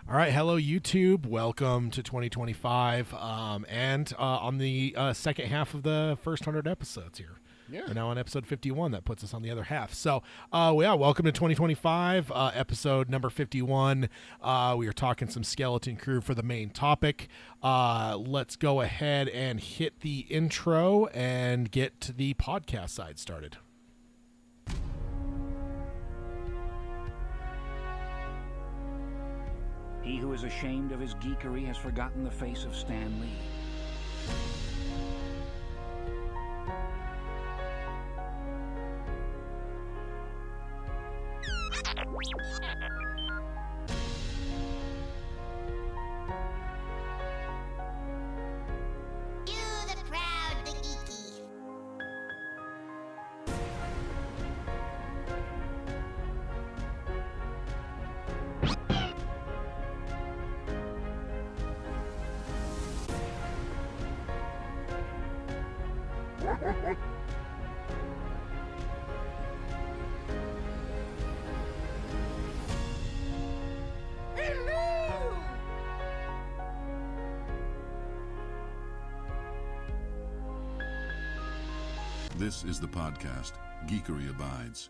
All right, hello YouTube. Welcome to 2025, and on the second half of the first 100 episodes here. Yeah. We're now on episode 51. That puts us on the other half. So, yeah, welcome to 2025, episode number 51. We are talking some Skeleton Crew for the main topic. Let's go ahead and hit the intro and get the podcast side started. He who is ashamed of his geekery has forgotten the face of Stan Lee. You the proud, the geeky. This is the podcast, Geekery Abides.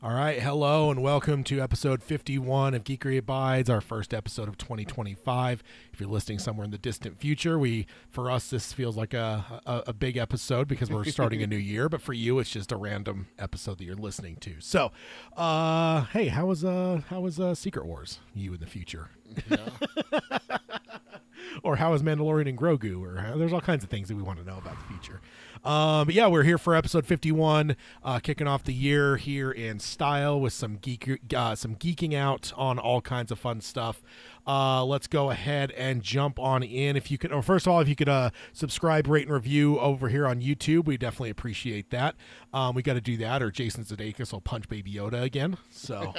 All right, hello and welcome to episode 51 of Geekery Abides, our first episode of 2025. If you're listening somewhere in the distant future, for us this feels like a big episode because we're starting a new year, but for you it's just a random episode that you're listening to. So, hey, how was Secret Wars? You in the future? Yeah. Or how is Mandalorian and Grogu? Or there's all kinds of things that we want to know about the future. But yeah, we're here for episode 51, kicking off the year here in style with some geeking out on all kinds of fun stuff. Let's go ahead and jump on in. If you could, or first of all, if you could subscribe, rate, and review over here on YouTube, we definitely appreciate that. We got to do that, or Jason Sudeikis will punch Baby Yoda again. So,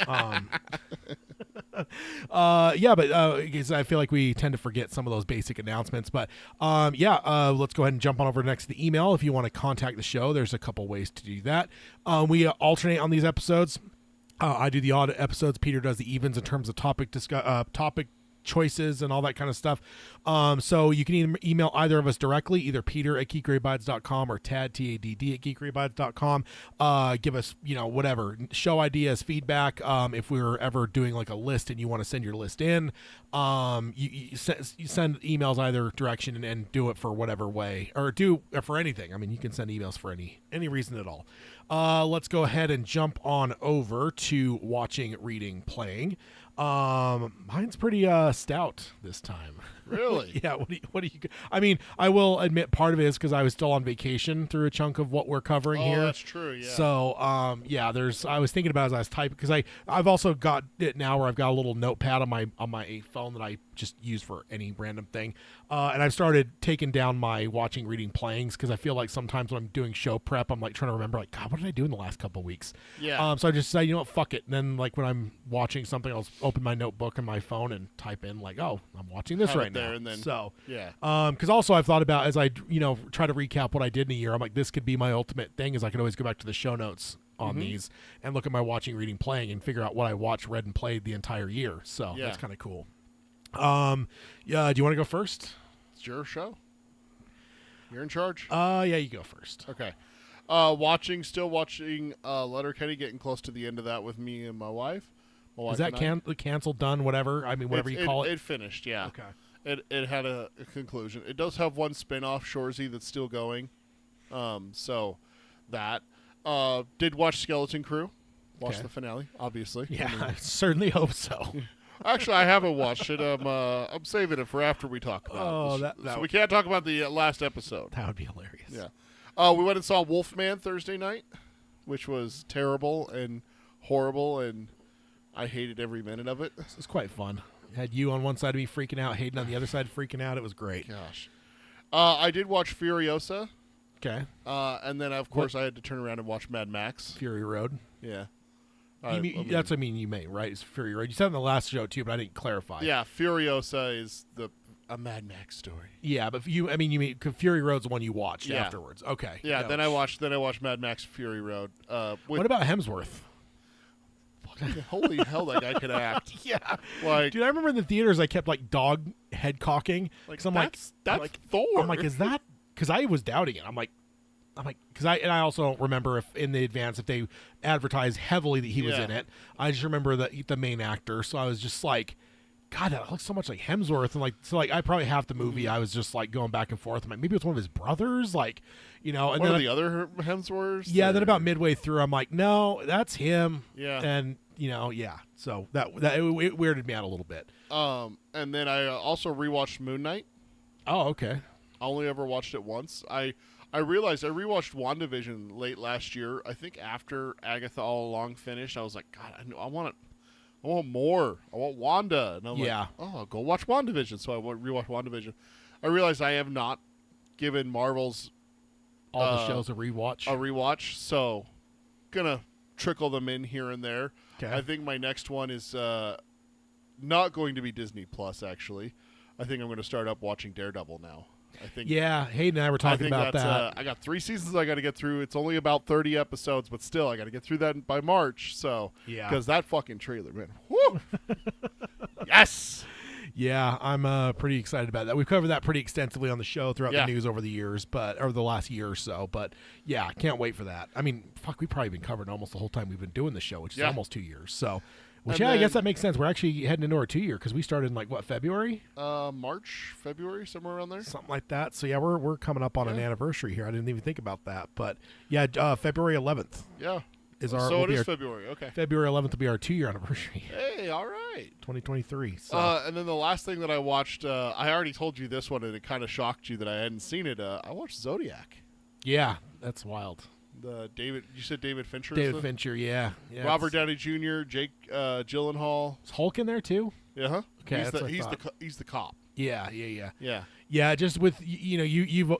yeah, but because I feel like we tend to forget some of those basic announcements. But let's go ahead and jump on over next to the email. If you want to contact the show, there's a couple ways to do that. We alternate on these episodes. I do the odd episodes. Peter does the evens in terms of topic choices and all that kind of stuff. So you can email either of us directly, either Peter at geekerybides.com or Tad, T-A-D-D, at geekerybides.com. Give us, whatever, show ideas, feedback. If we were ever doing like a list and you want to send your list in, you send emails either direction and do it for whatever way, or do for anything. I mean, you can send emails for any reason at all. Let's go ahead and jump on over to watching, reading, playing. Mine's pretty stout this time. Really? Yeah. What do you? I mean, I will admit part of it is because I was still on vacation through a chunk of what we're covering here. That's true. Yeah. So, I was thinking about it as I was typing because I've also got it now where I've got a little notepad on my phone that I just use for any random thing, and I've started taking down my watching, reading, playings because I feel like sometimes when I'm doing show prep, I'm like trying to remember like, God, what did I do in the last couple of weeks? Yeah. So I just say, fuck it. And then like when I'm watching something, I'll open my notebook and my phone and type in like, oh, I'm watching this right now. And then, so yeah. Because also I've thought about as I try to recap what I did in a year. I'm like, this could be my ultimate thing. Is I could always go back to the show notes on these and look at my watching, reading, playing, and figure out what I watched, read, and played the entire year. So that's kind of cool. Yeah. Do you want to go first? It's your show. You're in charge. Yeah, you go first. Okay. Still watching Letterkenny, getting close to the end of that with me and my wife. Is that canceled, done, whatever? I mean, whatever you call it. It finished, yeah. Okay. It had a conclusion. It does have one spin-off, Shoresy, that's still going. So that. Did watch Skeleton Crew. Watched the finale, obviously. Yeah, I certainly hope so. Actually, I haven't watched it. I'm saving it for after we talk about it. So we can't talk about the last episode. That would be hilarious. Yeah. We went and saw Wolfman Thursday night, which was terrible and horrible, and I hated every minute of it. It was quite fun. Had you on one side of me freaking out, Hayden on the other side freaking out. It was great. Gosh. I did watch Furiosa. Okay. And then, of course, I had to turn around and watch Mad Max. Fury Road. Yeah. That's what I mean. You may, right? It's Fury Road. You said in the last show too, but I didn't clarify. Yeah, Furiosa is a Mad Max story. Yeah, but you mean Fury Road's the one you watched afterwards. Okay. Yeah. Then I watched Mad Max Fury Road. What about Hemsworth? Holy hell, that guy can act. Yeah. Like, Dude, I remember in the theaters I kept like dog head cocking. like I'm that's Thor. I'm like, is that? Because I was doubting it. I'm like, because I also don't remember if in the advance if they advertised heavily that he was Yeah. in it. I just remember the main actor, so I was just like, God, that looks so much like Hemsworth, and like I probably half the movie I was just like going back and forth. I'm like, maybe it's one of his brothers, like, and One then of the other Hemsworths. yeah, or- then about midway through, I'm like, no, that's him. Yeah. And yeah. So that it weirded me out a little bit. And then I also rewatched Moon Knight. Oh, okay. I only ever watched it once. I realized I rewatched WandaVision late last year. I think after Agatha All Along finished, I was like, God, I want more. I want Wanda. And I'm Yeah. like, oh, I'll go watch WandaVision. So I rewatched WandaVision. I realized I have not given Marvel's All the shows a rewatch. a rewatch, so gonna trickle them in here and there. Okay. I think my next one is not going to be Disney Plus. Actually, I think I'm going to start up watching Daredevil now. I think. Yeah, Hayden and I were I talking think about that's, that. I got 3 seasons I got to get through. It's only about 30 episodes, but still, I got to get through that by March. So, Yeah. because that fucking trailer, man. Woo! Yes. Yeah, I'm pretty excited about that. We've covered that pretty extensively on the show throughout Yeah. the news over the years, or the last year or so. But yeah, can't wait for that. I mean, fuck, we've probably been covering almost the whole time we've been doing the show, which is Yeah. almost 2 years. So, which And I guess then- that makes sense. We're actually heading into our 2 year because we started in like what, February, March, February, somewhere around there. something like that. So yeah, we're coming up on an Yeah. anniversary here. I didn't even think about that, but yeah, February 11th Yeah. is our. So will it be is our- February. Okay. February 11th will be our 2 year anniversary, Hey, all right. 2023. So And then the last thing that I watched, I already told you this one, and it kind of shocked you that I hadn't seen it. I watched Zodiac. yeah, that's wild. You said David Fincher. David Fincher, yeah. Robert Downey Jr., Jake Gyllenhaal. Is Hulk in there too? Yeah, huh? Okay, he's that's what I thought. he's the cop. Yeah. Yeah, Just with you've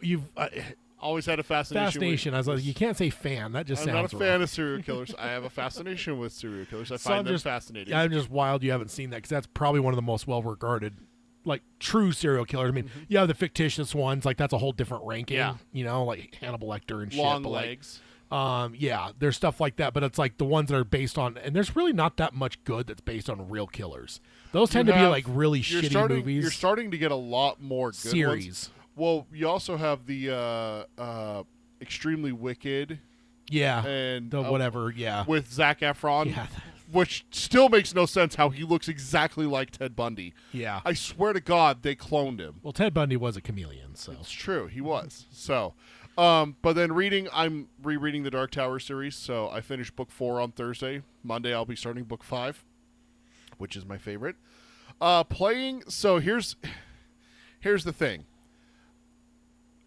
always had a fascination. I was like, you can't say fan. That just I'm sounds not a fan wrong. of serial killers. I have a fascination with serial killers. I So find I'm them just- fascinating. I'm just wild you haven't seen that because that's probably one of the most well regarded, like true serial killers. I mean, you have the fictitious ones, like that's a whole different ranking. Mm-hmm. Yeah. Like Hannibal Lecter and shit. Long but, like, legs. yeah, there's stuff like that, but it's like the ones that are based on, and there's really not that much good that's based on real killers. Those tend to be like really shitty movies. You're starting to get a lot more good series. ones. Well, you also have the Extremely Wicked Yeah, and the whatever. Yeah, with Zac Efron, yeah, which still makes no sense how he looks exactly like Ted Bundy. yeah. I swear to God, they cloned him. Well, Ted Bundy was a chameleon, so It's true, he was. So, but then I'm rereading the Dark Tower series, so I finished book 4 on Thursday. Monday, I'll be starting book 5, which is my favorite. So here's the thing.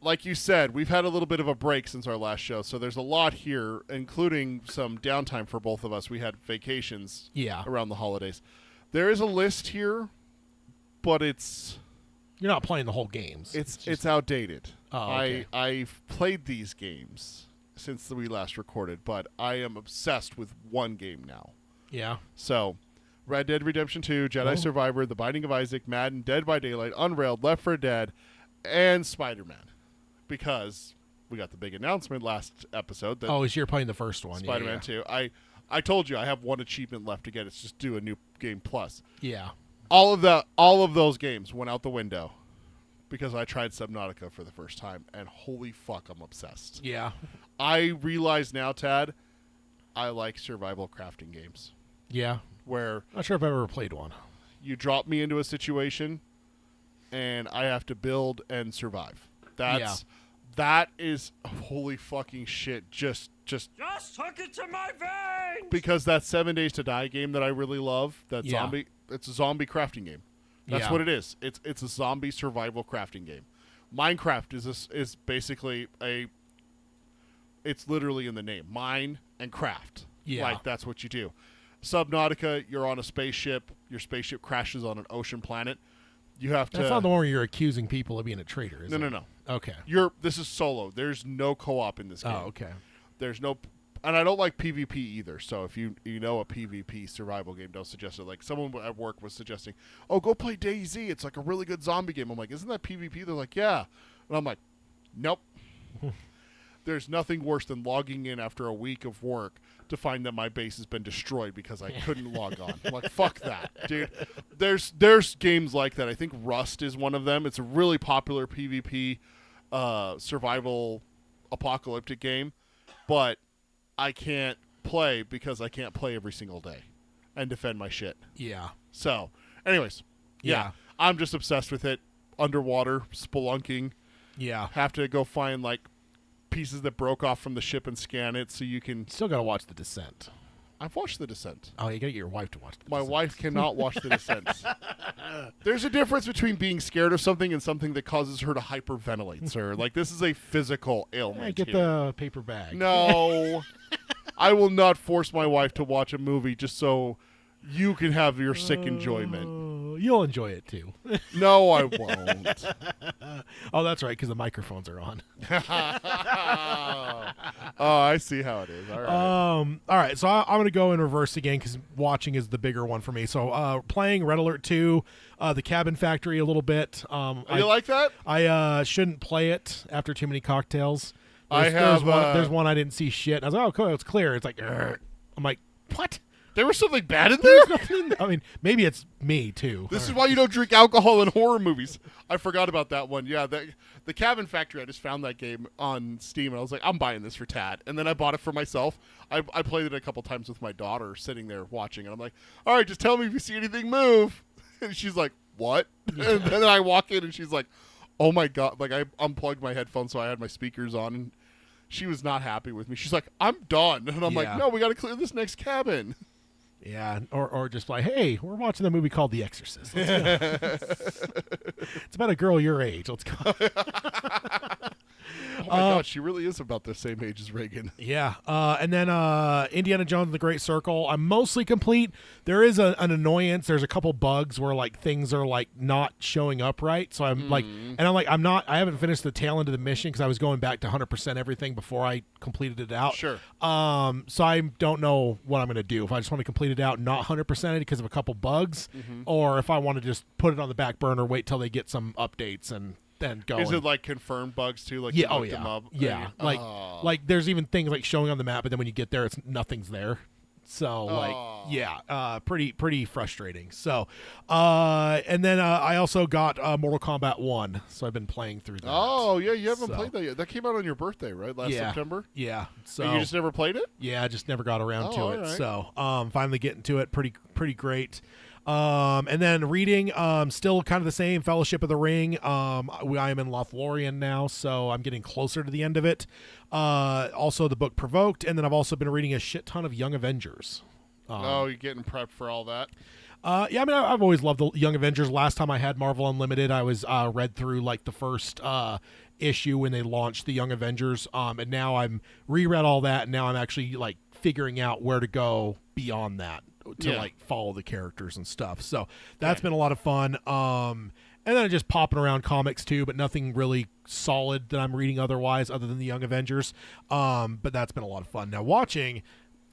Like you said, we've had a little bit of a break since our last show, so there's a lot here, including some downtime for both of us. We had vacations yeah. around the holidays. There is a list here, but it's You're not playing the whole games. it's outdated. Oh, okay. I've played these games since we last recorded, but I am obsessed with one game now. yeah. So, Red Dead Redemption 2, Jedi Oh. Survivor, The Binding of Isaac, Madden, Dead by Daylight, Unrailed, Left 4 Dead, and Spider-Man. Because we got the big announcement last episode that Oh, you're playing the first one. Spider-Man 2. I told you I have one achievement left to get. It's just do a new game plus. Yeah. All of those games went out the window because I tried Subnautica for the first time, and holy fuck, I'm obsessed. Yeah. I realize now, Tad, I like survival crafting games Yeah. where Not sure if I've ever played one. you drop me into a situation and I have to build and survive. That is holy fucking shit. Just hook it to my veins! because that 7 Days to Die game that I really love, that Yeah. it's a zombie crafting game. That's Yeah. what it is. It's a zombie survival crafting game. Minecraft is basically it's literally in the name. Mine and craft. Yeah. Like that's what you do. Subnautica, you're on a spaceship, your spaceship crashes on an ocean planet. You have to That's not the one where you're accusing people of being a traitor, is it? No. Okay. This is solo. There's no co-op in this game. Oh, okay. There's no, and I don't like PvP either. So if you know a PvP survival game, don't suggest it. Like someone at work was suggesting, oh, go play DayZ. It's like a really good zombie game. I'm like, isn't that PvP? They're like, yeah. And I'm like, nope. There's nothing worse than logging in after a week of work to find that my base has been destroyed because I couldn't log on. I'm like, fuck that, dude. There's games like that. I think Rust is one of them. It's a really popular PvP survival apocalyptic game, but I can't play because I can't play every single day and defend my shit. Yeah. So, anyways, yeah. I'm just obsessed with it. Underwater, spelunking. Yeah. Have to go find, like, pieces that broke off from the ship and scan it so you can... Still got to watch The Descent. I've watched The Descent. Oh, you got to get your wife to watch The My Descent. wife cannot watch The Descent. There's a difference between being scared of something and something that causes her to hyperventilate, sir. Like, this is a physical ailment. Hey, get here. the paper bag. No. I will not force my wife to watch a movie just so you can have your sick enjoyment. You'll enjoy it, too. No, I won't. Oh, that's right, because the microphones are on. Oh, I see how it is. All right. All right, so I'm going to go in reverse again because watching is the bigger one for me. So playing Red Alert 2, The Cabin Factory a little bit. You like that? I shouldn't play it after too many cocktails. There's There's one I didn't see shit. And I was like, oh, cool, it's clear. It's like, "Urgh." I'm like, what? There was something bad in there? I mean, maybe it's me, too. This is why you don't drink alcohol in horror movies. I forgot about that one. Yeah, the Cabin Factory, I just found that game on Steam, and I was like, I'm buying this for Tad. And then I bought it for myself. I played it a couple times with my daughter sitting there watching, and I'm like, all right, just tell me if you see anything move. And she's like, what? And then I walk in, and she's like, oh, my God. Like, I unplugged my headphones, so I had my speakers on, and she was not happy with me. She's like, I'm done. And I'm like, no, we got to clear this next cabin. Yeah, or just like, hey, we're watching a movie called The Exorcist. Let's go. It's about a girl your age. Let's go. Oh my God, she really is about the same age as Reagan. Yeah, and then Indiana Jones and the Great Circle. I'm mostly complete. There is an annoyance. There's a couple bugs where like things are like not showing up right. So I'm like, and I'm like, I haven't finished the tail end of the mission because I was going back to 100% everything before I completed it out. Sure. So I don't know what I'm going to do. If I just want to complete it out, not 100% it because of a couple bugs, or if I want to just put it on the back burner, wait till they get some updates and then go. Is it like confirmed bugs too? Like yeah, you looked them up? Yeah, like there's even things like showing on the map, but then when you get there, nothing's there. So pretty frustrating. So, and then I also got Mortal Kombat 1, so I've been playing through that. Oh yeah, you haven't played that yet. That came out on your birthday, right? Last September. Yeah. So and you just never played it? Yeah, I just never got around to it. Right. So finally getting to it, pretty great. And then reading, still kind of the same, Fellowship of the Ring. I am in Lothlorien now, so I'm getting closer to the end of it. Also the book Provoked, and then I've also been reading a shit ton of Young Avengers. You're getting prepped for all that? Yeah, I mean, I've always loved the Young Avengers. Last time I had Marvel Unlimited, I was read through like the first issue when they launched the Young Avengers, and now I'm reread all that, and now I'm actually like figuring out where to go beyond that to like follow the characters and stuff. So that's been a lot of fun. And then just popping around comics too, but nothing really solid that I'm reading otherwise other than the Young Avengers. But that's been a lot of fun. Now watching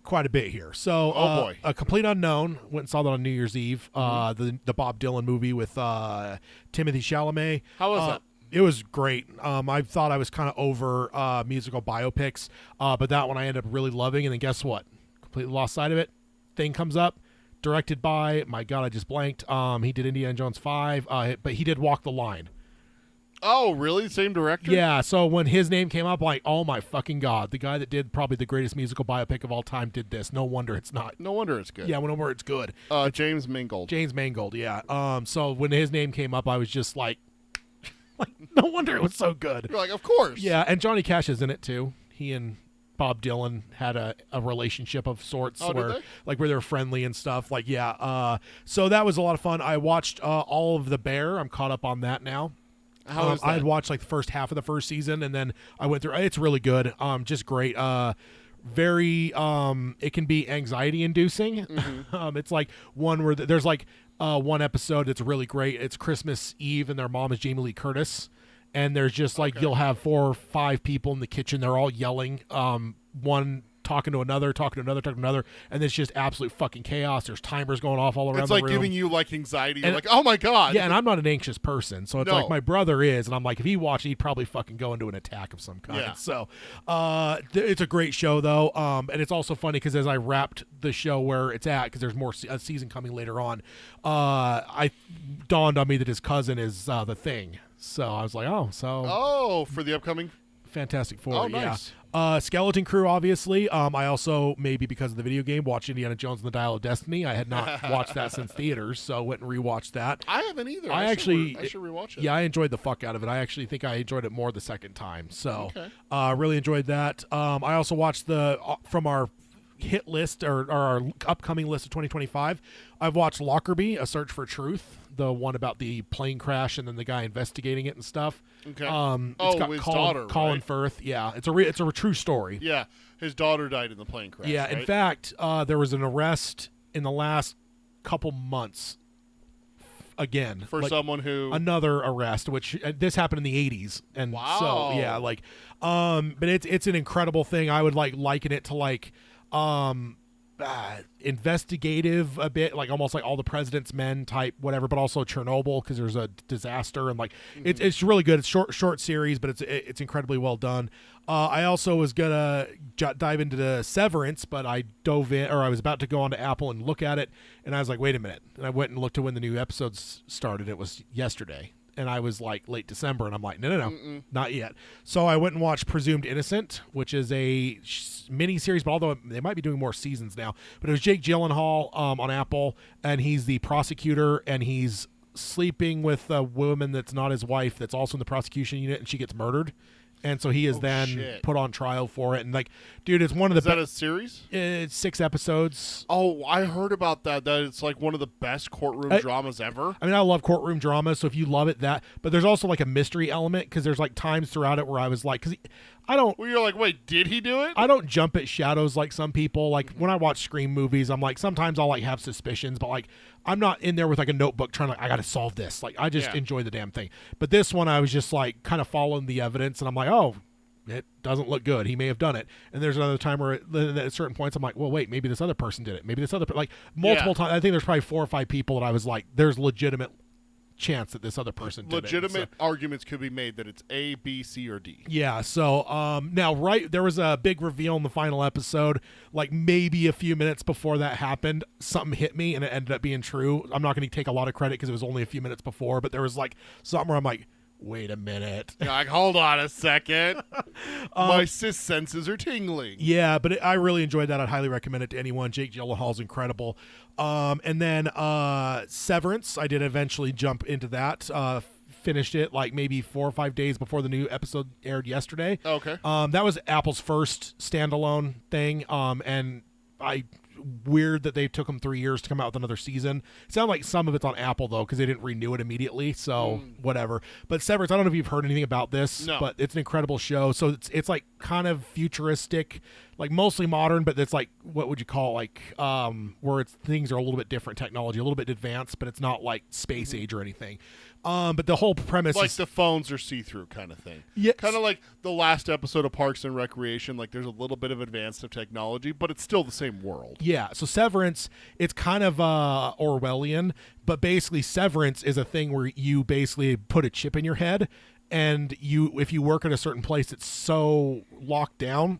quite a bit here. So boy. A Complete Unknown, went and saw that on New Year's Eve. The Bob Dylan movie with Timothy Chalamet. How was that? It was great. I thought I was kind of over musical biopics, but that one I ended up really loving. And then guess what? Completely lost sight of it. Thing comes up, directed by, my God, I just blanked. He did Indiana Jones 5, but he did Walk the Line. Oh, really? Same director? Yeah, so when his name came up, like, oh my fucking God, the guy that did probably the greatest musical biopic of all time did this. No wonder it's not. No wonder it's good. Yeah, no wonder it's good. James Mangold. James Mangold, yeah. So when his name came up, I was just like, no wonder it was so good. You're like, of course. Yeah, and Johnny Cash is in it too. He and Bob Dylan had a relationship of sorts where they're friendly and stuff. Like, yeah. So that was a lot of fun. I watched all of The Bear. I'm caught up on that now. How is that? I had watched like the first half of the first season, and then I went through. It's really good. Just great. Very. It can be anxiety inducing. It's like one where there's like one episode that's really great. It's Christmas Eve, and their mom is Jamie Lee Curtis. And there's just like you'll have 4 or 5 people in the kitchen. They're all yelling. One talking to another, and it's just absolute fucking chaos. There's timers going off all around It's the like room. giving you like anxiety. You're like, oh my god. Yeah, and I'm not an anxious person, so it's No. like my brother is, and I'm like, if he watched, he'd probably fucking go into an attack of some kind. Yeah. So, it's a great show though, and it's also funny because as I wrapped the show where it's at, because there's more a season coming later on, I dawned on me that his cousin is the Thing. So I was like, Oh, for the upcoming. Fantastic Four. Oh, nice. Yeah. Skeleton Crew, obviously. I also, maybe because of the video game, watched Indiana Jones and the Dial of Destiny. I had not watched that since theaters, so went and rewatched that. I haven't either. I should rewatch it. Yeah, I enjoyed the fuck out of it. I actually think I enjoyed it more the second time. So, Okay. really enjoyed that. I also watched from our hit list or our upcoming list of 2025. I've watched Lockerbie: A Search for Truth, the one about the plane crash and then the guy investigating it and stuff. Okay. It's got his Colin, daughter, Colin right? Firth. Yeah, it's a true story. Yeah, his daughter died in the plane crash. Yeah, right? in fact, there was an arrest in the last couple months again for someone who another arrest, which this happened in the 80s, and Wow. so yeah, like, but it's an incredible thing. I would liken it to investigative a bit, like almost like All the President's Men type whatever, but also Chernobyl because there's a disaster and like it's really good. It's short series, but it's incredibly well done. I also was gonna dive into the Severance, but I dove in, or I was about to go on to Apple and look at it, and I was like, wait a minute, and I went and looked at when the new episodes started. It was yesterday. And I was like late December, and I'm like, no, not yet. So I went and watched Presumed Innocent, which is a mini series, but although they might be doing more seasons now. But it was Jake Gyllenhaal on Apple, and he's the prosecutor, and he's sleeping with a woman that's not his wife, that's also in the prosecution unit, and she gets murdered. And so he is shit. put on trial for it. And like, dude, it's one of the Is that a series? It's 6 episodes. Oh, I heard about that. That it's like one of the best courtroom dramas ever. I mean, I love courtroom drama, so if you love it, but there's also like a mystery element because there's like times throughout it where I was like, Well, you're like, wait, did he do it? I don't jump at shadows like some people. Like when I watch Scream movies, I'm like, sometimes I'll like have suspicions, but like I'm not in there with like a notebook trying to, I got to solve this. Like I just enjoy the damn thing. But this one, I was just like kind of following the evidence, and I'm like, oh, it doesn't look good. He may have done it. And there's another time where at certain points I'm like, well, wait, maybe this other person did it. Maybe this other like multiple times. I think there's probably 4 or 5 people that I was like, there's legitimate chance that this other person did it. Legitimate arguments could be made that it's A, B, C, or D. Yeah, so now there was a big reveal in the final episode, like maybe a few minutes before that happened, something hit me and it ended up being true. I'm not going to take a lot of credit because it was only a few minutes before, but there was like something where I'm like, wait a minute. You're like, hold on a second. My cis senses are tingling. Yeah, but I really enjoyed that. I'd highly recommend it to anyone. Jake Gyllenhaal's incredible. And then Severance, I did eventually jump into that. Finished it like maybe 4 or 5 days before the new episode aired yesterday. Okay. That was Apple's first standalone thing. And weird that they took them 3 years to come out with another season. It sounded like some of it's on Apple though, because they didn't renew it immediately, so whatever. But Severance, I don't know if you've heard anything about this, but it's an incredible show. So it's like kind of futuristic, like mostly modern, but it's like, what would you call it? Like where things are a little bit different technology, a little bit advanced, but it's not like space age or anything. But the whole premise like is the phones are see-through kind of thing. Yeah, kind of like the last episode of Parks and Recreation. Like there's a little bit of advanced of technology, but it's still the same world. Yeah, so Severance, it's kind of Orwellian, but basically Severance is a thing where you basically put a chip in your head, and if you work at a certain place that's so locked down,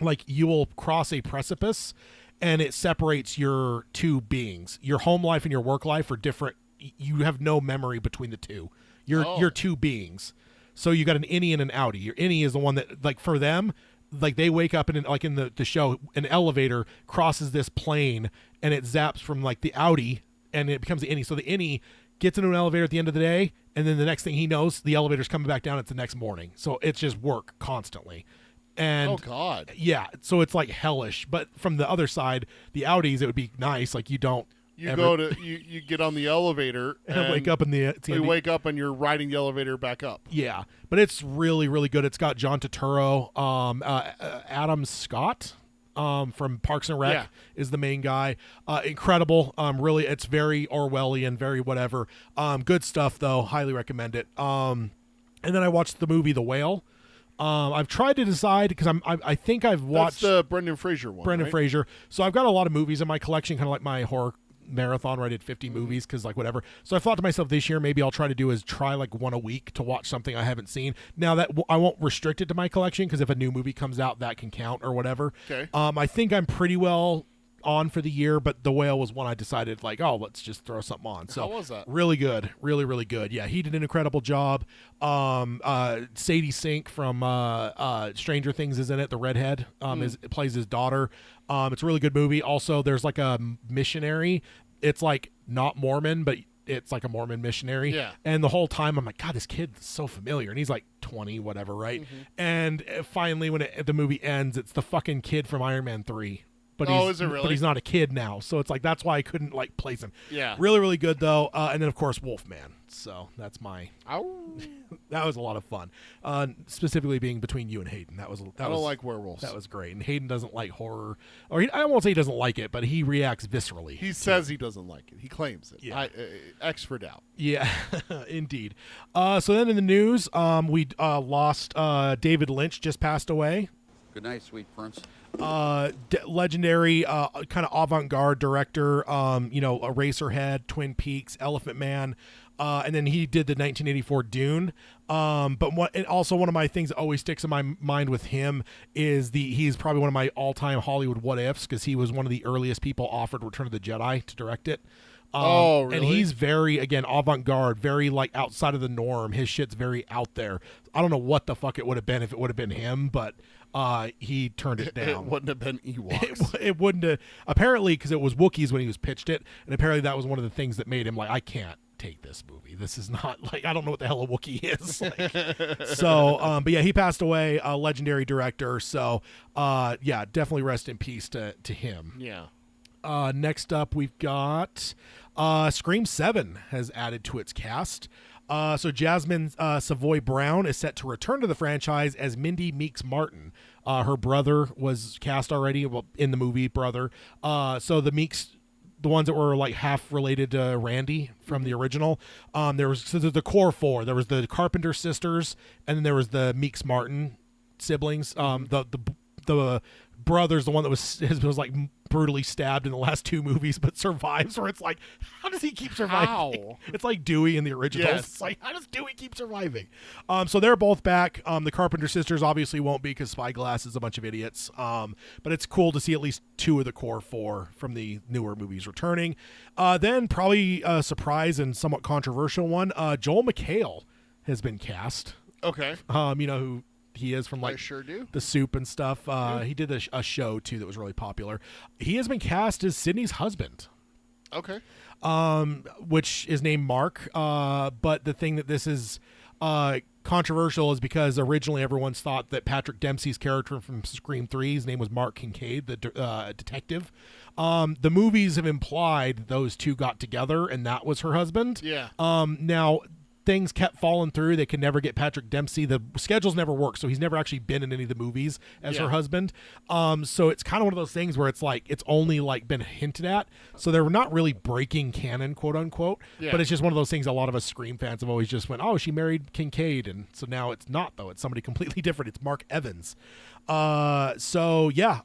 like you will cross a precipice, and it separates your two beings. Your home life and your work life are different. You have no memory between the two. You're two beings. So you got an innie and an outie. Your innie is the one that, like, for them, like they wake up and like in the show, an elevator crosses this plane and it zaps from like the outie and it becomes the innie. So the innie gets into an elevator at the end of the day, and then the next thing he knows, the elevator's coming back down. It's the next morning. So it's just work constantly. And oh God, yeah. So it's like hellish. But from the other side, the outies, it would be nice. Like you get on the elevator and wake up in you wake up and you're riding the elevator back up. Yeah, but it's really, really good. It's got John Turturro, Adam Scott from Parks and Rec is the main guy. Incredible. Really, it's very Orwellian, very whatever. Good stuff though. Highly recommend it. And then I watched the movie The Whale. I've tried to decide because I think I've watched That's the Brendan Fraser one. Brendan right? Fraser. So I've got a lot of movies in my collection, kind of like my horror marathon where I did 50 movies because like whatever. So I thought to myself this year maybe I'll try to do is try like one a week to watch something I haven't seen. Now that I won't restrict it to my collection because if a new movie comes out that can count or whatever. Okay. I think I'm pretty well on for the year, but The Whale was one I decided like, oh, let's just throw something on. So How was that? really good, really good. Yeah, he did an incredible job. Sadie Sink from Stranger Things is in it. The redhead plays his daughter. It's a really good movie. Also, there's like a missionary. It's like not Mormon, but it's like a Mormon missionary. Yeah. And the whole time I'm like, God, this kid is so familiar. And he's like 20, whatever, right? And finally, when the movie ends, it's the fucking kid from Iron Man 3. But is it really? But he's not a kid now, so it's like that's why I couldn't like place him. Yeah. Really good though. And then of course Wolfman. So that's my. Ow. That was a lot of fun. Specifically being between you and Hayden. I don't like werewolves. That was great. And Hayden doesn't like horror, or I won't say he doesn't like it, but he reacts viscerally. He says he doesn't like it. He claims it. Yeah. X for doubt. Yeah, indeed. So then in the news, we lost David Lynch just passed away. Good night, sweet prince. Legendary kind of avant-garde director, Eraserhead, Twin Peaks, Elephant Man, and then he did the 1984 Dune. And also one of my things that always sticks in my mind with him is he's probably one of my all-time Hollywood what ifs because he was one of the earliest people offered Return of the Jedi to direct it. Really? And he's very, again, avant-garde, very, like, outside of the norm. His shit's very out there. I don't know what the fuck it would have been if it would have been him, but he turned it down. It wouldn't have been Ewoks. It wouldn't have, apparently, because it was Wookiees when he was pitched it, and apparently that was one of the things that made him, like, I can't take this movie. This is not, like, I don't know what the hell a Wookiee is. Like, so, but yeah, he passed away, a legendary director, so, yeah, definitely rest in peace to him. Yeah. Next up, we've got Scream 7 has added to its cast. So Jasmine Savoy Brown is set to return to the franchise as Mindy Meeks Martin. Her brother was cast already, well, in the movie, brother. So the Meeks, the ones that were like half related to Randy from the original, there's the core four. There was the Carpenter sisters, and then there was the Meeks Martin siblings. The brother's the one that was like brutally stabbed in the last two movies but survives, where it's like, how does he keep surviving? How? It's like Dewey in the originals. Yes. It's like, how does Dewey keep surviving? So they're both back. The Carpenter sisters obviously won't be because Spyglass is a bunch of idiots. But it's cool to see at least two of the core four from the newer movies returning. Then probably a surprise and somewhat controversial one, Joel McHale has been cast. Okay. You know who he is from, like, I sure do. The Soup and stuff. He did a show too that was really popular. He has been cast as Sydney's husband, Okay. which is named Mark. But the thing that this is controversial is because originally everyone's thought that Patrick Dempsey's character from Scream 3, his name was Mark Kincaid, the detective. The movies have implied those two got together and that was her husband. Yeah. Now, things kept falling through. They could never get Patrick Dempsey. The schedules never worked, so he's never actually been in any of the movies as her husband. So it's kind of one of those things where it's like it's only like been hinted at. So they're not really breaking canon, quote unquote. Yeah. But it's just one of those things. A lot of us Scream fans have always just went, "Oh, she married Kincaid," and so now it's not though. It's somebody completely different. It's Mark Evans. So yeah,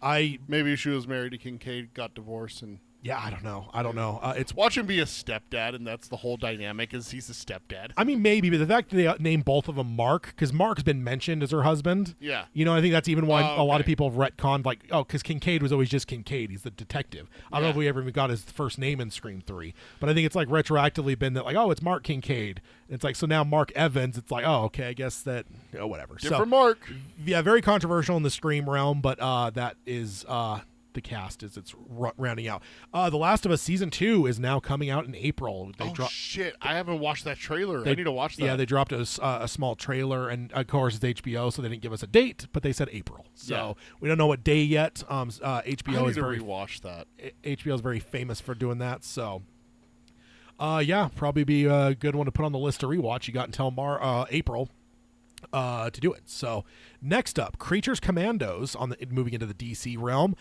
Maybe she was married to Kincaid, got divorced, and I don't know. It's watch him be a stepdad, and that's the whole dynamic. Is he's a stepdad? I mean, maybe, but the fact that they name both of them Mark, because Mark's been mentioned as her husband. Yeah. You know, I think that's even why a lot of okay. people have retconned, like, oh, because Kincaid was always just Kincaid. He's the detective. I don't know if we ever even got his first name in Scream 3, but I think it's like retroactively been that, like, oh, it's Mark Kincaid. It's like, so now Mark Evans, it's like, oh, okay, I guess that, whatever. Different so, Mark. Yeah, very controversial in the Scream realm, but that is the cast as it's rounding out. The Last of Us Season 2 is now coming out in April. Shit. I haven't watched that trailer. I need to watch that. Yeah, they dropped a small trailer, and of course it's HBO, so they didn't give us a date, but they said April. So we don't know what day yet. HBO is very rewatch that. HBO is very famous for doing that. So, probably be a good one to put on the list to rewatch. You got until April to do it. So next up, Creatures Commandos moving into the DC realm,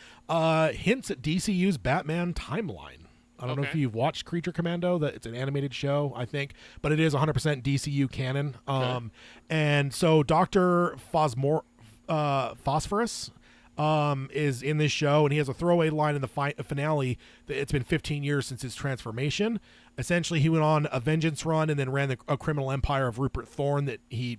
hints at DCU's Batman timeline. I don't know if Okay. you've watched Creature Commando. That it's an animated show, I think, but it is 100% DCU canon. And so Dr. Phosphorus is in this show, and he has a throwaway line in the finale that it's been 15 years since his transformation. Essentially, he went on a vengeance run and then ran a criminal empire of Rupert Thorne that he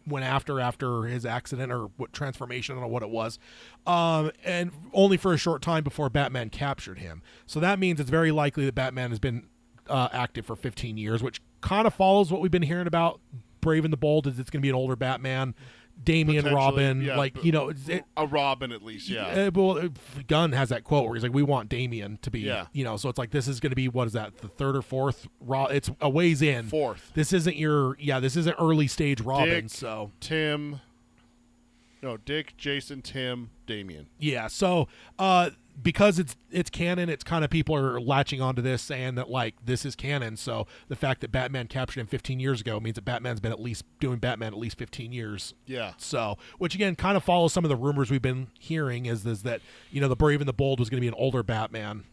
went after his accident or what transformation, I don't know what it was, and only for a short time before Batman captured him. So that means it's very likely that Batman has been active for 15 years, which kind of follows what we've been hearing about Brave and the Bold, is it's going to be an older Batman. Damian Robin, yeah, like, a Robin at least, well, Gunn has that quote where he's like, we want Damian to be, Yeah. So it's like, this is going to be, what is that, the third or fourth? It's a ways in. Fourth. This isn't this isn't early stage Robin, Dick, so. Dick, Jason, Tim, Damian. Yeah, so because it's canon, it's kind of people are latching onto this saying that like this is canon. So the fact that Batman captured him 15 years ago means that Batman's been at least doing Batman at least 15 years. Yeah. So, which again kind of follows some of the rumors we've been hearing is that the Brave and the Bold was going to be an older Batman.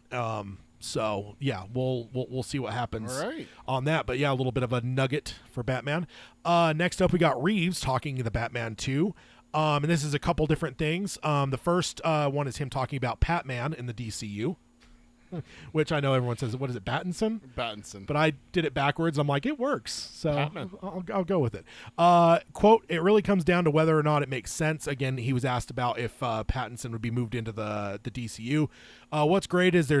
So yeah, we'll see what happens All right. on that. But yeah, a little bit of a nugget for Batman. Next up, we got Reeves talking the Batman 2. And this is a couple different things. The first one is him talking about Patman in the DCU, which I know everyone says, what is it, Pattinson? Pattinson. But I did it backwards. I'm like, it works. So Patman. I'll go with it. Quote, it really comes down to whether or not it makes sense. Again, he was asked about if Pattinson would be moved into the DCU. What's great is there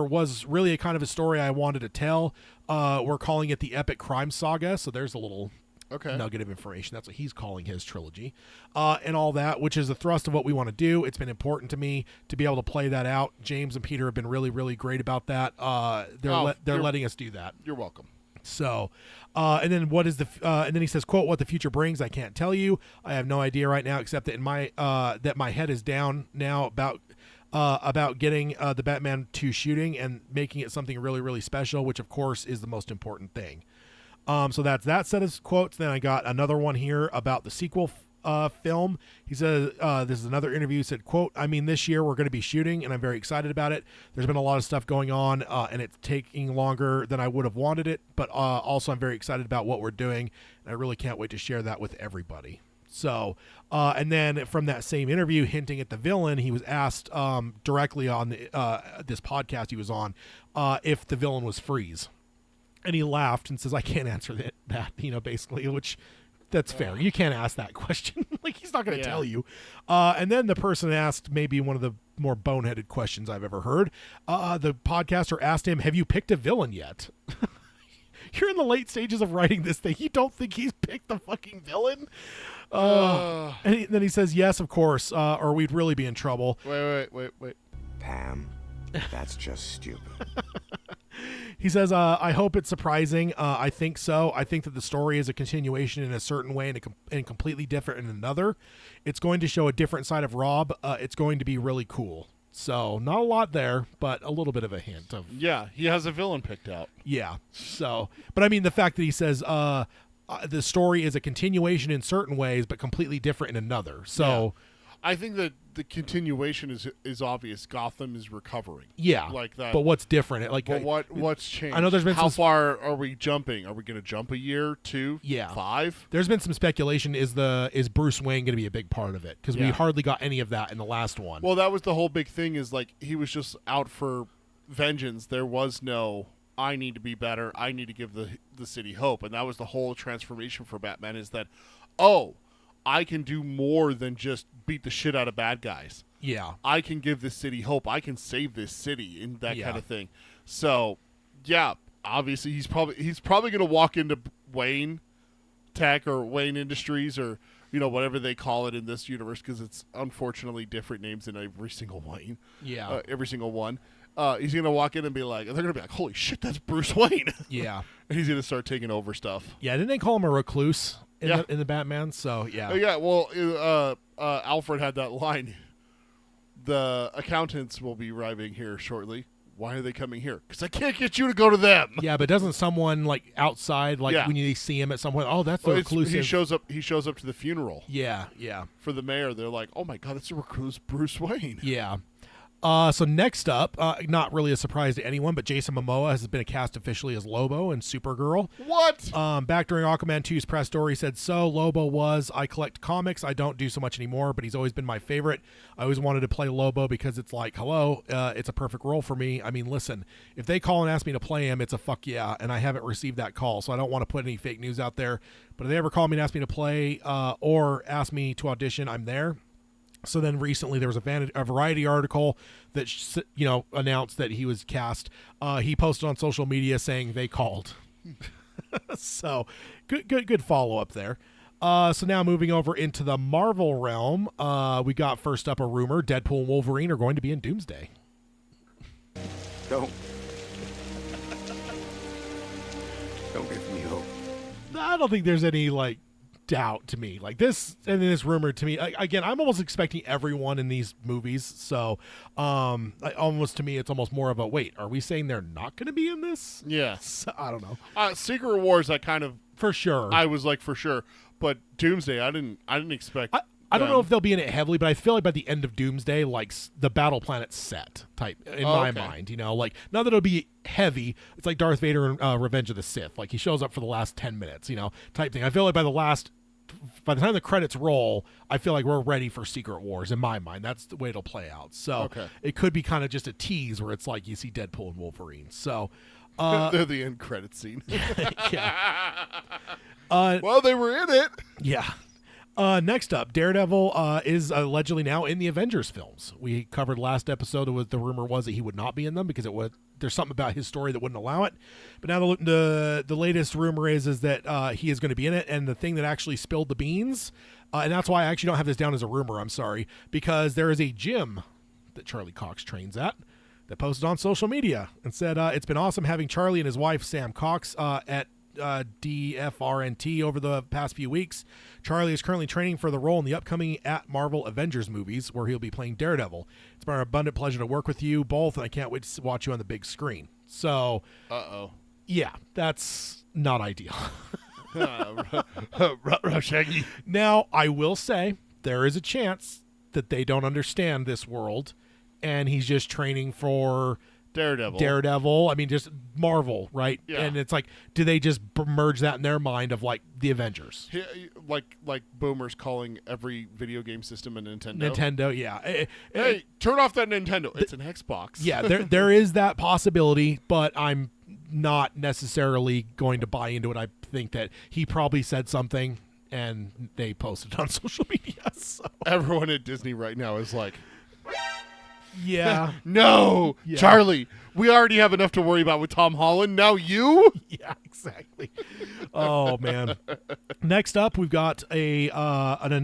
was really a kind of a story I wanted to tell. We're calling it the Epic Crime Saga. So there's a little nugget of information. That's what he's calling his trilogy, and all that, which is the thrust of what we want to do. It's been important to me to be able to play that out. James and Peter have been really, really great about that. They're letting us do that. You're welcome. So, and then and then he says, quote, what the future brings, I can't tell you. I have no idea right now, except that that my head is down now about getting the Batman 2 shooting and making it something really, really special, which of course is the most important thing. So that's that set of quotes. Then I got another one here about the sequel film. He says, this is another interview. He said, quote, I mean, this year we're going to be shooting and I'm very excited about it. There's been a lot of stuff going on and it's taking longer than I would have wanted it. But also I'm very excited about what we're doing. And I really can't wait to share that with everybody. So, and then from that same interview, hinting at the villain, he was asked directly on this podcast he was on if the villain was Freeze. And he laughed and says, I can't answer that, basically, which that's fair. You can't ask that question. Like, he's not going to tell you. And then the person asked maybe one of the more boneheaded questions I've ever heard. The podcaster asked him, have you picked a villain yet? You're in the late stages of writing this thing. You don't think he's picked the fucking villain? And then he says, yes, of course, or we'd really be in trouble. Wait. Pam, that's just stupid. He says, I hope it's surprising. I think so. I think that the story is a continuation in a certain way and completely different in another. It's going to show a different side of Rob. It's going to be really cool. So not a lot there, but a little bit of a hint of. Yeah, he has a villain picked out. Yeah. So, but I mean, the fact that he says the story is a continuation in certain ways, but completely different in another. So. Yeah. I think that the continuation is obvious. Gotham is recovering. Yeah, like that. But what's different? What's changed? I know there's been how far are we jumping? Are we going to jump a year, 2, yeah, 5? There's been some speculation. Is Bruce Wayne going to be a big part of it? Because we hardly got any of that in the last one. Well, that was the whole big thing. Is like he was just out for vengeance. There was no I need to be better. I need to give the city hope, and that was the whole transformation for Batman. Is that I can do more than just beat the shit out of bad guys. Yeah. I can give this city hope. I can save this city and that kind of thing. So, yeah, obviously he's probably going to walk into Wayne Tech or Wayne Industries or, whatever they call it in this universe because it's unfortunately different names in every single Wayne. Yeah. Every single one. He's going to walk in and be like, they're going to be like, holy shit, that's Bruce Wayne. Yeah. And he's going to start taking over stuff. Yeah, didn't they call him a recluse in the Batman? So, yeah. Yeah, well, Alfred had that line. The accountants will be arriving here shortly. Why are they coming here? Because I can't get you to go to them. Yeah, but doesn't someone outside, when you see him at some point, oh, that's the reclusive. He shows up to the funeral. Yeah. For the mayor. They're like, oh my God, it's a recluse Bruce Wayne. Yeah. So next up, not really a surprise to anyone, but Jason Momoa has been cast officially as Lobo in Supergirl. What? Back during Aquaman 2's press tour, he said, "So Lobo was, I collect comics. I don't do so much anymore, but he's always been my favorite. I always wanted to play Lobo because it's like, hello, it's a perfect role for me. I mean, listen, if they call and ask me to play him, it's a fuck yeah, and I haven't received that call, so I don't want to put any fake news out there. But if they ever call me and ask me to play or ask me to audition, I'm there." So then recently there was a Variety article that announced that he was cast. He posted on social media saying they called. So good follow up there. So now moving over into the Marvel realm, we got first up a rumor: Deadpool and Wolverine are going to be in Doomsday. Don't give me hope. I don't think there's any doubt to me this rumor to me again. I'm almost expecting everyone in these movies, so almost to me it's almost more of a wait, are we saying they're not going to be in this? Yes. I don't know. Secret Wars, I kind of For sure. I was like for sure, but Doomsday, I didn't expect. I don't know if they'll be in it heavily, but I feel like by the end of Doomsday, the battle planet's set type in my mind. Not that it'll be heavy. It's like Darth Vader in Revenge of the Sith. He shows up for the last 10 minutes, type thing. I feel like by the time the credits roll, I feel like we're ready for Secret Wars in my mind. That's the way it'll play out. So it could be kind of just a tease where it's like you see Deadpool and Wolverine. So they're the end credit scene. Yeah. Well, they were in it. Yeah. Next up, Daredevil is allegedly now in the Avengers films. We covered last episode with the rumor was that he would not be in them because there's something about his story that wouldn't allow it. But now the latest rumor is that he is going to be in it. And the thing that actually spilled the beans, and that's why I actually don't have this down as a rumor, I'm sorry, because there is a gym that Charlie Cox trains at that posted on social media and said it's been awesome having Charlie and his wife Sam Cox at DFRNT over the past few weeks. Charlie is currently training for the role in the upcoming at Marvel Avengers movies where he'll be playing Daredevil. It's been an abundant pleasure to work with you both, and I can't wait to watch you on the big screen. So yeah, that's not ideal. Shaggy. Now I will say there is a chance that they don't understand this world and he's just training for Daredevil. I mean, just Marvel, right? Yeah. And it's like, do they just merge that in their mind of the Avengers? Like boomers calling every video game system a Nintendo. Nintendo, yeah. Hey, turn off that Nintendo. It's an Xbox. Yeah, there is that possibility, but I'm not necessarily going to buy into it. I think that he probably said something and they posted on social media. So. Everyone at Disney right now is like, yeah. No, yeah. Charlie, we already have enough to worry about with Tom Holland. Now you? Yeah, exactly. Oh, man. Next up, we've got an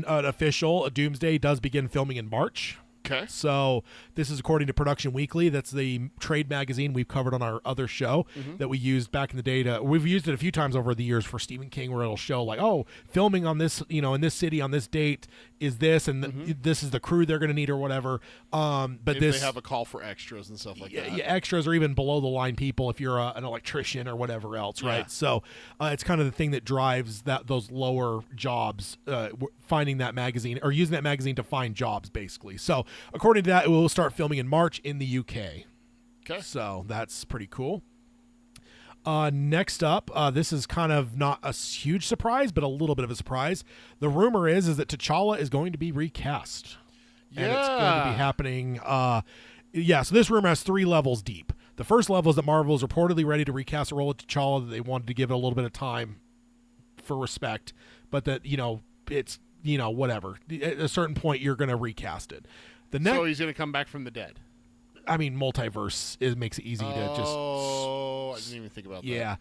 official. Doomsday does begin filming in March. Okay. So this is according to Production Weekly. That's the trade magazine we've covered on our other show that we used back in the day. We've used it a few times over the years for Stephen King, where it'll show filming on this, in this city on this date is this, and this is the crew they're going to need or whatever. But if they have a call for extras and stuff like that. Yeah, extras or even below the line people if you're an electrician or whatever else, right? Yeah. So it's kind of the thing that drives those lower jobs, finding that magazine or using that magazine to find jobs, basically. So according to that, it will start filming in March in the UK. Okay. So that's pretty cool. Next up, this is kind of not a huge surprise, but a little bit of a surprise. The rumor is that T'Challa is going to be recast. Yeah. And it's going to be happening. So this rumor has 3 levels deep. The first level is that Marvel is reportedly ready to recast a role of T'Challa. That they wanted to give it a little bit of time for respect, but that, it's, whatever. At a certain point, you're going to recast it. So he's going to come back from the dead. I mean, multiverse makes it easy to just. Oh, I didn't even think about that. Yeah.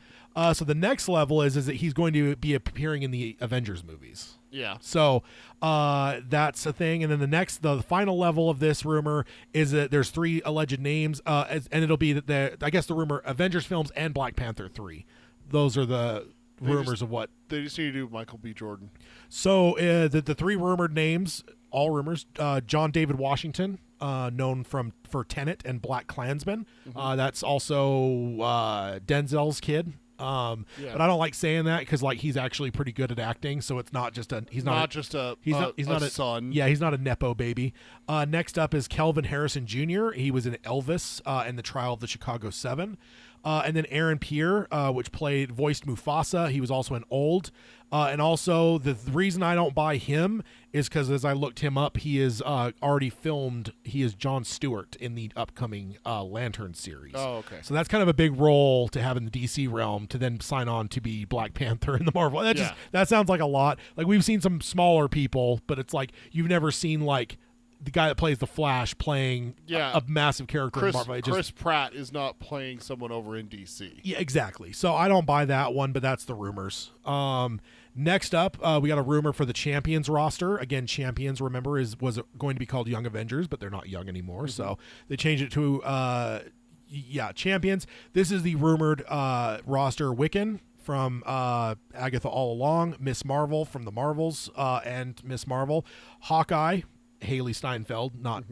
So the next level is that he's going to be appearing in the Avengers movies. Yeah. So that's a thing. And then the final level of this rumor is that there's 3 alleged names, and it'll be that I guess the rumor Avengers films and Black Panther 3. Those are the rumors of what they just need to do. Michael B. Jordan. So the 3 rumored names, all rumors: John David Washington, known for Tenet and Black Klansman. That's also Denzel's kid But I don't like saying that because like he's actually pretty good at acting, so it's not just he's not a son. Yeah, he's not a nepo baby. Next up is Kelvin Harrison Jr. He was in Elvis and the Trial of the Chicago 7. And then Aaron Pierre, which voiced Mufasa. He was also in Old. And also, the reason I don't buy him is because as I looked him up, he is already filmed. He is Jon Stewart in the upcoming Lantern series. Oh, okay. So that's kind of a big role to have in the DC realm to then sign on to be Black Panther in the Marvel. That sounds like a lot. Like we've seen some smaller people, but it's like you've never seen like the guy that plays the Flash playing a massive character in Marvel. Chris Pratt is not playing someone over in DC. Yeah, exactly. So I don't buy that one, but that's the rumors. Next up, we got a rumor for the Champions roster. Again, Champions, remember, was going to be called Young Avengers, but they're not young anymore. Mm-hmm. So they changed it to, Champions. This is the rumored roster: Wiccan from Agatha All Along, Miss Marvel from the Marvels, and Miss Marvel, Hawkeye, Haley Steinfeld, not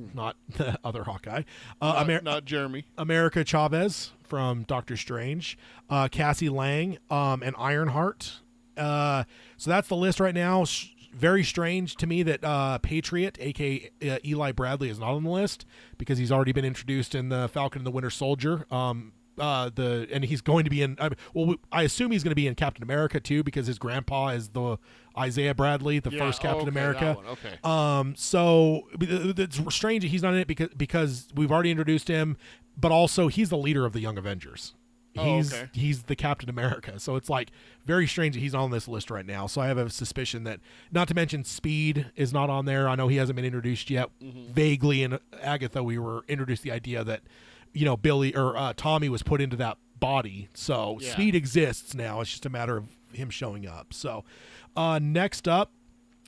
the other Hawkeye. Not Jeremy. America Chavez from Doctor Strange, Cassie Lang, and Ironheart. So that's the list right now. Very strange to me that Patriot, aka Eli Bradley, is not on the list because he's already been introduced in the Falcon and the Winter Soldier. And he's going to be in. I assume he's going to be in Captain America too because his grandpa is the Isaiah Bradley, the first Captain America. That one. Okay. So it's strange that he's not in it because we've already introduced him, but also he's the leader of the Young Avengers. He's the Captain America. So it's like very strange that he's on this list right now. So I have a suspicion that, not to mention Speed is not on there. I know he hasn't been introduced yet. Mm-hmm. Vaguely in Agatha, we were introduced the idea that, Billy or Tommy was put into that body. So Speed exists now. It's just a matter of him showing up. So next up,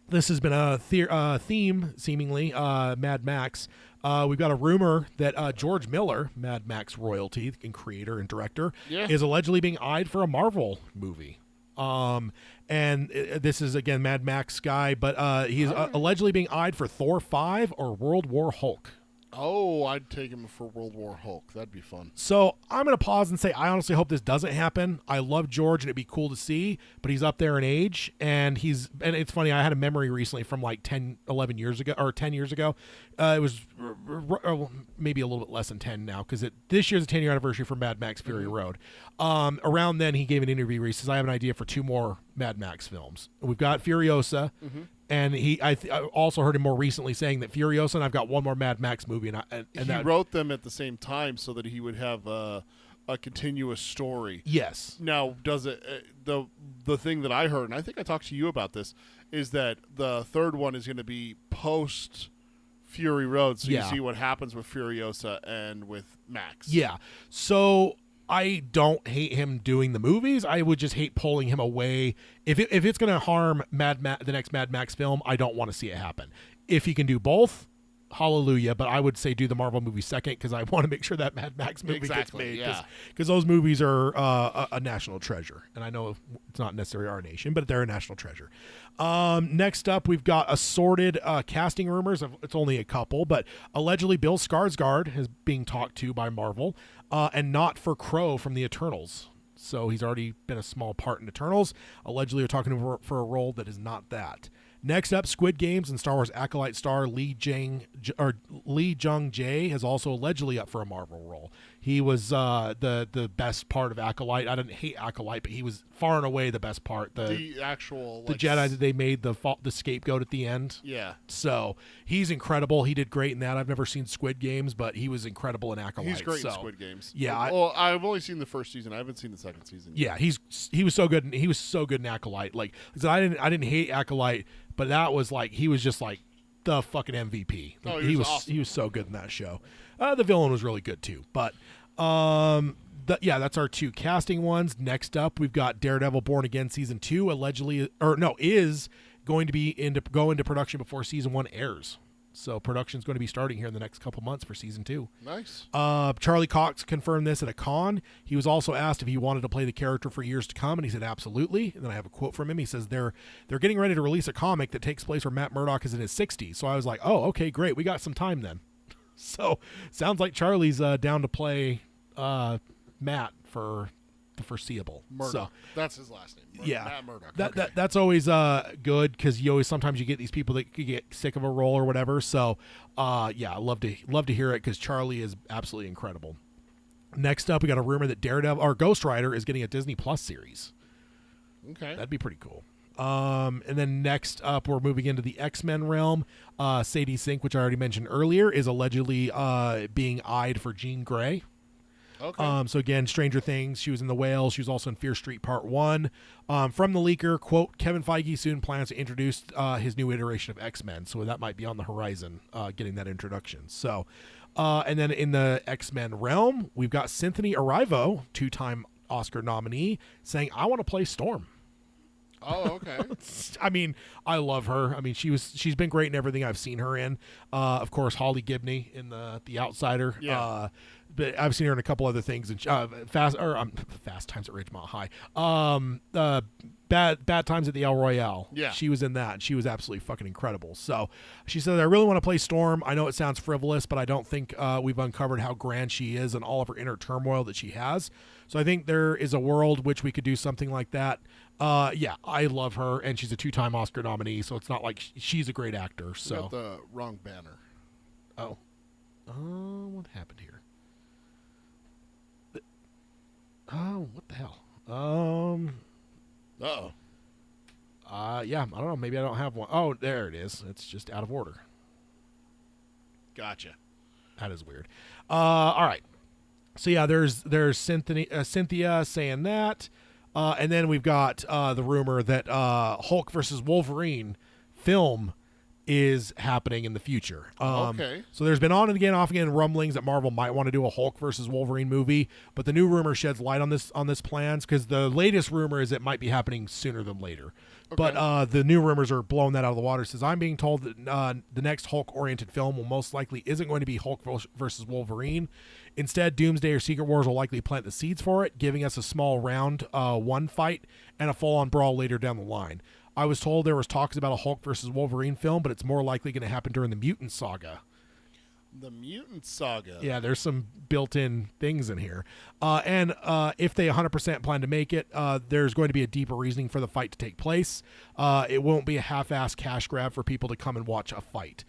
this has been a theme, seemingly, Mad Max. We've got a rumor that George Miller, Mad Max royalty and creator and director, is allegedly being eyed for a Marvel movie. And this is, again, Mad Max guy, but he's allegedly being eyed for Thor 5 or World War Hulk. Oh, I'd take him for World War Hulk. That'd be fun. So I'm going to pause and say I honestly hope this doesn't happen. I love George, and it'd be cool to see, but he's up there in age, and it's funny, I had a memory recently from like 10 years ago. It was maybe a little bit less than 10 now, because this year's a 10-year anniversary for Mad Max Fury Road. Around then, he gave an interview where he says, I have an idea for 2 more Mad Max films. We've got Furiosa, and I also heard him more recently saying that Furiosa, and I've got 1 more Mad Max movie. And he wrote them at the same time so that he would have a continuous story. Yes. Now, does it the thing that I heard, and I think I talked to you about this, is that the third one is going to be post Fury Road, so you see what happens with Furiosa and with Max. Yeah. So I don't hate him doing the movies. I would just hate pulling him away. If it's going to harm the next Mad Max film, I don't want to see it happen. If he can do both, hallelujah. But I would say do the Marvel movie second because I want to make sure that Mad Max movie gets made. Because those movies are a national treasure. And I know it's not necessarily our nation, but they're a national treasure. Next up, we've got assorted casting rumors. It's only a couple, but allegedly Bill Skarsgård is being talked to by Marvel. And not for Crow from the Eternals. So he's already been a small part in Eternals. Allegedly, we're talking for a role that is not that. Next up, Squid Games and Star Wars Acolyte star Lee Jung Jae is also allegedly up for a Marvel role. He was the best part of Acolyte. I didn't hate Acolyte, but he was far and away the best part. The Jedi that they made the scapegoat at the end. Yeah. So he's incredible. He did great in that. I've never seen Squid Games, but he was incredible in Acolyte. He's great in Squid Games. Yeah. I've only seen the first season. I haven't seen the second season yet. Yeah, he was so good. He was so good in Acolyte. Like I didn't hate Acolyte, but that was like he was just like the fucking MVP. Oh, he was awesome. He was so good in that show. The villain was really good too. But that's our 2 casting ones. Next up, we've got Daredevil Born Again season 2 is going to go into production before season 1 airs. So production's going to be starting here in the next couple months for season 2. Nice. Charlie Cox confirmed this at a con. He was also asked if he wanted to play the character for years to come, and he said absolutely. And then I have a quote from him. He says they're getting ready to release a comic that takes place where Matt Murdock is in his 60s. So I was like, oh, okay, great. We got some time then. So sounds like Charlie's down to play Matt for the foreseeable. Murdoch. So That's his last name. yeah, Matt Murdoch. that's always good because you always sometimes you get these people that could get sick of a role or whatever. So yeah, I love to hear it because Charlie is absolutely incredible. Next up, we got a rumor that Daredevil or Ghost Rider is getting a Disney Plus series. Okay. That'd be pretty cool. And then next up, we're moving into the X-Men realm. Sadie Sink, which I already mentioned earlier, is allegedly being eyed for Jean Grey. Okay. So again, Stranger Things. She was in The Whale. She was also in Fear Street Part 1. From the leaker, quote, Kevin Feige soon plans to introduce his new iteration of X-Men. So that might be on the horizon, getting that introduction. So, and then in the X-Men realm, we've got Cynthia Erivo, 2-time Oscar nominee, saying, I want to play Storm. Oh, okay. I mean, I love her. I mean, she's been great in everything I've seen her in. Of course, Holly Gibney in the Outsider. Yeah. But I've seen her in a couple other things. And Fast Times at Ridgemont High. Bad Times at the El Royale. Yeah. She was in that, and she was absolutely fucking incredible. So she said, I really want to play Storm. I know it sounds frivolous, but I don't think we've uncovered how grand she is and all of her inner turmoil that she has. So I think there is a world which we could do something like that. Yeah, I love her, and she's a 2-time Oscar nominee, so it's not like she's a great actor. You So got the wrong banner. oh, what happened here? Oh, what the hell? Uh-oh. Yeah, I don't know. Maybe I don't have one. Oh, there it is. It's just out of order. Gotcha. That is weird. All right. So yeah, there's Cynthia saying that, and then we've got the rumor that Hulk versus Wolverine film is happening in the future. Okay. So there's been on and again, off again rumblings that Marvel might want to do a Hulk versus Wolverine movie, but the new rumor sheds light on this plans because the latest rumor is it might be happening sooner than later. Okay. But the new rumors are blowing that out of the water. It says, I'm being told that the next Hulk-oriented film will most likely isn't going to be Hulk versus Wolverine. Instead, Doomsday or Secret Wars will likely plant the seeds for it, giving us a small round one fight and a full-on brawl later down the line. I was told there was talks about a Hulk versus Wolverine film, but it's more likely going to happen during the Mutant Saga. The Mutant Saga. Yeah, there's some built-in things in here. And if they 100% plan to make it, there's going to be a deeper reasoning for the fight to take place. It won't be a half-ass cash grab for people to come and watch a fight.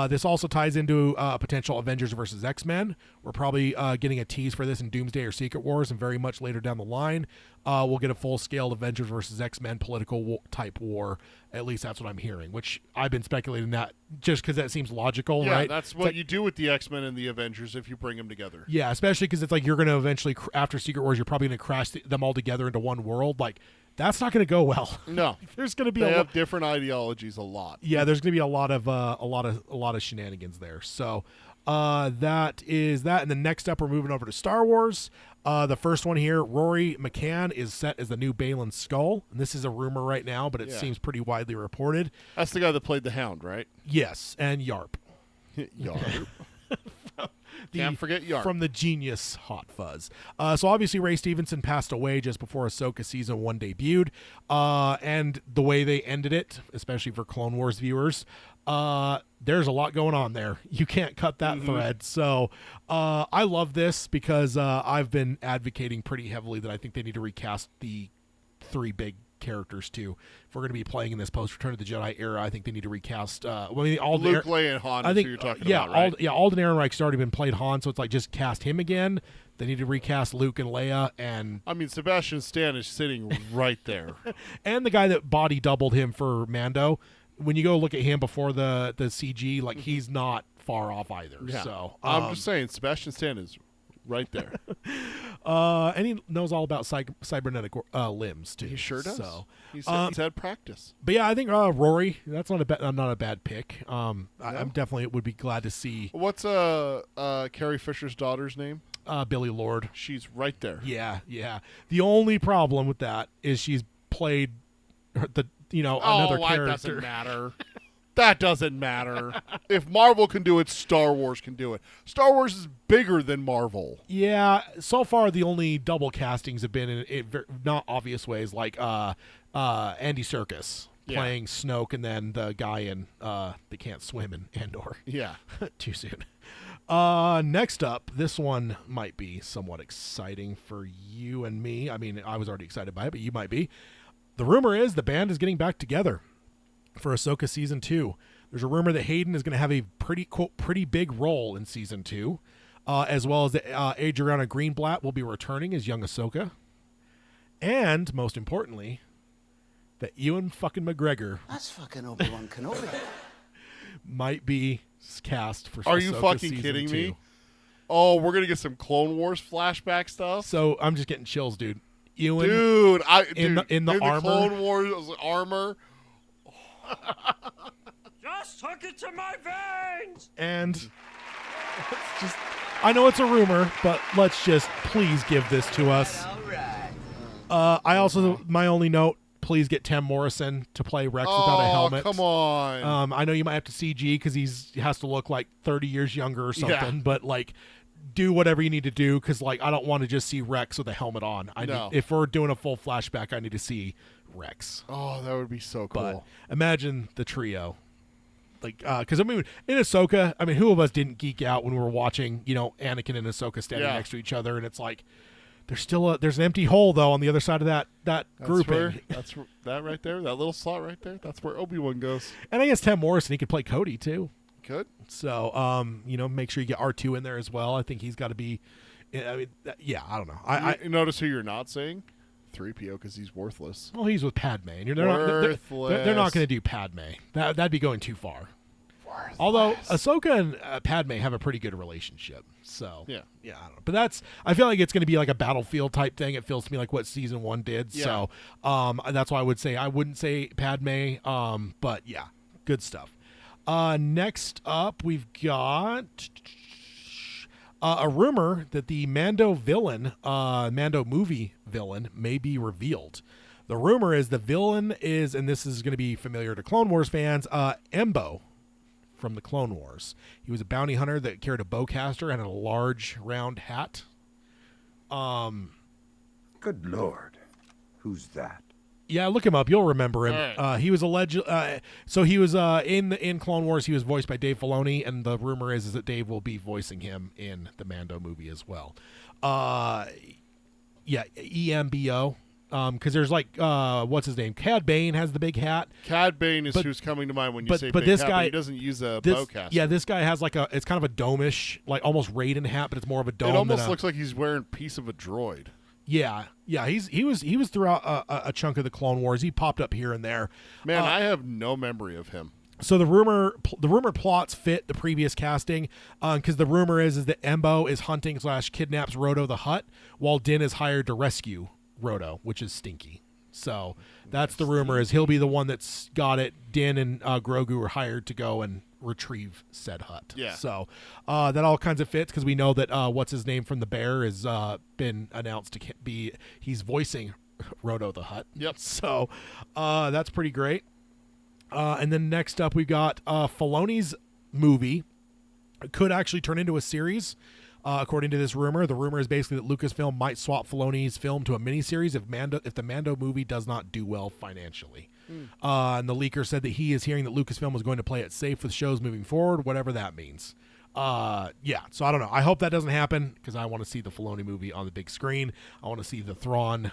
This also ties into potential Avengers versus X-Men. We're probably getting a tease for this in Doomsday or Secret Wars, and very much later down the line, we'll get a full-scale Avengers versus X-Men political type war. At least that's what I'm hearing, which I've been speculating that just because that seems logical, Yeah, right? that's what you do with the X-Men and the Avengers if you bring them together. Yeah, especially because it's like you're going to eventually, after Secret Wars, you're probably going to crash them all together into one world. Like, that's not going to go well. No. There's going to be They have different ideologies a lot. yeah, there's going to be a lot of shenanigans there. So that is that. And then next up, we're moving over to Star Wars. The first one here, Rory McCann is set as the new Balin Skull. And this is a rumor right now, but it Yeah. seems pretty widely reported. That's the guy that played the Hound, right? Yes, and Yarp. Yarp. Can't forget Yarp. From the genius Hot Fuzz. So obviously Ray Stevenson passed away just before Ahsoka Season 1 debuted. And the way they ended it, especially for Clone Wars viewers, there's a lot going on there. You can't cut that thread. So I love this because I've been advocating pretty heavily that I think they need to recast the 3 big characters too. If we're going to be playing in this post Return of the Jedi era, I think they need to recast all Luke, Leia, and Han I is think who you're talking yeah, about, right? Alden Ehrenreich's already been played Han, so it's like just cast him again. They need to recast Luke and Leia and I mean, Sebastian Stan is sitting right there. and the guy that body doubled him for Mando. When you go look at him before the CG, like he's not far off either. Yeah. So I'm just saying, Sebastian Stan is right there. and he knows all about cybernetic limbs too. He sure does. So, he's had practice. but yeah, I think Rory. That's not a bad pick. I'm definitely would be glad to see What's Carrie Fisher's daughter's name? Billy Lord. She's right there. Yeah. The only problem with that is she's played another That character. doesn't matter. That doesn't matter. If Marvel can do it, Star Wars can do it. Star Wars is bigger than Marvel. Yeah, so far the only double castings have been in not obvious ways, like Andy Serkis playing Snoke, and then the guy in that can't swim in Andor. Yeah. Too soon. Next up, this one might be somewhat exciting for you and me. I mean, I was already excited by it, but you might be. The rumor is the band is getting back together for Ahsoka Season 2. There's a rumor that Hayden is going to have a pretty big role in Season 2, as well as that Adriana Greenblatt will be returning as young Ahsoka. And, most importantly, that Ewan fucking McGregor That's fucking Obi-Wan Kenobi. might be cast for Are you Ahsoka fucking Season kidding 2. me? Oh, we're gonna get some Clone Wars flashback stuff. So I'm just getting chills, dude. Ewan, Dude, in the armor? Clone Wars armor. Just hook it to my veins! and let's just, I know it's a rumor, but let's just please give this to us. All right. I also, my only note, please get Tim Morrison to play Rex without a helmet. Come on. I know you might have to CG because he has to look like 30 years younger or something, Yeah. but like, do whatever you need to do because like I don't want to just see Rex with a helmet on. No. If we're doing a full flashback, I need to see Rex. Oh, that would be so But cool. imagine the trio. Like, because I mean, in Ahsoka, I mean, who of us didn't geek out when we were watching, Anakin and Ahsoka standing Yeah. next to each other, and it's like, there's an empty hole though on the other side of that That's grouping. where, that right there, that little slot right there. That's where Obi-Wan goes. And I guess Tim Morrison, he could play Cody too. Good. So, make sure you get R2 in there as well. I think he's got to be. I mean, yeah, I don't know. You notice who you're not saying? 3PO, because he's worthless. Well, he's with Padme, and they're Worthless. not going to do Padme. That'd be going too far. Although Ahsoka and Padme have a pretty good relationship, so Yeah. I don't know. But I feel like it's going to be like a Battlefield type thing. It feels to me like what Season 1 did. Yeah. So, that's why I wouldn't say Padme. But yeah, good stuff. Next up, we've got a rumor that the Mando movie villain may be revealed. The rumor is the villain is, and this is going to be familiar to Clone Wars fans, Embo from the Clone Wars. He was a bounty hunter that carried a bowcaster and a large round hat. Good Lord. Who's that? Yeah, look him up. You'll remember him. All right. He was alleged. So he was in Clone Wars. He was voiced by Dave Filoni, and the rumor is that Dave will be voicing him in the Mando movie as well. EMBO. Because there's like what's his name? Cad Bane has the big hat. Cad Bane is But- who's coming to mind when you but- say but big this hat, guy- but he doesn't use a This, bowcaster. yeah, this guy has like it's kind of a dome-ish, like almost Raiden hat, but it's more of a dome. It than almost a- looks like he's wearing a piece of a droid. Yeah. He was throughout a chunk of the Clone Wars. He popped up here and there. Man, I have no memory of him. So the rumor plots fit the previous casting, because the rumor is that Embo is hunting / kidnaps Roto the Hutt, while Din is hired to rescue Roto, which is Stinky. So that's the rumor, is he'll be the one that's got it. Din and Grogu are hired to go and retrieve said hut. Yeah. So that all kinds of fits, because we know that what's his name from the Bear has been announced to be, he's voicing Roto the Hutt. Yep. So that's pretty great. And then next up, we got Filoni's movie could actually turn into a series. According to this rumor, the rumor is basically that Lucasfilm might swap Filoni's film to a miniseries if the Mando movie does not do well financially. And the leaker said that he is hearing that Lucasfilm was going to play it safe with shows moving forward, whatever that means. So I don't know. I hope that doesn't happen, because I want to see the Filoni movie on the big screen. I want to see the Thrawn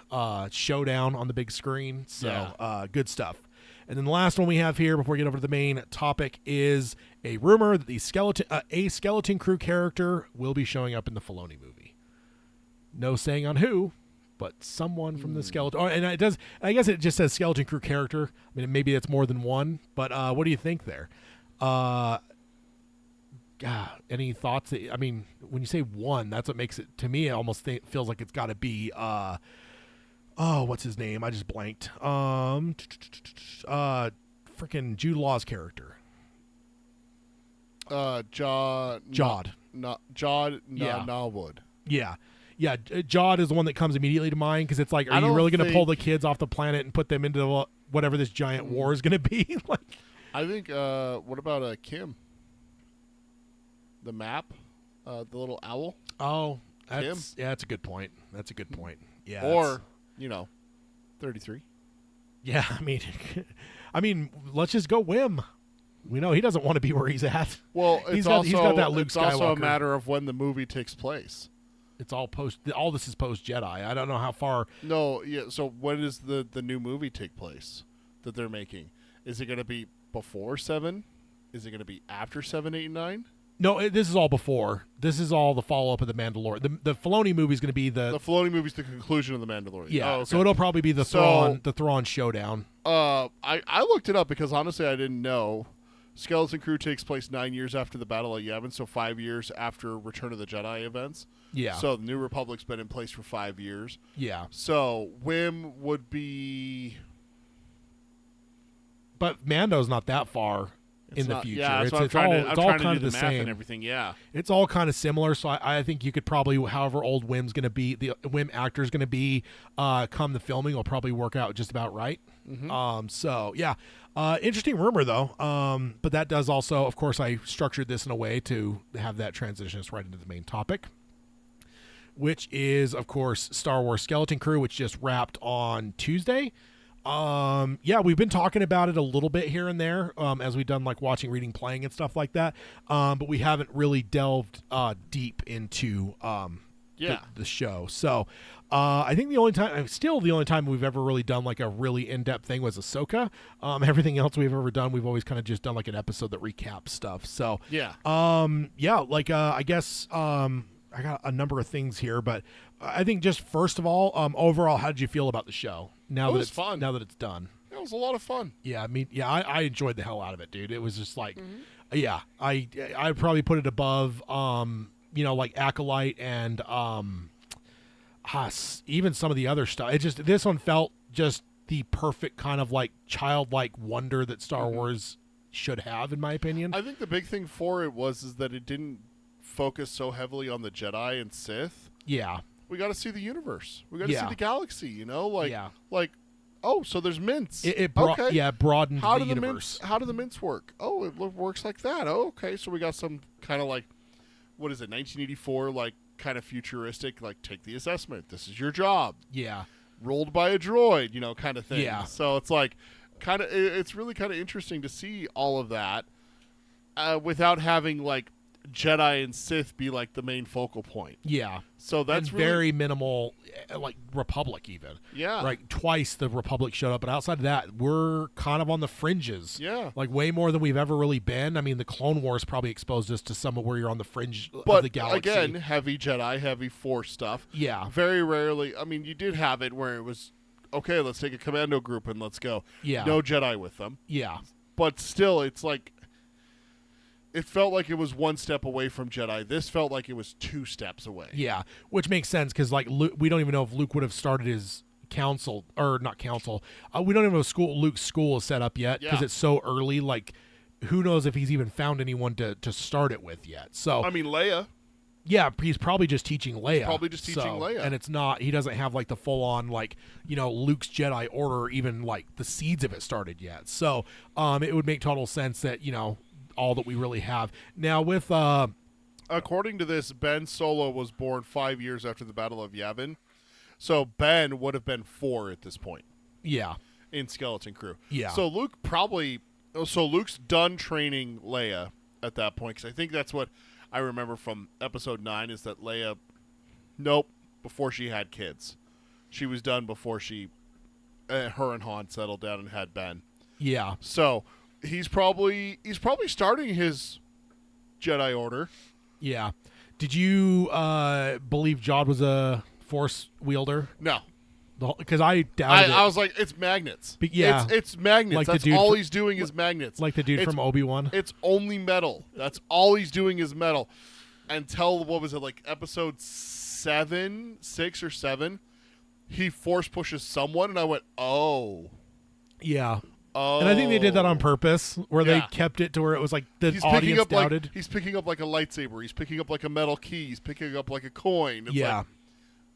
showdown on the big screen. So good stuff. And then the last one we have here before we get over to the main topic is a rumor that a skeleton crew character will be showing up in the Filoni movie. No saying on who, but someone from the skeleton. Oh, and it does. I guess it just says skeleton crew character. I mean, maybe it's more than one. But what do you think there? Any thoughts? I mean, when you say one, that's what makes it, to me, it almost feels like it's got to be. What's his name? I just blanked. Freaking Jude Law's character. Jod. Yeah. Norwood. Yeah. Jod is the one that comes immediately to mind, because it's like, I are you don't really going to pull the think- kids off the planet and put them into whatever this giant war is going to be? Like, I think. What about Kim? The map, the little owl, oh, that's a good point. That's a good point. Yeah. or 33. yeah. I mean, let's just go whim. We know he doesn't want to be where he's at. Well, he's got that Luke it's also a Skywalker. matter of when the movie takes place. It's all post. All this is post Jedi. I don't know how far. No, yeah. So when does the new movie take place that they're making? Is it going to be before 7? Is it going to be after 7, 8, and 9? No, this is all before. This is all the follow up of the Mandalorian. The Filoni movie is going to be The Filoni movie's the conclusion of the Mandalorian. yeah. Oh, okay. So it'll probably be the Thrawn showdown. I looked it up because honestly I didn't know. Skeleton Crew takes place 9 years after the Battle of Yavin, so 5 years after Return of the Jedi events. Yeah. So the New Republic's been in place for 5 years. Yeah. So Wim would be. But Mando's not that far in the not- future. Yeah, that's it's what I'm it's trying all to, it's I'm all trying to kind do of the the math same. and everything. Yeah. It's all kind of similar, so I think you could probably, however old Wim's going to be, the Wim actor's going to be, come the filming will probably work out just about right. So yeah, interesting rumor though. But that does also, of course, I structured this in a way to have that transition us right into the main topic, which is, of course, Star Wars Skeleton Crew, which just wrapped on Tuesday. Yeah, we've been talking about it a little bit here and there, as we've done like watching, reading, playing and stuff like that. But we haven't really delved, deep into, the show. So, I think the only time we've ever really done like a really in-depth thing was Ahsoka. Everything else we've ever done, we've always kind of just done like an episode that recaps stuff. So, Yeah. I guess, I got a number of things here, but I think just first of all, overall, how did you feel about the show? Now It that was it's fun. Now that it's done. It was a lot of fun. Yeah, I mean, yeah, I enjoyed the hell out of it, dude. It was just like, yeah, I'd probably put it above, like Acolyte and even some of the other stuff. It just, this one felt just the perfect kind of like childlike wonder that Star Wars should have, in my opinion. I think the big thing for it is that it didn't focus so heavily on the Jedi and Sith. Yeah. We got to see the universe. We got to Yeah. see the galaxy. Yeah. Oh, so there's mints. It okay. broadened How the do the universe. mints? How do the mints work? Oh, it works like that. Oh, okay. So we got some kind of like, what is it? 1984, like kind of futuristic. Like, take the assessment. This is your job. Yeah. Rolled by a droid. Kind of thing. Yeah. So it's like, it's really kind of interesting to see all of that, without having like Jedi and Sith be like the main focal point. Yeah. So that's and really, very minimal, like Republic even. Yeah. Like twice the Republic showed up, but outside of that, we're kind of on the fringes. Yeah. Like way more than we've ever really been. I mean, the Clone Wars probably exposed us to some of where you're on the fringe of But the galaxy. again, heavy Jedi, heavy Force stuff. Yeah. Very rarely. I mean, you did have it where it was, okay, let's take a commando group and let's go. Yeah. No Jedi with them. Yeah. But still, it's like, it felt like it was one step away from Jedi. This felt like it was 2 steps away. Yeah. Which makes sense because like we don't even know if Luke would have started his council or not council. We don't even know if Luke's school is set up yet because Yeah. it's so early. Like, who knows if he's even found anyone to start it with yet. So I mean, Leia. yeah, he's probably just teaching Leia. Probably just teaching Leia. And it's not, he doesn't have like the full on like, Luke's Jedi Order, even like the seeds of it started yet. So it would make total sense that, all that we really have. Now with According to this, Ben Solo was born 5 years after the Battle of Yavin. So Ben would have been 4 at this point yeah. in Skeleton Crew. Yeah. So Luke's done training Leia at that point, because I think that's what I remember from Episode 9 is that Leia, before she had kids. She was done before her and Han settled down and had Ben. Yeah. So he's probably starting his Jedi Order. Yeah. Did you believe Jod was a Force wielder? No. Because I doubted it. I was like, it's magnets. Yeah. It's magnets. Like the That's dude all from- he's doing is magnets. Like the dude It's- from Obi-Wan? It's only metal. That's all he's doing is metal. Until, what was it, like Episode 6 or 7, he force pushes someone, and I went, oh. Yeah. Oh. And I think they did that on purpose, where they Yeah. kept it to where it was like the He's picking audience up doubted. he's picking up like a lightsaber. He's picking up like a metal key. He's picking up like a coin. It's Yeah. like,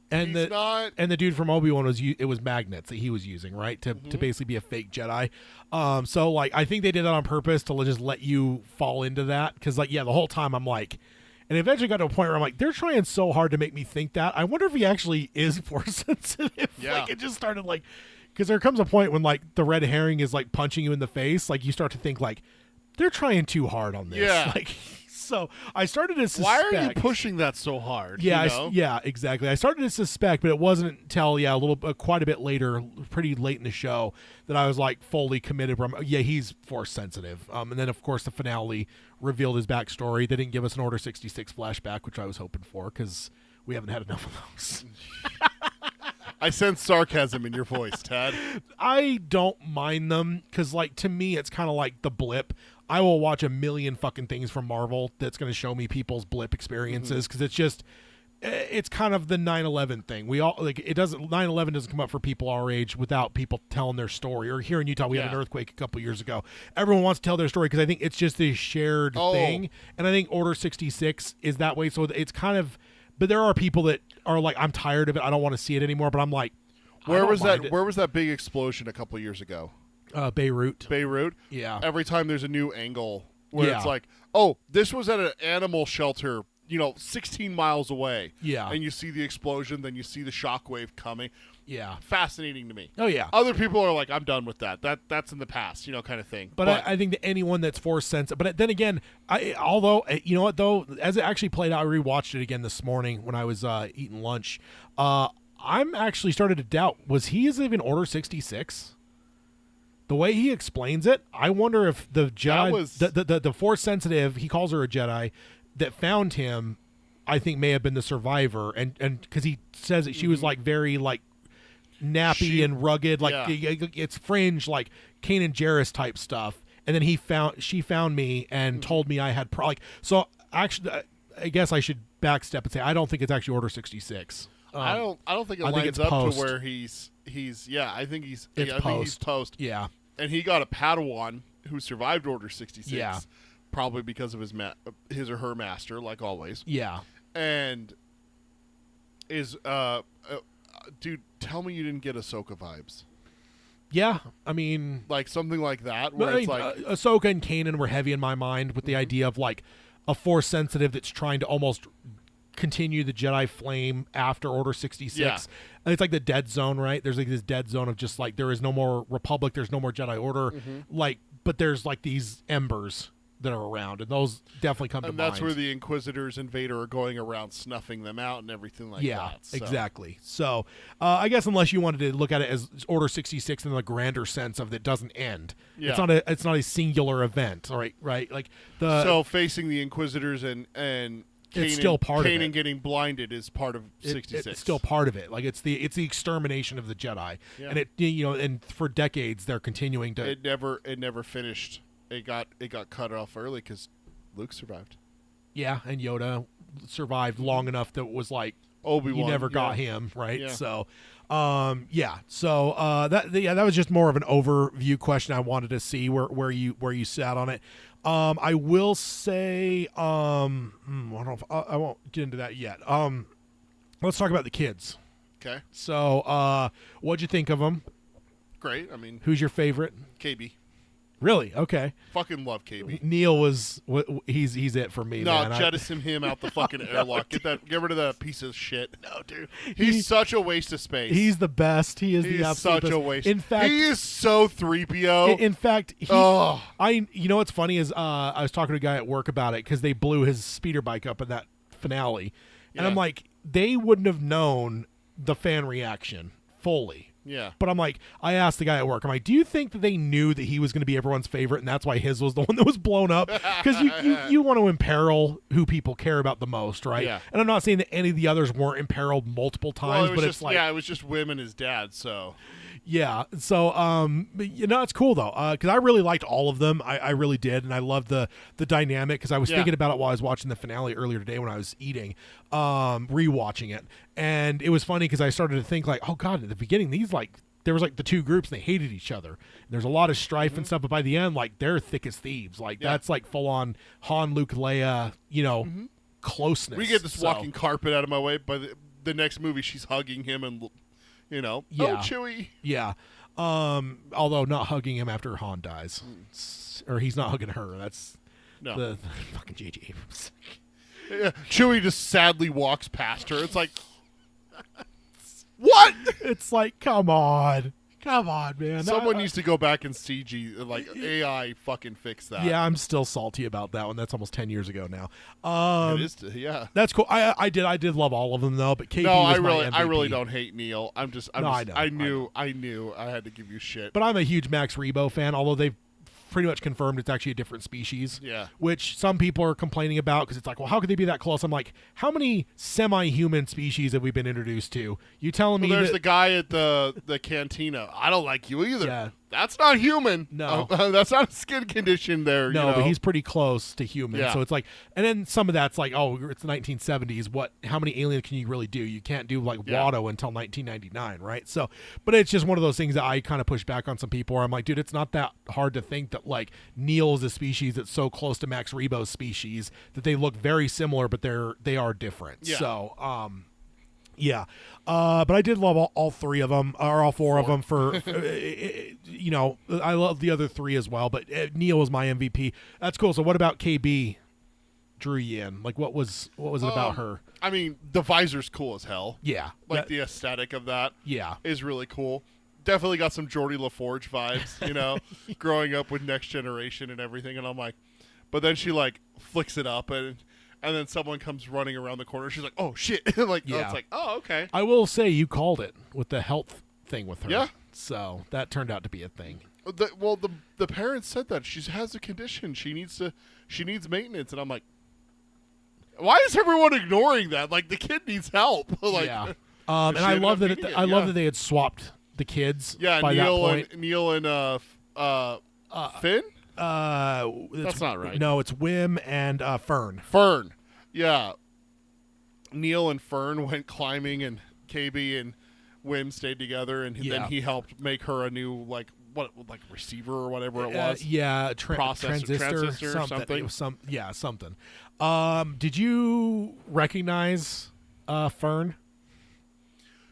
And he's not. and the dude from Obi-Wan it was magnets that he was using, right, to Mm-hmm. basically be a fake Jedi. So like I think they did that on purpose to just let you fall into that, because like the whole time I'm like, and it eventually got to a point where I'm like, they're trying so hard to make me think that. I wonder if he actually is Force sensitive. Yeah. Like it just started like, because there comes a point when like the red herring is like punching you in the face, like you start to think like, they're trying too hard on this. Yeah. Like, so I started to suspect. Why are you pushing that so hard? Yeah, you know? yeah, exactly. I started to suspect, but it wasn't until quite a bit later, pretty late in the show, that I was like fully committed. Yeah, he's force sensitive. And then of course the finale revealed his backstory. They didn't give us an Order 66 flashback, which I was hoping for because we haven't had enough of those. I sense sarcasm in your voice, Tad. I don't mind them because, like, to me, it's kind of like the blip. I will watch a million fucking things from Marvel that's going to show me people's blip experiences because it's kind of the 9/11 thing. We all like it doesn't 9/11 doesn't come up for people our age without people telling their story. Or here in Utah, we had an earthquake a couple years ago. Everyone wants to tell their story because I think it's just a shared thing, and I think Order 66 is that way. So it's kind of. But there are people that are like, I'm tired of it. I don't want to see it anymore. But I'm like, where was that big explosion a couple years ago? Beirut. Yeah. Every time there's a new angle where it's like, oh, this was at an animal shelter, 16 miles away. Yeah. And you see the explosion, then you see the shockwave coming. Yeah. Fascinating to me. Oh, yeah. Other people are like, I'm done with that. That's in the past, kind of thing. But I think that anyone that's force sensitive. But then again, although, you know what, though, as it actually played out, I rewatched it again this morning when I was eating lunch. I'm actually started to doubt, was he even Order 66? The way he explains it, I wonder if the Jedi, the force sensitive, he calls her a Jedi, that found him, I think may have been the survivor. And because he says that she was like very like, nappy and rugged, like it's fringe, like Kanan Jarrus type stuff. And then she found me and told me I had so actually I guess I should backstep and say I don't think it's actually Order 66. I don't think it lines up to where he's I think he's post. Yeah. And he got a Padawan who survived Order 66. Yeah. Probably because of his or her master, like always. Yeah. And is dude, tell me you didn't get Ahsoka vibes. Yeah, I mean, like something like that. Where it's like Ahsoka and Kanan were heavy in my mind with the idea of like a force sensitive that's trying to almost continue the Jedi flame after Order 66. Yeah. And it's like the dead zone, right? There's like this dead zone of just like there is no more Republic, there's no more Jedi Order, like, but there's like these embers that are around, and those definitely come to mind. And that's where the Inquisitors and Vader are going around snuffing them out and everything like that. Yeah, exactly. So I guess unless you wanted to look at it as Order 66 in the grander sense of that doesn't end. Yeah. It's not a singular event, all right? Right? Like so facing the Inquisitors and it's still part of it. Kanan getting blinded is part of 66. It's still part of it. Like it's the extermination of the Jedi, and and for decades they're continuing to. It never finished. It got cut off early because Luke survived. Yeah, and Yoda survived long enough that it was like Obi-Wan. You never got him, right? Yeah. So, that was just more of an overview question. I wanted to see where you sat on it. I will say, I won't get into that yet. Let's talk about the kids. Okay. So, what'd you think of them? Great. I mean, who's your favorite? KB. Really? Okay. Fucking love KB. Neil he's it for me. No, man. jettison him out the fucking airlock. Dude. Get rid of that piece of shit. No, dude. He's such a waste of space. He's the best. He is the absolute such best. a waste. In fact, he is so 3PO. In fact, you know what's funny is I was talking to a guy at work about it because they blew his speeder bike up in that finale, and I'm like, they wouldn't have known the fan reaction fully. Yeah. But I'm like, I asked the guy at work, I'm like, do you think that they knew that he was going to be everyone's favorite and that's why his was the one that was blown up? Because you want to imperil who people care about the most, right? Yeah. And I'm not saying that any of the others weren't imperiled multiple times, but it's like... Yeah, it was just Wim and his dad, so... Yeah, so it's cool though, because I really liked all of them. I really did, and I loved the dynamic because I was thinking about it while I was watching the finale earlier today when I was eating, rewatching it, and it was funny because I started to think like, oh god, at the beginning there was like the two groups and they hated each other. And there's a lot of strife and stuff, but by the end, like they're thick as thieves. Like that's like full on Han, Luke, Leia, closeness. We get this walking carpet out of my way. By the next movie, she's hugging him and. Oh, Chewie. Yeah. Although not hugging him after Han dies. Or he's not hugging her. That's the fucking J.J. Abrams. Yeah, Chewie just sadly walks past her. It's like, what? It's like, come on. Come on, man. Someone needs to go back and CG, like AI fucking fix that. Yeah, I'm still salty about that one. That's almost 10 years ago now. It is, yeah. That's cool. I did love all of them though, but KB No, was I MVP. really don't hate Neil. I know, I knew I had to give you shit. But I'm a huge Max Rebo fan, although they've pretty much confirmed it's actually a different species. Yeah. Which some people are complaining about because it's like, well, how could they be that close? I'm like, how many semi-human species have we been introduced to? You telling me There's that the guy at the cantina. I don't like you either. Yeah. That's not human. No. That's not a skin condition there. No, you know? but he's pretty close to human. Yeah. So it's like, and then some of that's like, oh, it's the 1970s. How many aliens can you really do? You can't do like Yeah. Watto until 1999, right? So, but it's just one of those things that I kind of push back on some people where I'm like, dude, it's not that hard to think that like Neil is a species that's so close to Max Rebo's species that they look very similar, but they are different. Yeah. So, yeah, but I did love all three of them, or all four of them. For you know, I love the other three as well. But Neil was my MVP. That's cool. So what about KB? Drew you in? Like, what was it about her? I mean, the visor's cool as hell. Yeah, Like the aesthetic of that. yeah, Is really cool. Definitely got some Geordie LaForge vibes, you know, growing up with Next Generation and everything. And I'm like, but then she like flicks it up and then someone comes running around the corner. She's like, oh shit. Like, Yeah. it's like, oh, okay. I will say you called it with the health thing with her. Yeah. So that turned out to be a thing. The parents said that she has a condition. She needs maintenance. And I'm like, why is everyone ignoring that? Like, the kid needs help. Like, Yeah. And she I ended love up that. needing it, I love yeah. that they had swapped the kids. yeah, By that point. Neil and Finn? That's not right. No, it's Wim and Fern. Fern. Yeah. Neil and Fern went climbing, and KB and Wim stayed together, and Yeah. then he helped make her a new like receiver or whatever it was. Yeah, Transistor, transistor, something. It was something. Did you recognize Fern?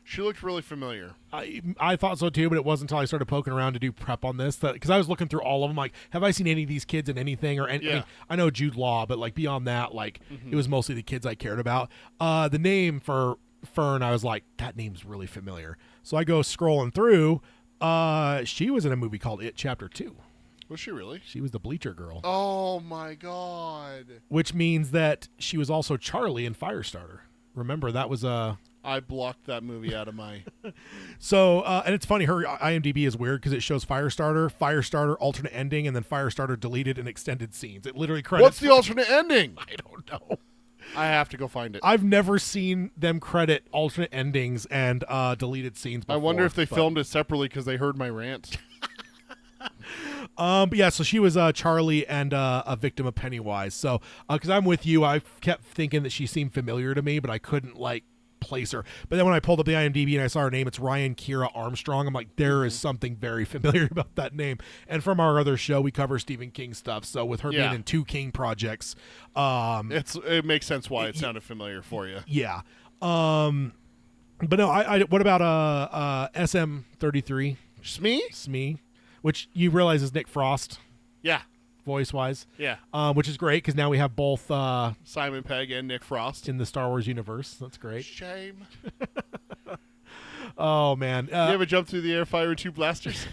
She looked really familiar. I thought so too, but it wasn't until I started poking around to do prep on this because I was looking through all of them. Like, have I seen any of these kids in anything or any? Yeah. I mean, I know Jude Law, but like beyond that, like it was mostly the kids I cared about. The name for Fern, I was like, that name's really familiar. So I go scrolling through. She was in a movie called It Chapter 2. Was she really? She was the Bleacher Girl, Oh my god! which means that she was also Charlie in Firestarter. Remember that was I blocked that movie out of my. So, and it's funny, her IMDb is weird because it shows Firestarter, alternate ending, and then Firestarter deleted and extended scenes. It literally credits. What's the alternate ending? I don't know. I have to go find it. I've never seen them credit alternate endings and deleted scenes before. I wonder if they but- filmed it separately because they heard my rant. But yeah, so she was Charlie and a victim of Pennywise. So, because I'm with you, I kept thinking that she seemed familiar to me, but I couldn't like place her. But then when I pulled up the IMDb and I saw her name, it's Ryan Kira Armstrong. I'm like, there is something very familiar about that name. And from our other show, we cover Stephen King stuff. So with her Yeah. being in 2 King projects, It makes sense why it sounded familiar for you. yeah. But no, I what about SM33 Smee? Smee, which you realize is Nick Frost Yeah. voice wise, Yeah. which is great because now we have both Simon Pegg and Nick Frost. in the Star Wars universe. That's great. Shame. Oh man, You ever jump through the air firing 2 blasters?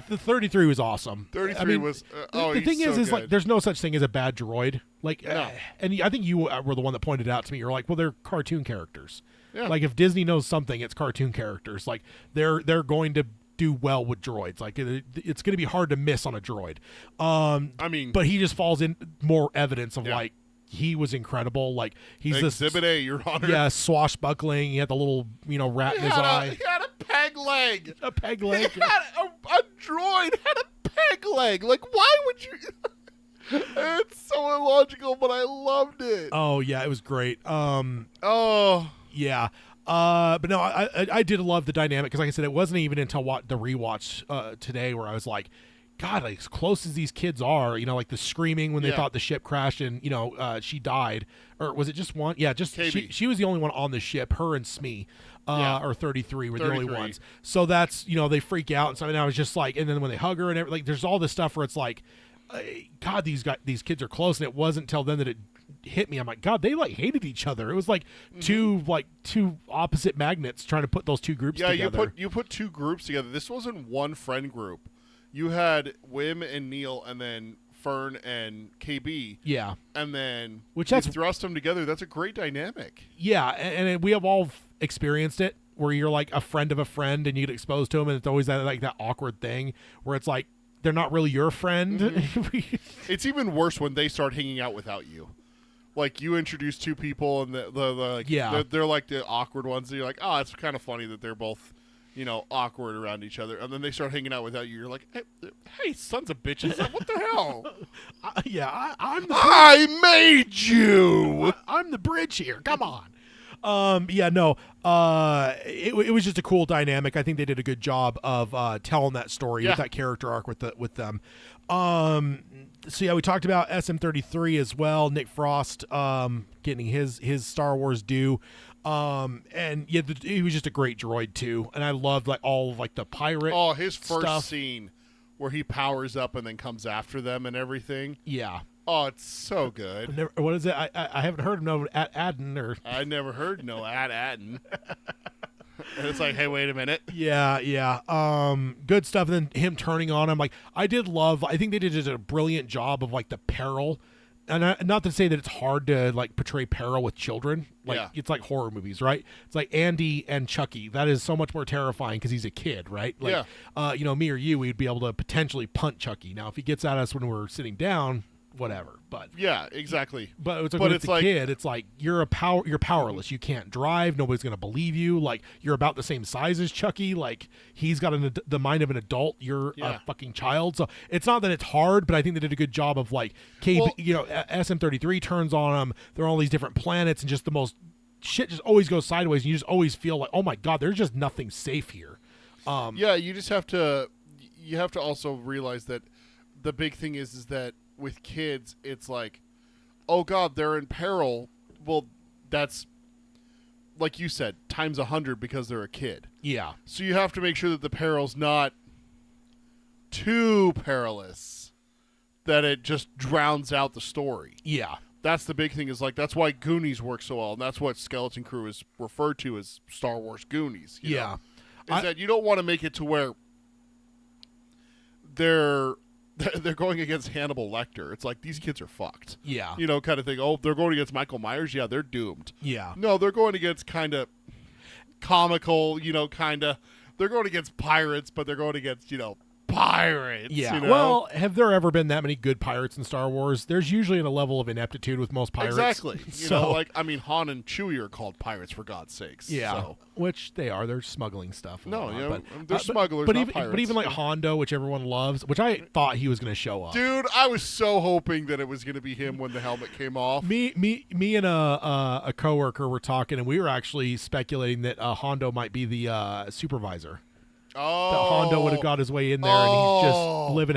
the 33 was awesome. 33 I mean, was. the He's thing so is like good. there's no such thing as a bad droid. Like, No. and I think you were the one that pointed it out to me. You're like, well, they're cartoon characters. Yeah. Like if Disney knows something, it's cartoon characters. Like they're going to do well with droids. Like it's going to be hard to miss on a droid. I mean, But he just falls in more evidence of Yeah. like he was incredible. Like he's this Exhibit A, Your Honor. yeah, swashbuckling. He had the little rat in his eye. He had a peg leg. A peg He leg. had a droid had a peg leg. Like, why would you? It's so illogical, but I loved it. Oh yeah, it was great. Oh, Yeah. But no, I did love the dynamic because, like I said, it wasn't even until the rewatch today where I was like, God, like, as close as these kids are, like the screaming when they Yeah. thought the ship crashed and she died, or was it just one? Yeah, just KB. she was the only one on the ship. Her and Smee, Yeah. or 33 were the only 33. ones. So that's they freak out and something. I was just like, and then when they hug her and everything, like there's all this stuff where it's like, God, these kids are close, and it wasn't until then that it hit me. I'm like, God, they like hated each other. It was like two opposite magnets trying to put those two groups together. you put two groups together. This wasn't one friend group. You had Wim and Neil, and then Fern and KB. Yeah, and then which you that's thrust them together. That's a great dynamic. Yeah, and we have all experienced it where you're like a friend of a friend and you get exposed to them, and it's always that awkward thing where it's like they're not really your friend. It's even worse when they start hanging out without you. Like you introduce two people and they're like the awkward ones. And you're like, oh, it's kind of funny that they're both, awkward around each other. And then they start hanging out without you. You're like, hey sons of bitches, what the hell? I made you. I'm the bridge here. Come on. It was just a cool dynamic. I think they did a good job of telling that story with that character arc with them. So yeah, we talked about SM-33 as well. Nick Frost getting his Star Wars due. And yeah, he was just a great droid too. And I loved like all of like the pirate. Oh, his first stuff. scene where he powers up and then comes after them and everything. Yeah. Oh, it's so good. What is it? I haven't heard him know at Adden or. I never heard no Adden. And it's like, hey, wait a minute. Yeah. Good stuff. And then him turning on him. Like I think they did a brilliant job of like the peril. And not to say that it's hard to like portray peril with children. Like it's like horror movies, right? It's like Andy and Chucky. That is so much more terrifying because he's a kid, right? Like, me or you, we'd be able to potentially punt Chucky. Now, if he gets at us when we're sitting down, whatever. But yeah, exactly. But it's a kid. It's like you're powerless. You can't drive. Nobody's gonna believe you. Like you're about the same size as Chucky. Like he's got the mind of an adult. You're a fucking child. So it's not that it's hard, but I think they did a good job of like SM-33 turns on them. They're on all these different planets, and just the most shit just always goes sideways. And you just always feel like, oh my God, there's just nothing safe here. You just have to. You have to also realize that the big thing is that. With kids, it's like, oh God, they're in peril. Well, that's like you said, times 100 because they're a kid. Yeah. So you have to make sure that the peril's not too perilous, that it just drowns out the story. Yeah. That's the big thing. Is like that's why Goonies works so well, and that's what Skeleton Crew is referred to as Star Wars Goonies. You know? Is that you don't want to make it to where they're going against Hannibal Lecter. It's like these kids are fucked. Yeah. Kind of thing. Oh, they're going against Michael Myers. Yeah, they're doomed. Yeah. No, they're going against kind of comical, kind of. They're going against pirates, but they're going against, pirates. Yeah. Well, have there ever been that many good pirates in Star Wars? There's usually a level of ineptitude with most pirates. Exactly. Han and Chewie are called pirates, for God's sakes. Yeah. So. Which they are. They're smuggling stuff. They're smugglers, but not even, pirates. But even like Hondo, which everyone loves, which I thought he was going to show up. Dude, I was so hoping that it was going to be him when the helmet came off. Me and a coworker were talking, and we were actually speculating that Hondo might be the supervisor. Oh, that Hondo would have got his way in there, and he's just living,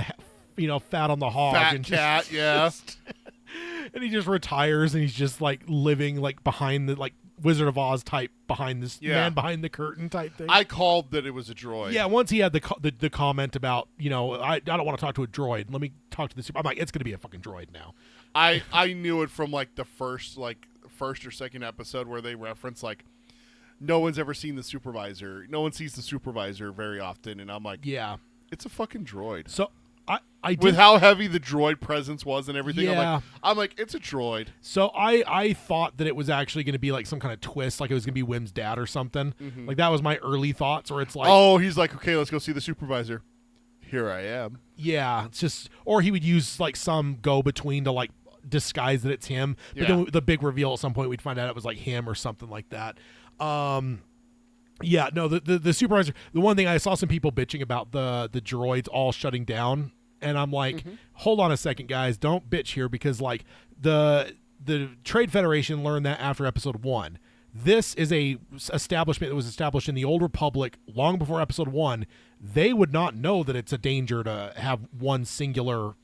fat on the hog, fat and cat, and he just retires, and he's just like living like behind the like Wizard of Oz type behind this man behind the curtain type thing. I called that it was a droid. Yeah, once he had the comment about I don't want to talk to a droid. Let me talk to the super. I'm like, it's gonna be a fucking droid now. I knew it from like the first or second episode where they reference like. No one's ever seen the supervisor. No one sees the supervisor very often, and I'm like, yeah, it's a fucking droid. So I did, with how heavy the droid presence was and everything, yeah. I'm like, it's a droid. So I thought that it was actually going to be like some kind of twist, like it was going to be Wim's dad or something. Mm-hmm. Like that was my early thoughts, or it's like, oh, he's like, okay, let's go see the supervisor. Here I am. Yeah, it's just, or he would use like some go between to like disguise that it's him. But then the big reveal at some point, we'd find out it was like him or something like that. The supervisor, the one thing I saw some people bitching about the droids all shutting down, and I'm like, hold on a second, guys, don't bitch here, because like the Trade Federation learned that after episode 1. This is a establishment that was established in the Old Republic long before episode 1. They would not know that it's a danger to have one singular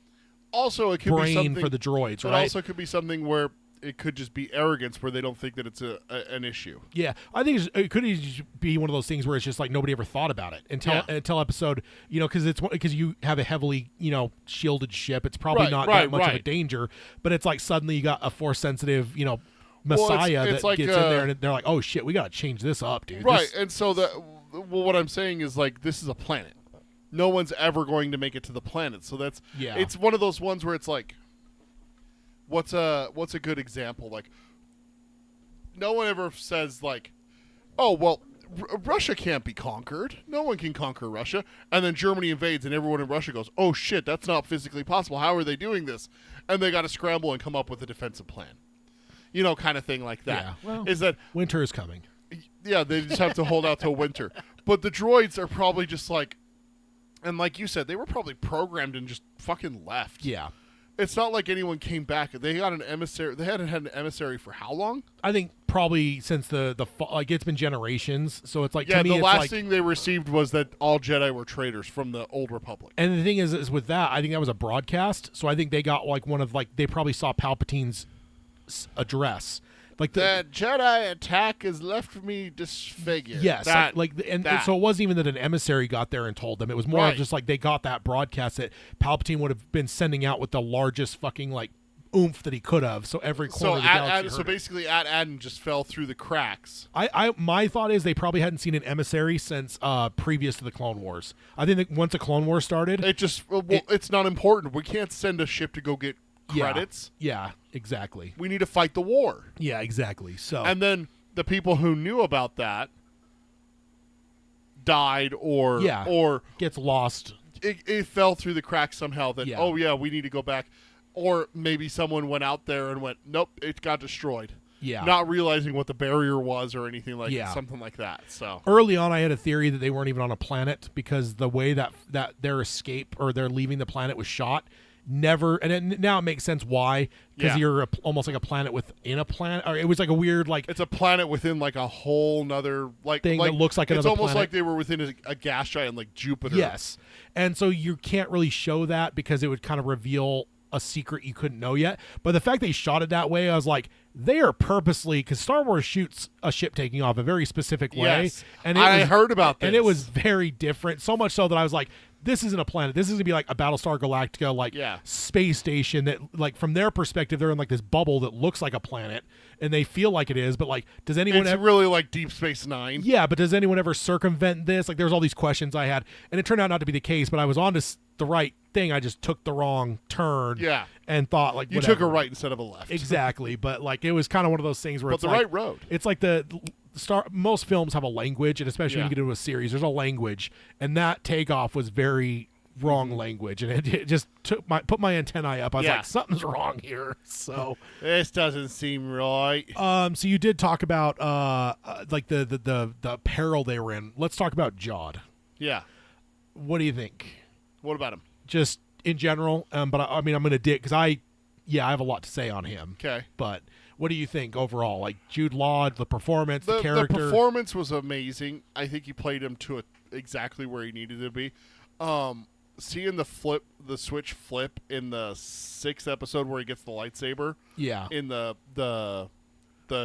also it could brain be something for the droids, right? It also could be something where it could just be arrogance where they don't think that it's an issue. Yeah, I think it could just be one of those things where it's just like nobody ever thought about it until episode, because you have a heavily shielded ship. It's probably not that much of a danger, but it's like suddenly you got a force sensitive Messiah it's that like, gets in there, and they're like, oh shit, we got to change this up, dude. Right, and so what I'm saying is like this is a planet. No one's ever going to make it to the planet, so it's one of those ones where it's like. What's a good example? Like, no one ever says like, "Oh well, Russia can't be conquered. No one can conquer Russia." And then Germany invades, and everyone in Russia goes, "Oh shit, that's not physically possible. How are they doing this?" And they got to scramble and come up with a defensive plan. Kind of thing like that. Yeah, well, is that winter is coming? Yeah, they just have to hold out till winter. But the droids are probably just like, and like you said, they were probably programmed and just fucking left. Yeah. It's not like anyone came back. They got an emissary. They hadn't had an emissary for how long? I think probably since the it's been generations. So it's like the to me, last thing they received was that all Jedi were traitors from the Old Republic. And the thing is with that, I think that was a broadcast. So I think they got like they probably saw Palpatine's address. Like the Jedi attack has left me disfigured. Yes, and so it wasn't even that an emissary got there and told them. It was more of just like they got that broadcast that Palpatine would have been sending out with the largest fucking oomph that he could have. So every corner of the galaxy. So basically, Adden just fell through the cracks. My thought is they probably hadn't seen an emissary since previous to the Clone Wars. I think that once the Clone Wars started, it's not important. We can't send a ship to go get credits. Yeah, exactly. We need to fight the war. Yeah, exactly. So and then the people who knew about that died or gets lost. It fell through the cracks somehow that we need to go back, or maybe someone went out there and went, nope, it got destroyed. Yeah, not realizing what the barrier was or anything like something like that. So early on, I had a theory that they weren't even on a planet because the way that their escape or their leaving the planet was shot. Now it makes sense why, because you're almost like a planet within a planet, or it was like a weird it's a planet within like a whole nother thing that looks like another planet. It's almost planet. like they were within a gas giant like Jupiter. Yes, and so you can't really show that because it would kind of reveal a secret you couldn't know yet. But the fact they shot it that way, I was like, they are purposely, because Star Wars shoots a ship taking off a very specific way. Yes, and I heard about this, and it was very different. So much so that I was like, this isn't a planet. This is gonna be like a Battlestar Galactica space station that from their perspective they're in like this bubble that looks like a planet and they feel like it is, but like does anyone It's really like Deep Space Nine. Yeah, but does anyone ever circumvent this? Like there's all these questions I had, and it turned out not to be the case, but I was on to the right thing. I just took the wrong turn. Yeah. And thought you took a right instead of a left. Exactly, but like it was kind of one of those things where it's the like, right road. It's like most films have a language, and especially when you get into a series, there's a language, and that takeoff was very wrong language, and it just put my antennae up. I was like, something's wrong here. So this doesn't seem right. So you did talk about like the peril they were in. Let's talk about Jod. Yeah. What do you think? What about him? Just in general, but I mean, I'm going to dig because I have a lot to say on him. Okay. But what do you think overall? Like Jude Law, the performance, the character. The performance was amazing. I think he played him to exactly where he needed to be. Seeing the switch flip in the 6th episode where he gets the lightsaber. Yeah. In the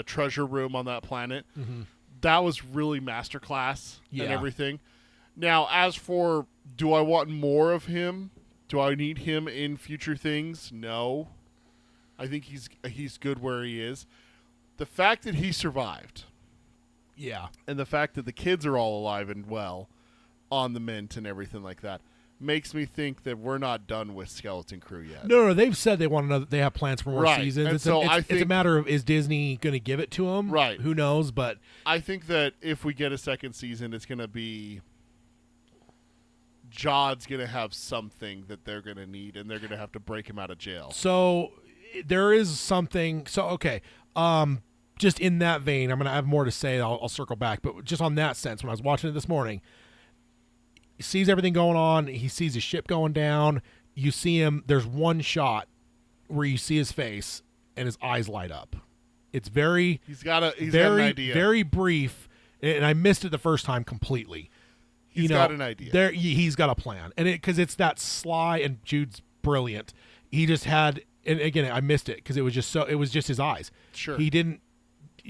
treasure room on that planet. Mm-hmm. That was really masterclass and everything. Now, as for do I want more of him? Do I need him in future things? No. I think he's good where he is. The fact that he survived. Yeah. And the fact that the kids are all alive and well on the Mint and everything like that makes me think that we're not done with Skeleton Crew yet. No, they've said they want another. They have plans for more seasons. And it's a matter of, is Disney going to give it to them? Right. Who knows? But I think that if we get a second season, it's going to be Jod's going to have something that they're going to need, and they're going to have to break him out of jail. So there is something. So okay. Just in that vein, I'm going to have more to say. I'll circle back, but just on that sense, when I was watching it this morning. He sees everything going on. He sees his ship going down. You see him. There's one shot where you see his face and his eyes light up. It's very. He's got an idea. Very brief, and I missed it the first time completely. He's got an idea. He's got a plan, and because it's that sly, and Jude's brilliant. He just had and again, I missed it because it was just his eyes. Sure. He didn't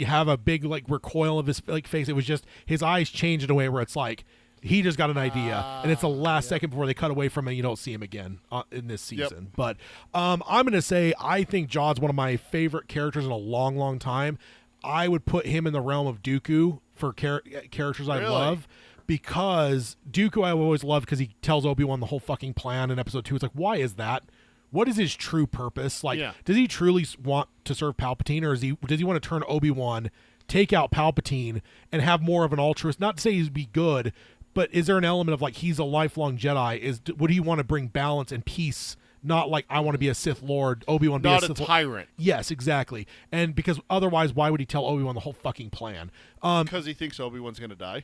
have a big like recoil of his like face. It was just his eyes changed in a way where it's like he just got an idea, and it's the last second before they cut away from it. You don't see him again in this season. Yep. But I'm gonna say I think Jaw's one of my favorite characters in a long, long time. I would put him in the realm of Dooku for characters I Really? love. Because Dooku I always loved because he tells Obi-Wan the whole fucking plan in episode 2. It's like, why is that? What is his true purpose? Like, Yeah. does he truly want to serve Palpatine, or does he want to turn Obi-Wan, take out Palpatine, and have more of an altruist? Not to say he'd be good, but is there an element of like he's a lifelong Jedi? Would he want to bring balance and peace? Not like I want to be a Sith Lord. Obi-Wan be Not a a Sith tyrant. Yes, exactly. And because otherwise, why would he tell Obi-Wan the whole fucking plan? Because he thinks Obi-Wan's going to die.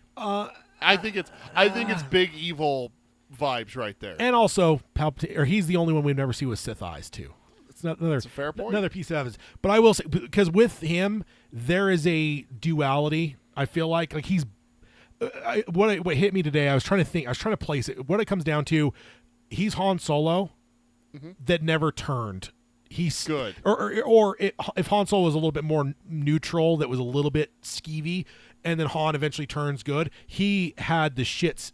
I think it's big evil vibes right there. And also, Palpatine, or he's the only one we never see with Sith eyes too. It's not another. That's a fair point. Another piece of evidence. But I will say, because with him, there is a duality. I feel like he's. What hit me today? I was trying to think. I was trying to place it. What it comes down to, he's Han Solo, that never turned. He's good. If Han Solo was a little bit more neutral, that was a little bit skeevy, and then Han eventually turns good. He had the shits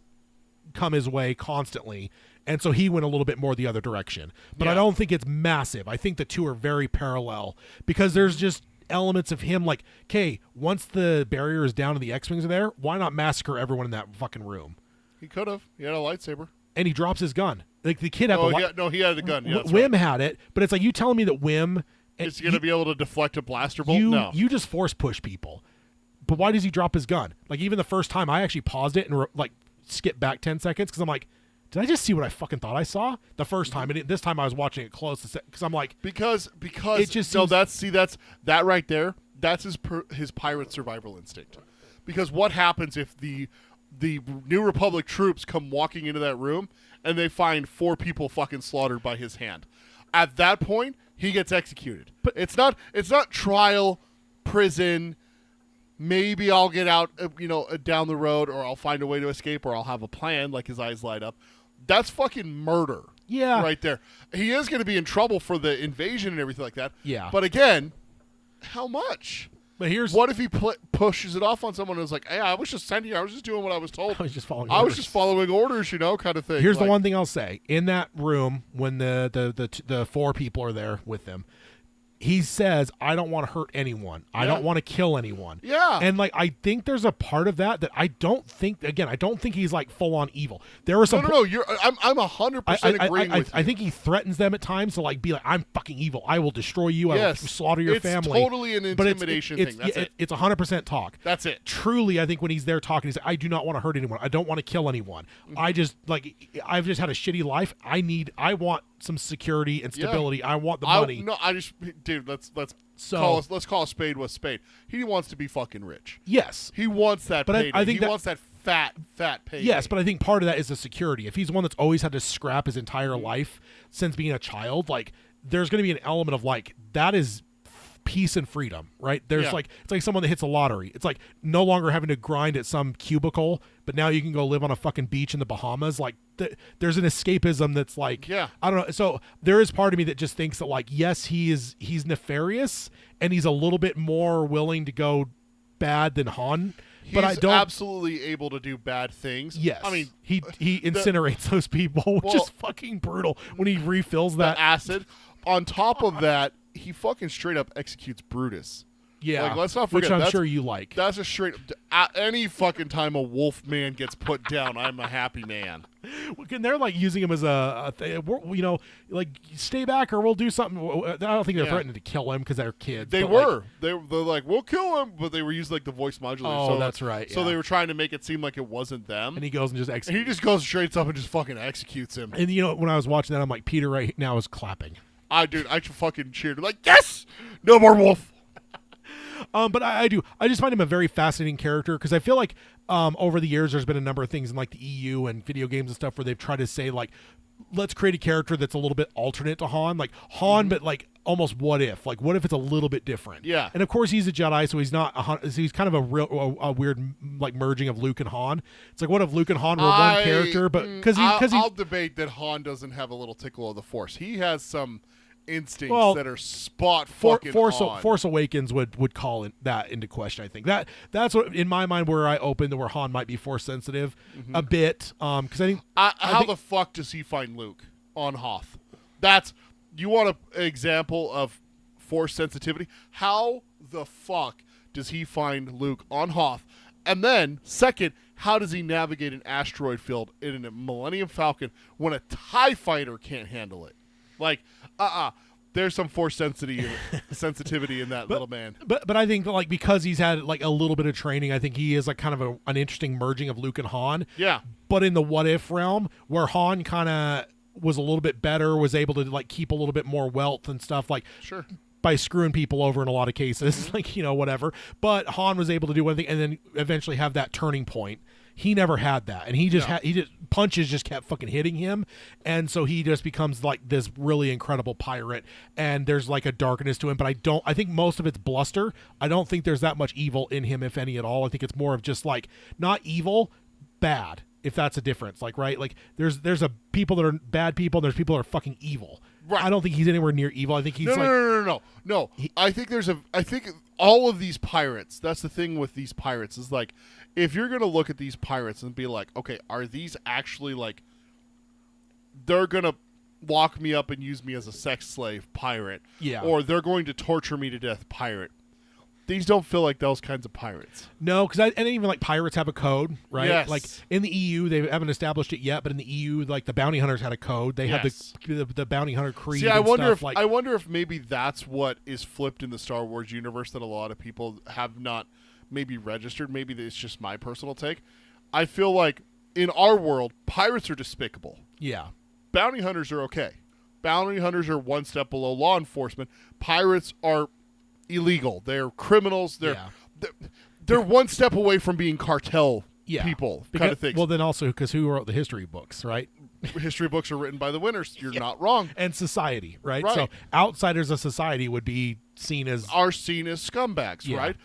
come his way constantly, and so he went a little bit more the other direction. But I don't think it's massive. I think the two are very parallel because there's just elements of him like, okay, once the barrier is down and the X-Wings are there, why not massacre everyone in that fucking room? He could have. He had a lightsaber. And he drops his gun. Like the kid had he had a gun. Yeah, that's Wim right. had it, but it's like you telling me that Wim Is he going to be able to deflect a blaster bolt? you No. just force push people. But why does he drop his gun? Like even the first time, I actually paused it and skipped back 10 seconds because I'm like, did I just see what I fucking thought I saw the first time? And this time I was watching it close because I'm like, because it just no, seems- that's that right there. That's his pirate survival instinct. Because what happens if the New Republic troops come walking into that room and they find 4 people fucking slaughtered by his hand? At that point, he gets executed. But it's not trial, prison. Maybe I'll get out, down the road, or I'll find a way to escape, or I'll have a plan. Like his eyes light up. That's fucking murder. Yeah. right there. He is going to be in trouble for the invasion and everything like that. Yeah. But again, how much? but here's What if he pushes it off on someone who's like, hey, I was just sending you. I was just doing what I was told. I was just following I was orders. just following orders, kind of thing. Here's the Like, one thing I'll say. In that room, when the 4 people are there with him, he says, I don't want to hurt anyone. I don't want to kill anyone. Yeah. And I think there's a part of that I don't think he's like full on evil. There are some No. I'm 100% agreeing with you. I think he threatens them at times to be like, I'm fucking evil. I will destroy you. I will Yes. slaughter your It's family. totally an But intimidation thing. That's it. It's 100% talk. That's it. Truly, I think when he's there talking, he's like, I do not want to hurt anyone. I don't want to kill anyone. Mm-hmm. I've just had a shitty life. I want some security and stability. Yeah. I want the money. Dude, let's So- let's call a spade with a spade. He wants to be fucking rich. Yes. He wants that But I payday. think he that- wants that fat payday. Yes, but I think part of that is the security. If he's one that's always had to scrap his entire life since being a child, there's going to be an element of that is peace and freedom, right? There's Yeah. it's like someone that hits a lottery. It's like no longer having to grind at some cubicle, but now you can go live on a fucking beach in the Bahamas. There's an escapism that's Yeah. I don't know. So there is part of me that just thinks that yes, he's nefarious and he's a little bit more willing to go bad than Han. But I He's don't absolutely able to do bad things. Yes, I mean, he incinerates those people, which is fucking brutal. When he refills the that, acid. On top of that, he fucking straight up executes Brutus. yeah, let's not forget, which I'm that's- sure you like. That's a straight. Any fucking time a wolf man gets put down, I'm a happy man. And they're using him as stay back or we'll do something. I don't think they're Yeah. threatening to kill him because they're kids. They but, were. They're like, we'll kill him, but they were using the voice modulator. Oh, so that's right, So yeah. they were trying to make it seem like it wasn't them. and he goes and just And executes. he just goes straight up and just fucking executes him. And when I was watching that, I'm like, Peter right now is clapping. I fucking cheered. Like, yes, no more wolf. But I just find him a very fascinating character because I feel like over the years there's been a number of things in the EU and video games and stuff where they've tried to say let's create a character that's a little bit alternate to Han, but almost what if it's a little bit different. Yeah. And of course he's a Jedi, so he's not so he's kind of a weird merging of Luke and Han. It's what if Luke and Han were one character, but because I'll debate that Han doesn't have a little tickle of the Force. He has some instincts that are spot fucking on. Force Awakens would call that into question. I think that's what in my mind where I opened where Han might be force sensitive a bit. Because I think how the fuck does he find Luke on Hoth? That's you want an example of force sensitivity? How the fuck does he find Luke on Hoth? And then second, how does he navigate an asteroid field in a Millennium Falcon when a TIE fighter can't handle it? Like, there's some force sensitivity in that little man. But I think like because he's had like a little bit of training, I think he is like kind of an interesting merging of Luke and Han. Yeah. But in the what if realm, where Han kind of was a little bit better, was able to like keep a little bit more wealth and stuff, like sure. By screwing people over in a lot of cases, like, you know, whatever. But Han was able to do one thing and then eventually have that turning point. He never had that, and he just punches just kept fucking hitting him, and so he just becomes like this really incredible pirate. And there's like a darkness to him, but I think most of it's bluster. I don't think there's that much evil in him, if any at all. I think it's more of just like not evil, bad. If that's a difference, like right, like there's a people that are bad people, and there's people that are fucking evil. Right. I don't think he's anywhere near evil. I think he's no. I think all of these pirates. That's the thing with these pirates is like, if you're gonna look at these pirates and be like, okay, are these actually like, they're gonna lock me up and use me as a sex slave pirate, or they're going to torture me to death pirate. These don't feel like those kinds of pirates. No, because and even like pirates have a code, right? Yes. Like in the EU, they haven't established it yet, but in the EU, like the bounty hunters had a code. They had the bounty hunter creed. See, I wonder if maybe that's what is flipped in the Star Wars universe that a lot of people have not maybe registered. Maybe it's just my personal take. I feel like in our world, pirates are despicable. Yeah. Bounty hunters are okay. Bounty hunters are one step below law enforcement. Pirates are illegal. They're criminals. They're one step away from being cartel people, kind of things. Well, then also because who wrote the history books, right? History books are written by the winners. You're not wrong. And society, right? Right. So outsiders of society would be seen as scumbags, right?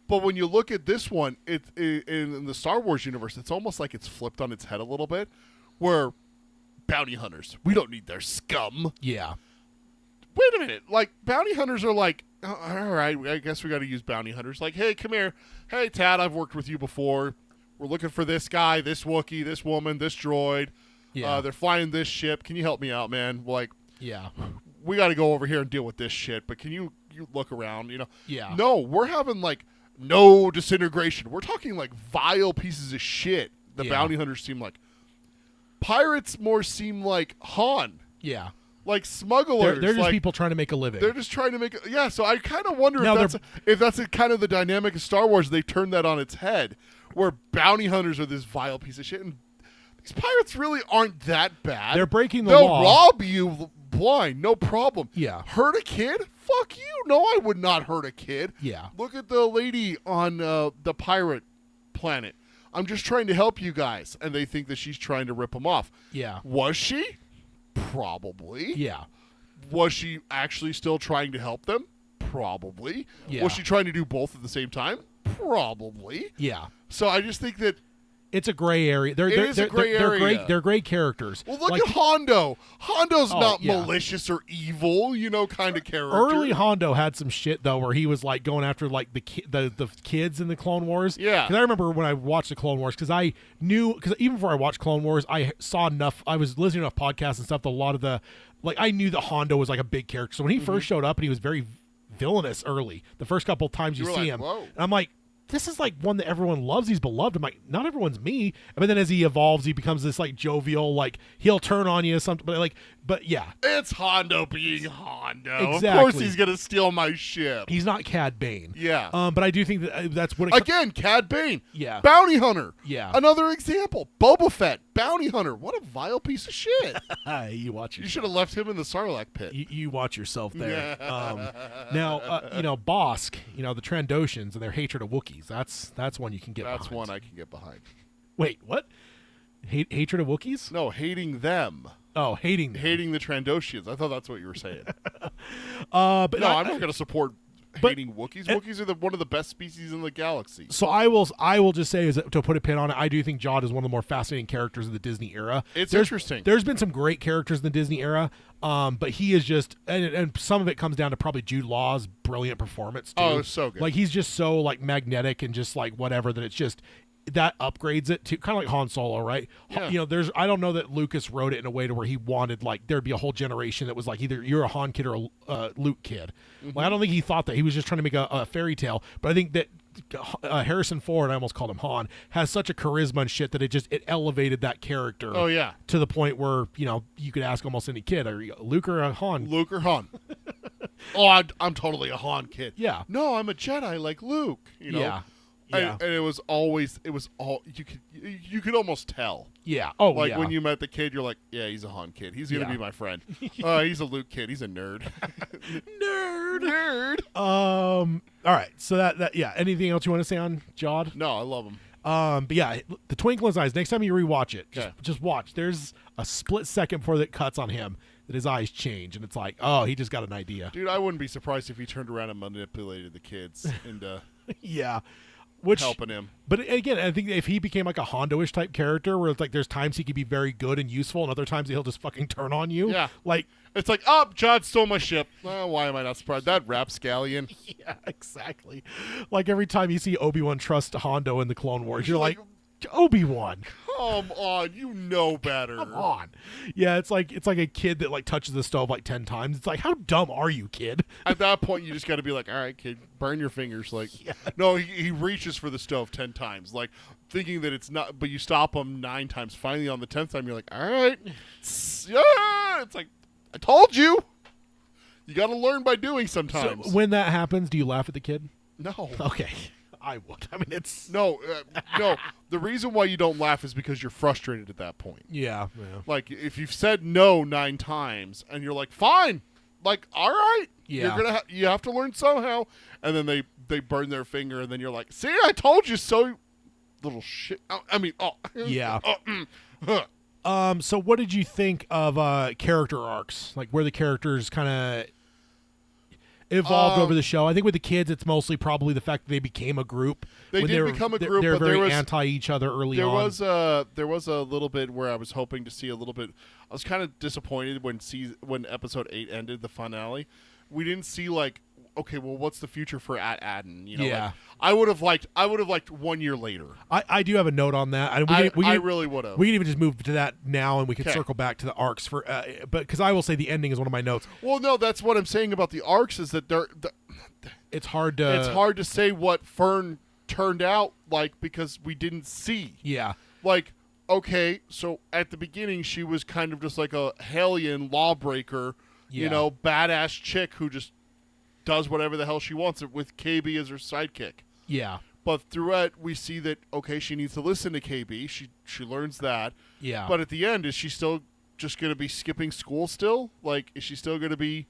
But when you look at this one, in the Star Wars universe, it's almost like it's flipped on its head a little bit, where bounty hunters, we don't need their scum. Yeah. Wait a minute. Like, bounty hunters are like, oh, all right, I guess we got to use bounty hunters. Like, hey, come here. Hey, Tad, I've worked with you before. We're looking for this guy, this Wookiee, this woman, this droid. Yeah. They're flying this ship. Can you help me out, man? Like, we got to go over here and deal with this shit, but can you look around, you know? Yeah. No, we're having, like, no disintegration. We're talking, like, vile pieces of shit. The bounty hunters seem like. Pirates more seem like Han. Yeah. Like smugglers. They're just like, people trying to make a living. They're just trying to make so I kind of wonder if that's kind of the dynamic of Star Wars. They turned that on its head, where bounty hunters are this vile piece of shit, and these pirates really aren't that bad. They're breaking the They'll law. rob you blind, no problem. Yeah. Hurt a kid? Fuck you. No, I would not hurt a kid. Yeah. Look at the lady on the pirate planet. I'm just trying to help you guys, and they think that she's trying to rip them off. Yeah. Was she? Probably. Yeah. Was she actually still trying to help them? Probably. Yeah. Was she trying to do both at the same time? Probably. Yeah. So I just think that it's a gray area. They're a gray area. They're great characters. Well, look like, at Hondo. Hondo's not malicious or evil, kind of character. Early Hondo had some shit though, where he was like going after like the kids in the Clone Wars. Yeah. Because I remember when I watched the Clone Wars, because even before I watched Clone Wars, I saw enough. I was listening to enough podcasts and stuff. A lot of the I knew that Hondo was like a big character. So when he first showed up, and he was very villainous early. The first couple of times you see him, whoa. and I'm like, this is like one that everyone loves. He's beloved. I'm like, not everyone's me. But then as he evolves, he becomes this like jovial, like he'll turn on you something. But yeah, it's Hondo being Hondo. Exactly. Of course, he's gonna steal my ship. He's not Cad Bane. Yeah. But I do think that that's what again, Cad Bane. Yeah. Bounty hunter. Yeah. Another example. Boba Fett. Bounty hunter. What a vile piece of shit. You watch yourself. You should have left him in the Sarlacc pit. You watch yourself there. Now, Bosk, the Trandoshans and their hatred of Wookiees. That's one you can get behind. That's one I can get behind. Wait, what? Hatred of Wookiees? No, hating them. Oh, hating them. Hating the Trandoshians. I thought that's what you were saying. But no, I'm not going to support hating Wookiees. Wookiees are one of the best species in the galaxy. So I will just say, is that, to put a pin on it, I do think Jod is one of the more fascinating characters of the Disney era. It's interesting. There's been some great characters in the Disney era, but he is just, and some of it comes down to probably Jude Law's brilliant performance too. Oh, it's so good. Like he's just so like magnetic and just like whatever that it's just. That upgrades it to kind of like Han Solo, right? Yeah. I don't know that Lucas wrote it in a way to where he wanted like there'd be a whole generation that was like either you're a Han kid or a Luke kid. Like I don't think he thought that. He was just trying to make a fairy tale. But I think that Harrison Ford, I almost called him Han, has such a charisma and shit that it elevated that character. Oh yeah, to the point where you could ask almost any kid, are you Luke or a Han? Luke or Han? Oh, I'm totally a Han kid. Yeah. No, I'm a Jedi like Luke. Yeah. Yeah. And it was all you could almost tell. Yeah. Oh, like yeah. when you met the kid, you're like, yeah, he's a Han kid. He's gonna Yeah. be my friend. He's a Luke kid. He's a nerd. Nerd. All right. So that yeah. Anything else you want to say on Jod? No, I love him. But yeah, the twinkle in his eyes. Next time you rewatch it, Okay. just watch. There's a split second before that cuts on him that his eyes change, and it's like, oh, he just got an idea. Dude, I wouldn't be surprised if he turned around and manipulated the kids into Yeah. helping him. But again, I think if he became like a Hondo-ish type character, where it's like there's times he could be very good and useful, and other times he'll just fucking turn on you. Yeah. Like, It's like, oh, John stole my ship. Oh, why am I not surprised? That rapscallion. yeah, exactly. Like every time you see Obi-Wan trust Hondo in the Clone Wars, you're like, Obi-Wan, Come on, you know better. come on. Yeah, it's like a kid that like touches the stove like 10 times. It's like, how dumb are you, kid? At that point, you just got to be like, all right, kid, burn your fingers. Like, no, he reaches for the stove 10 times, like thinking that it's not, but you stop him 9 times. Finally, on the 10th time, you're like, all right, yeah. It's like, I told you. You got to learn by doing sometimes. So when that happens, do you laugh at the kid? No. Okay, I would. I mean, it's No. The reason why you don't laugh is because you're frustrated at that point. yeah. Like, if you've said no 9 times and you're like, fine, like, all right, Yeah. you have to learn somehow, and then they burn their finger, and then you're like, see, I told you so, little shit. Yeah. Huh. So what did you think of character arcs? Like where the characters kind of evolved over the show? I think with the kids, it's mostly probably the fact that they became a group. They When did were- become a they're- group, They're but very there was anti each other early there on. was a little bit where I was hoping to see a little bit. I was kind of disappointed when episode 8 ended, the finale. We didn't see like, okay, well, what's the future for Adden? You know, Yeah. like, I would have liked 1 year later. I do have a note on that. I really would have. We can even just move to that now, and we can 'Kay. circle back to the arcs for. But because I will say the ending is one of my notes. Well, no, that's what I'm saying about the arcs is that It's hard to. it's hard to say what Fern turned out like because we didn't see. Yeah. Like, okay, so at the beginning she was kind of just like a hellion lawbreaker, Yeah. you know, badass chick who just does whatever the hell she wants with KB as her sidekick. Yeah. But throughout we see that, okay, she needs to listen to KB. She learns that. Yeah. But at the end, is she still just going to be skipping school still? Like, is she still going to be...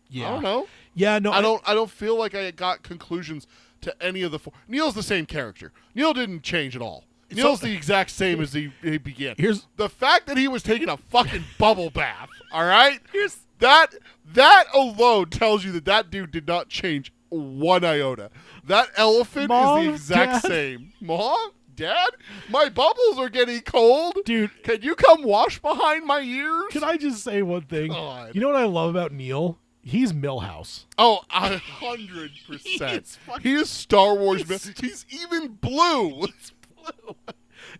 Yeah. I don't know. Yeah. No. I don't feel like I got conclusions to any of the 4. Neil's the same character. Neil didn't change at all. Neil's the exact same as he began. Here's The fact that he was taking a fucking bubble bath, all right? Here's That alone tells you that dude did not change 1 iota. That elephant Mom, is the exact Dad? same. Mom? Dad? My bubbles are getting cold. Dude. Can you come wash behind my ears? Can I just say one thing? God. You know what I love about Neil? He's Millhouse. Oh, 100%. He's fucking- He is Star Wars. He's even blue.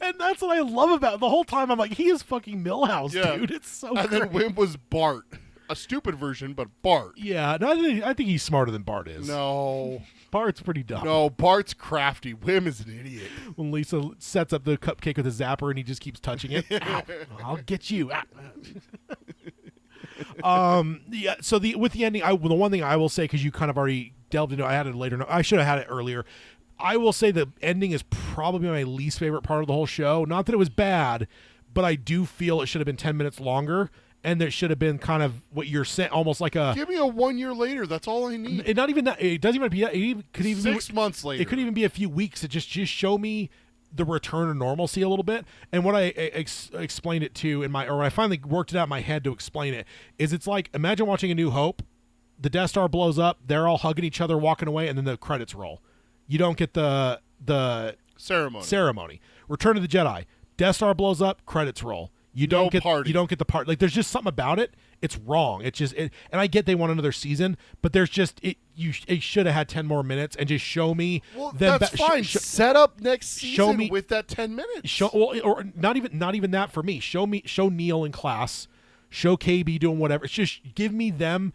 And that's what I love about it. The whole time I'm like, he is fucking Millhouse, Yeah. dude. It's so And great. then Wim was Bart. A stupid version, but Bart. Yeah, no, I think he's smarter than Bart is. No. Bart's pretty dumb. No, Bart's crafty. Wim is an idiot. When Lisa sets up the cupcake with a zapper and he just keeps touching it. Ow, I'll get you. Yeah. So with the ending, the one thing I will say, because you kind of already delved into, I had it later. No, I should have had it earlier. I will say the ending is probably my least favorite part of the whole show. Not that it was bad, but I do feel it should have been 10 minutes longer, and there should have been kind of what you're saying, almost like a. Give me a 1 year later. That's all I need. It not even that. It doesn't even be that. It could even 6 be, months later. It could even be a few weeks to just show me the return to normalcy a little bit. And what I explained it to when I finally worked it out in my head to explain it is, it's like, imagine watching A New Hope, the Death Star blows up, they're all hugging each other, walking away, and then the credits roll. You don't get the ceremony. Return of the Jedi, Death Star blows up, credits roll. You don't get party. You don't get the part. Like there's just something about it. It's wrong. It's just and I get they want another season, but there's just it should have had 10 more minutes and just show me. Well, that's fine. Set up next season with that 10 minutes. Or not even that for me. Show Neil in class. Show KB doing whatever. It's just give me them.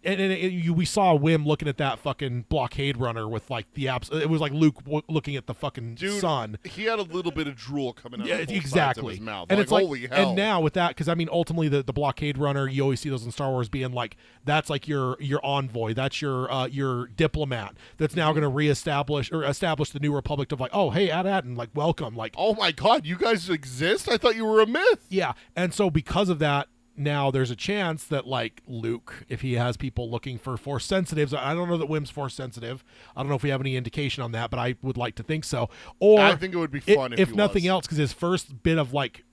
And we saw Wim looking at that fucking blockade runner with like the apps. It was like Luke looking at the fucking sun. He had a little bit of drool coming out of both exactly. sides of his mouth. And like, it's like, holy hell. and now with that, because I mean, ultimately the blockade runner, you always see those in Star Wars being like, that's like your envoy, that's your diplomat that's now going to establish the New Republic of like, oh hey, and like welcome, like, oh my God, you guys exist? I thought you were a myth. Yeah, and so because of that. Now there's a chance that like Luke, if he has people looking for Force sensitives, I don't know that Wim's Force sensitive. I don't know if we have any indication on that, but I would like to think so. Or I think it would be fun if nothing was. else, because his first bit of like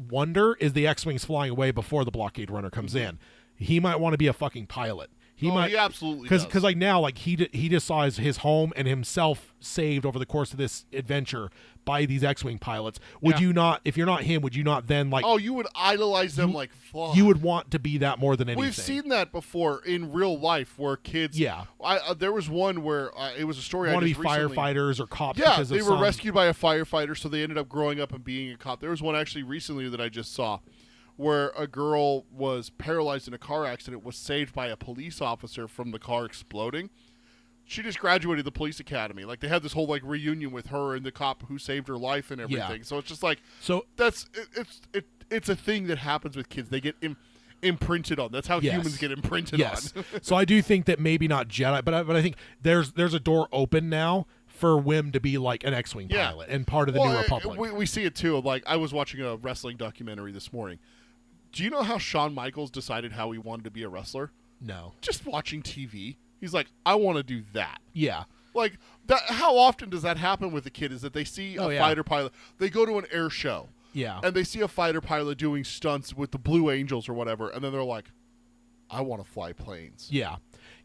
wonder is the X-wings flying away before the blockade runner comes in. He might want to be a fucking pilot. He absolutely does. Because like now, like he just saw his home and himself saved over the course of this adventure by these X-wing pilots. Would you not, if you're not him, would you not then like? Oh, you would idolize them like fuck. You would want to be that more than anything. We've seen that before in real life where kids. Yeah. There was one where it was a story. Want to be firefighters or cops? Yeah, because they of were rescued by a firefighter, so they ended up growing up and being a cop. There was one actually recently that I just saw, where a girl was paralyzed in a car accident, was saved by a police officer from the car exploding. She just graduated the police academy. Like they had this whole like reunion with her and the cop who saved her life and everything. Yeah. So it's just like so it's a thing that happens with kids. They get imprinted on. That's how humans get imprinted on. So I do think that maybe not Jedi, but I think there's a door open now for Wim to be like an X-wing pilot and part of the New Republic. We see it too. Like I was watching a wrestling documentary this morning. Do you know how Shawn Michaels decided how he wanted to be a wrestler? No. Just watching TV. He's like, I want to do that. Yeah. Like, that. How often does that happen with a kid is that they see a fighter pilot. They go to an air show. Yeah. And they see a fighter pilot doing stunts with the Blue Angels or whatever. And then they're like, I want to fly planes. Yeah.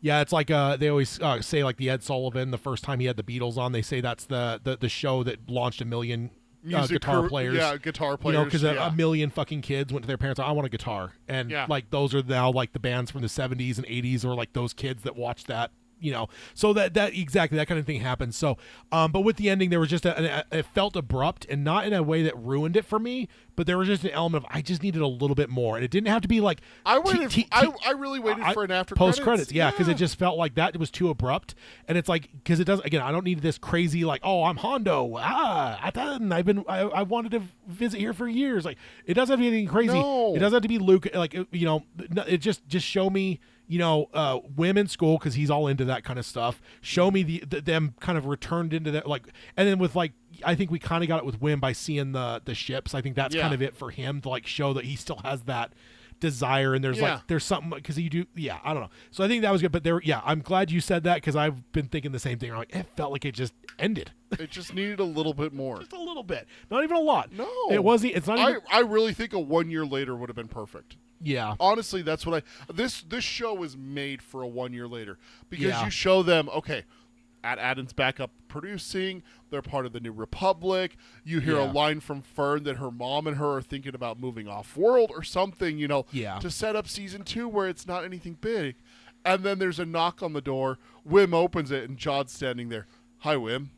Yeah, it's like they always say like the Ed Sullivan, the first time he had the Beatles on, they say that's the show that launched a million guitar players. Yeah, guitar players. You know, because a million fucking kids went to their parents, I want a guitar. And like those are now like the bands from the 70s and 80s or like those kids that watched that, you know. So that exactly that kind of thing happens. So, but with the ending, there was just it felt abrupt and not in a way that ruined it for me, but there was just an element of I just needed a little bit more. And it didn't have to be like I really waited for an after post credits. Yeah, because it just felt like that was too abrupt. And it's like, because it does, again, I don't need this crazy like, oh, I'm Hondo. I wanted to visit here for years. Like, it doesn't have to be anything crazy. No. It doesn't have to be Luke. Like, you know, it just show me, you know, Wim in school, because he's all into that kind of stuff. Show me them kind of returned into that, like, and then with like, I think we kind of got it with Wim by seeing the ships. I think that's kind of it for him to like show that he still has that desire, and there's something, because you do, I don't know. So I think that was good, but I'm glad you said that, because I've been thinking the same thing. I'm like, it felt like it just ended. It just needed a little bit more. Just a little bit, not even a lot. No, it wasn't. It's not. Even, I really think a 1 year later would have been perfect. Yeah, honestly, that's what this show is made for a 1 year later, because you show them, okay, Adam's back up producing. They're part of the New Republic. You hear a line from Fern that her mom and her are thinking about moving off world or something, you know, to set up season 2 where it's not anything big. And then there's a knock on the door. Wim opens it, and John's standing there. Hi, Wim.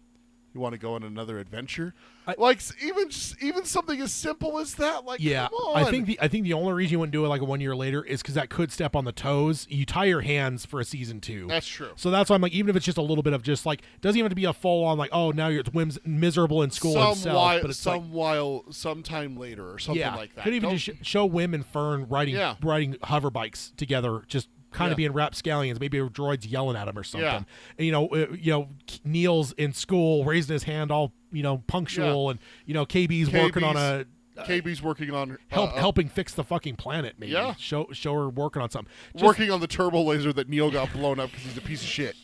You want to go on another adventure? Even something as simple as that. Like, come on. I think the only reason you wouldn't do it like a 1 year later is because that could step on the toes. You tie your hands for a season 2. That's true. So that's why I'm like, even if it's just a little bit of just like, it doesn't even have to be a full on like, oh, now you're Wim's miserable in school himself, but it's sometime later or something like that. Could even just show Wim and Fern riding hover bikes together, just kind of being rapscallions. Maybe a droid's yelling at him or something. And, you know, Neil's in school raising his hand all, you know, punctual, and, you know, KB's working on helping fix the fucking planet. Maybe show her working on something. Working on the turbo laser that Neil got blown up because he's a piece of shit.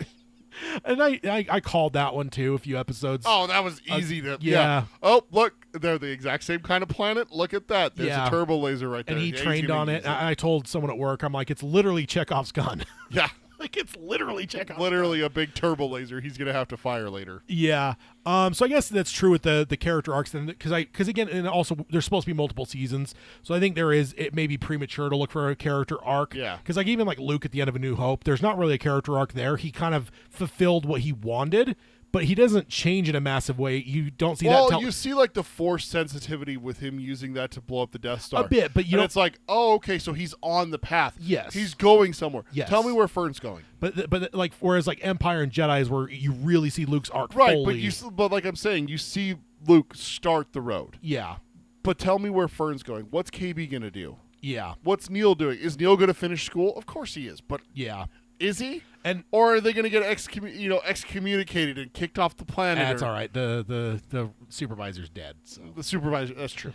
And I called that one too a few episodes. Oh, that was easy to. yeah. Oh, look, they're the exact same kind of planet. Look at that. There's Yeah. a turbo laser right there. And he Yeah, he's trained gonna on use it. I told someone at work, I'm like, it's literally Chekhov's gun. Yeah. Like, it's literally Chekhov's Literally a big turbo laser he's going to have to fire later. Yeah. So I guess that's true with the character arcs then, because again, and also there's supposed to be multiple seasons, so I think it may be premature to look for a character arc. Yeah. Because like even like Luke at the end of A New Hope, there's not really a character arc there. He kind of fulfilled what he wanted, but he doesn't change in a massive way. You don't see Well, that. you see like the force sensitivity with him using that to blow up the Death Star. A bit, but you and don't. it's like, oh, okay, so he's on the path. Yes. He's going somewhere. Yes. Tell me where Fern's going. But like whereas like Empire and Jedi is where you really see Luke's arc Right, fully. but like I'm saying, you see Luke start the road. Yeah. But tell me where Fern's going. What's KB going to do? Yeah. What's Neil doing? Is Neil going to finish school? Of course he is. But Yeah. is he? And Or are they going to get excommunicated and kicked off the planet? that's or- all right. The supervisor's dead. So. The supervisor. That's true.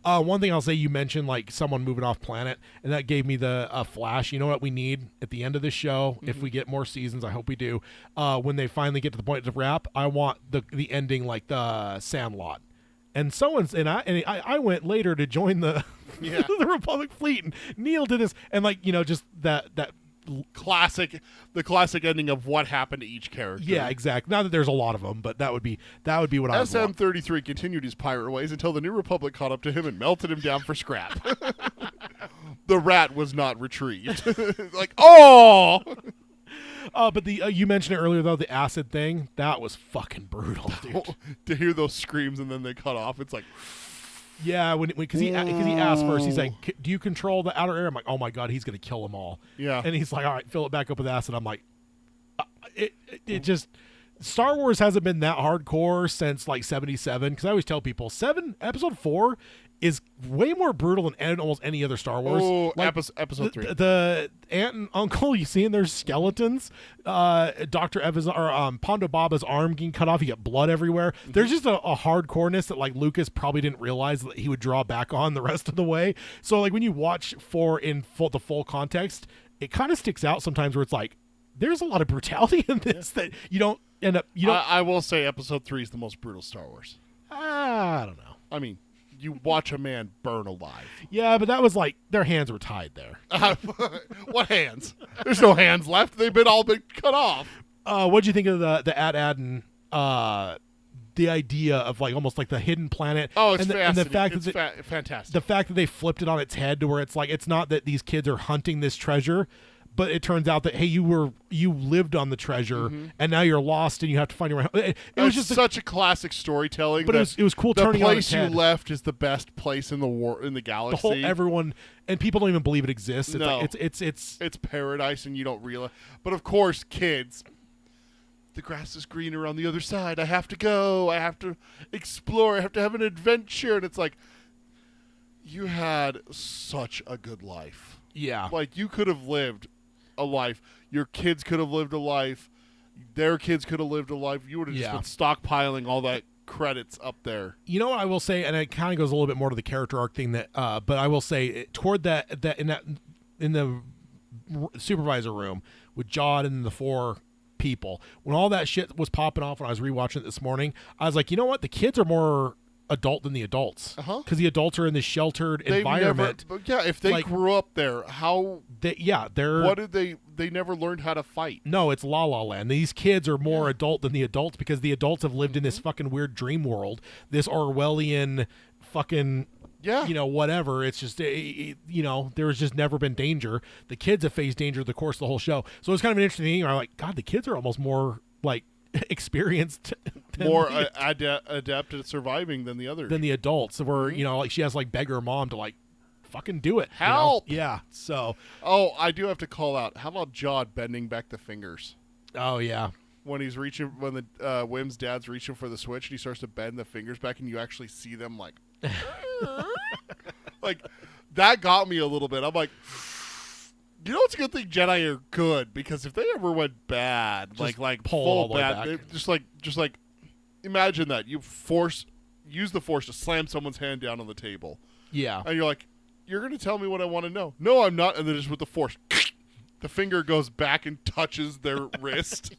One thing I'll say, you mentioned like someone moving off planet, and that gave me the flash. You know what we need at the end of this show? If we get more seasons, I hope we do. When they finally get to the point to wrap, I want the ending like the Sandlot. And I went later to join the Yeah. the Republic fleet, and Neil did this, and like just that. The classic ending of what happened to each character. Yeah, exactly. Not that there's a lot of them, but that would be what I would want. SM-33 continued his pirate ways until the New Republic caught up to him and melted him down for scrap. The rat was not retrieved. Like, oh! But you mentioned it earlier though, the acid thing, that was fucking brutal, dude. To hear those screams and then they cut off, it's like, Yeah, because he asked first, he's like, "Do you control the outer air?" I'm like, "Oh my god, he's gonna kill them all." Yeah. and he's like, "All right, fill it back up with acid." I'm like, it just Star Wars hasn't been that hardcore since like '77. Because I always tell people, episode 4 is way more brutal than almost any other Star Wars. oh, Like, episode 3. The aunt and uncle you see in their skeletons, Dr. Evans or Ponda Baba's arm getting cut off, you get blood everywhere. There's just a hardcoreness that like Lucas probably didn't realize that he would draw back on the rest of the way. So like when you watch 4 in the full context, it kind of sticks out sometimes where it's like there's a lot of brutality in this that you don't end up I will say episode 3 is the most brutal Star Wars. I don't know. I mean, you watch a man burn alive. Yeah, but that was like their hands were tied there. What hands? There's no hands left. They've all been cut off. What'd you think of the AT-AT and the idea of like almost like the hidden planet? Oh, it's and fascinating. the fact it's that fantastic. the fact that they flipped it on its head to where it's like it's not that these kids are hunting this treasure, but it turns out that hey, you lived on the treasure and now you're lost and you have to find your way home. It was just such a classic storytelling. but it was cool the turning it on place its you head. left is the best place in the The galaxy. whole everyone and people don't even believe it exists. It's No. like it's It's paradise, and you don't realize. But of course, kids, the grass is greener on the other side. I have to go. I have to explore. I have to have an adventure. And it's like, you had such a good life. yeah. Like, you could have lived a life. Your kids could have lived a life. Their kids could have lived a life. You would have just Yeah. been stockpiling all that credits up there. You know what I will say, and it kind of goes a little bit more to the character arc thing that, but I will say toward that in the supervisor room with Jod and the 4 people, when all that shit was popping off when I was rewatching it this morning, I was like, you know what, the kids are more adult than the adults because the adults are in this sheltered environment. If they Like- grew up there, how? They're What did they? They never learned how to fight. no, it's La La Land. These kids are more adult than the adults because the adults have lived in this fucking weird dream world, this Orwellian fucking whatever. It's just there's just never been danger. The kids have faced danger the course of the whole show, so it's kind of an interesting thing. I'm like, God, the kids are almost more like experienced, More adept at surviving than the others. than the adults. Where like she has like beg her mom to like fucking do it. Help! Yeah. So. Oh, I do have to call out. How about Jod bending back the fingers Oh yeah. when he's reaching? When the Wim's dad's reaching for the switch, and he starts to bend the fingers back, and you actually see them like, like that got me a little bit. I'm like, you know, it's a good thing Jedi are good because if they ever went bad, Just like pull all full the way bad, back. they just like imagine that you use the force to slam someone's hand down on the table, Yeah. and you're like, you're gonna tell me what I want to know. No, I'm not. And then just with the force, the finger goes back and touches their wrist.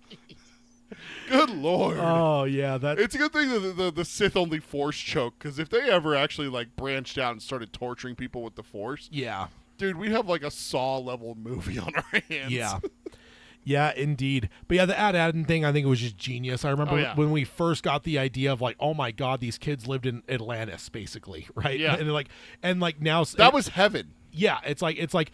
Good Lord. Oh yeah, that It's a good thing that the Sith only Force choke, because if they ever actually like branched out and started torturing people with the Force, yeah. dude, we'd have like a Saw level movie on our hands. Yeah. Yeah, indeed. But yeah, the ad thing, I think it was just genius. I remember when we first got the idea of like, oh my God, these kids lived in Atlantis, basically, right? Yeah. And now That was heaven. yeah, it's like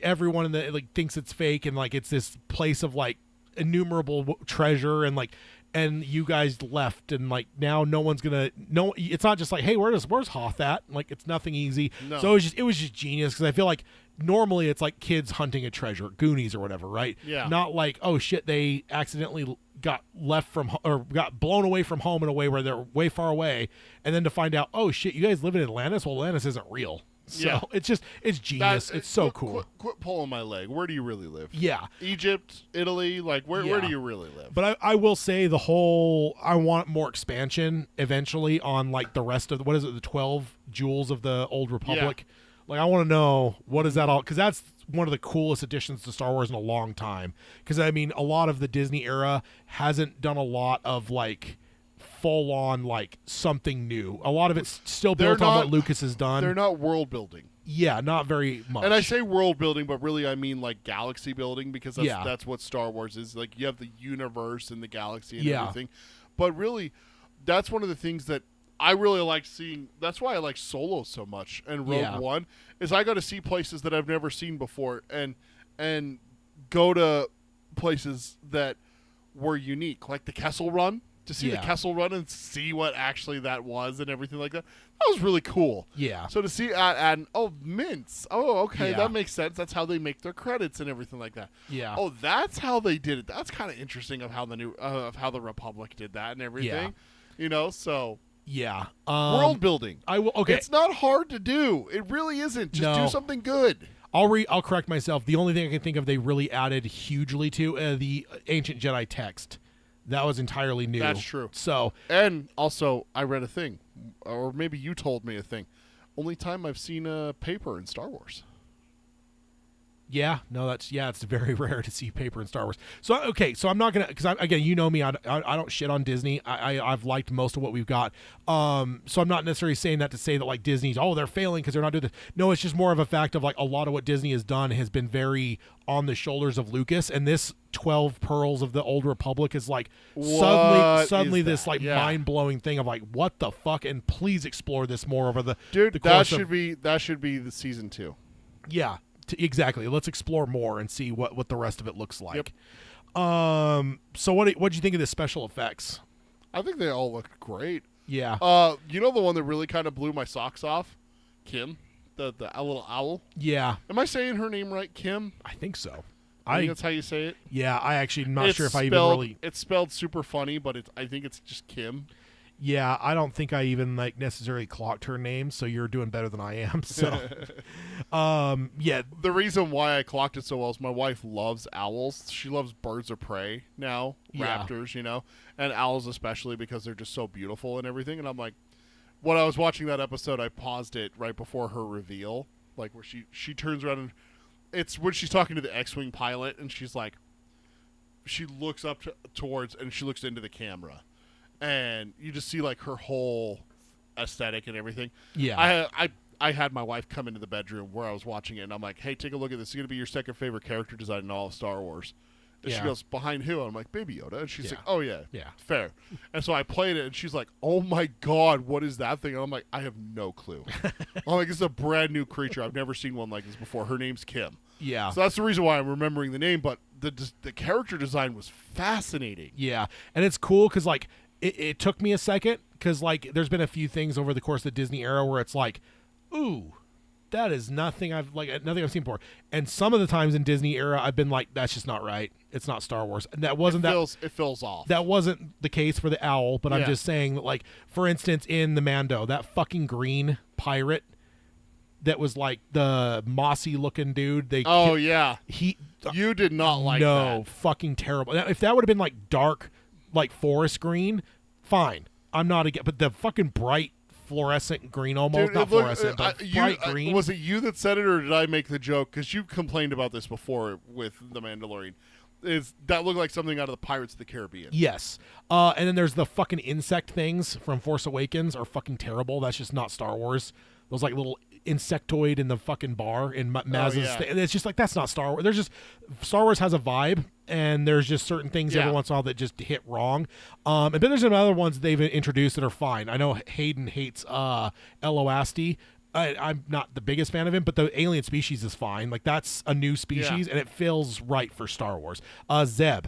everyone in the like thinks it's fake, and like it's this place of like innumerable treasure, and you guys left, and like now no one's gonna it's not just like, hey, where's Hoth at? Like it's nothing easy. No. So it was just genius, because I feel like normally it's like kids hunting a treasure, Goonies or whatever, right? Yeah. Not like, oh shit, they accidentally got left from or got blown away from home in a way where they're way far away, and then to find out, oh shit, you guys live in Atlantis. Well, Atlantis isn't real. So Yeah. it's genius. It's so cool. Quit pulling my leg. Where do you really live? Yeah. Egypt, Italy, like where Yeah. do you really live? But I will say I want more expansion eventually on like the rest of the 12 jewels of the Old Republic. Like I want to know what is that all, because that's one of the coolest additions to Star Wars in a long time. Because I mean, a lot of the Disney era hasn't done a lot of like full on like something new. A lot of it's still built on what Lucas has done. They're not world building. Yeah, not very much. And I say world building, but really I mean like galaxy building, because that's what Star Wars is. Like you have the universe and the galaxy and everything. But really, that's one of the things that I really like seeing. That's why I like Solo so much and Rogue One, is I got to see places that I've never seen before, and go to places that were unique, like the Kessel Run. To see the Kessel Run and see what actually that was and everything like that. That was really cool. Yeah. So to see mints. Oh, okay, that makes sense. That's how they make their credits and everything like that. Yeah. Oh, that's how they did it. That's kind of interesting of how the Republic did that and everything. Yeah. So yeah. world building. I will. Okay. It's not hard to do. It really isn't. Just do something good. I'll correct myself. The only thing I can think of they really added hugely to the Ancient Jedi text. That was entirely new. That's true. So, and also, I read a thing, or maybe you told me a thing. Only time I've seen a paper in Star Wars. yeah, no, it's very rare to see paper in Star Wars. So, okay, so I'm not gonna, because again, you know me, I don't shit on Disney. I've liked most of what we've got. So I'm not necessarily saying that to say that like Disney's, they're failing because they're not doing this. No, it's just more of a fact of like a lot of what Disney has done has been very on the shoulders of Lucas, and this 12 Pearls of the Old Republic is like suddenly this like mind-blowing thing of like, what the fuck, and please explore this more over the that should be the season 2. Yeah, exactly. Let's explore more and see what the rest of it looks like. Yep. So what did you think of the special effects? I think they all looked great. Yeah. You know the one that really kind of blew my socks off? Kim, the little owl. Yeah. Am I saying her name right? Kim? I think so. I think that's how you say it. Yeah, I actually am not sure if I even really. It's spelled super funny, but I think it's just Kim. Yeah, I don't think I even like necessarily clocked her name, so you're doing better than I am. So, yeah. The reason why I clocked it so well is my wife loves owls. She loves birds of prey now, raptors, and owls especially because they're just so beautiful and everything. And I'm like, when I was watching that episode, I paused it right before her reveal, like where she turns around and it's when she's talking to the X-Wing pilot, and she's like, she looks up towards, and she looks into the camera. And you just see like her whole aesthetic and everything. Yeah. I had my wife come into the bedroom where I was watching it, and I'm like, hey, take a look at this. It's going to be your second favorite character design in all of Star Wars. And she goes, behind who? And I'm like, Baby Yoda. And she's like, oh, yeah. Yeah. Fair. And so I played it, and she's like, oh, my God, what is that thing? And I'm like, I have no clue. I'm like, this is a brand new creature. I've never seen one like this before. Her name's Kim. Yeah. So that's the reason why I'm remembering the name, but the character design was fascinating. Yeah. And it's cool because, like, it took me a second because, like, there's been a few things over the course of the Disney era where it's like, ooh, that is nothing I've seen before. And some of the times in Disney era, I've been like, that's just not right. It's not Star Wars. And it feels off. That wasn't the case for the owl, but I'm just saying that, like, for instance, in the Mando, that fucking green pirate that was like the mossy looking dude. You did not like that. No, fucking terrible. Now, if that would have been like dark, like forest green, fine. I'm not against, but the fucking bright fluorescent green, almost. Dude, not fluorescent, but bright green. Was it you that said it, or did I make the joke? Because you complained about this before with The Mandalorian. that looked like something out of the Pirates of the Caribbean. Yes. And then there's the fucking insect things from Force Awakens are fucking terrible. That's just not Star Wars. Those like little insectoid in the fucking bar in Maz's yeah. thing. It's just like, that's not Star Wars. There's just, Star Wars has a vibe, and there's just certain things every once in a while that just hit wrong. And then there's some other ones they've introduced that are fine. I know Hayden hates Eloasti. I'm not the biggest fan of him, but the alien species is fine. Like, that's a new species, and it feels right for Star Wars. Zeb,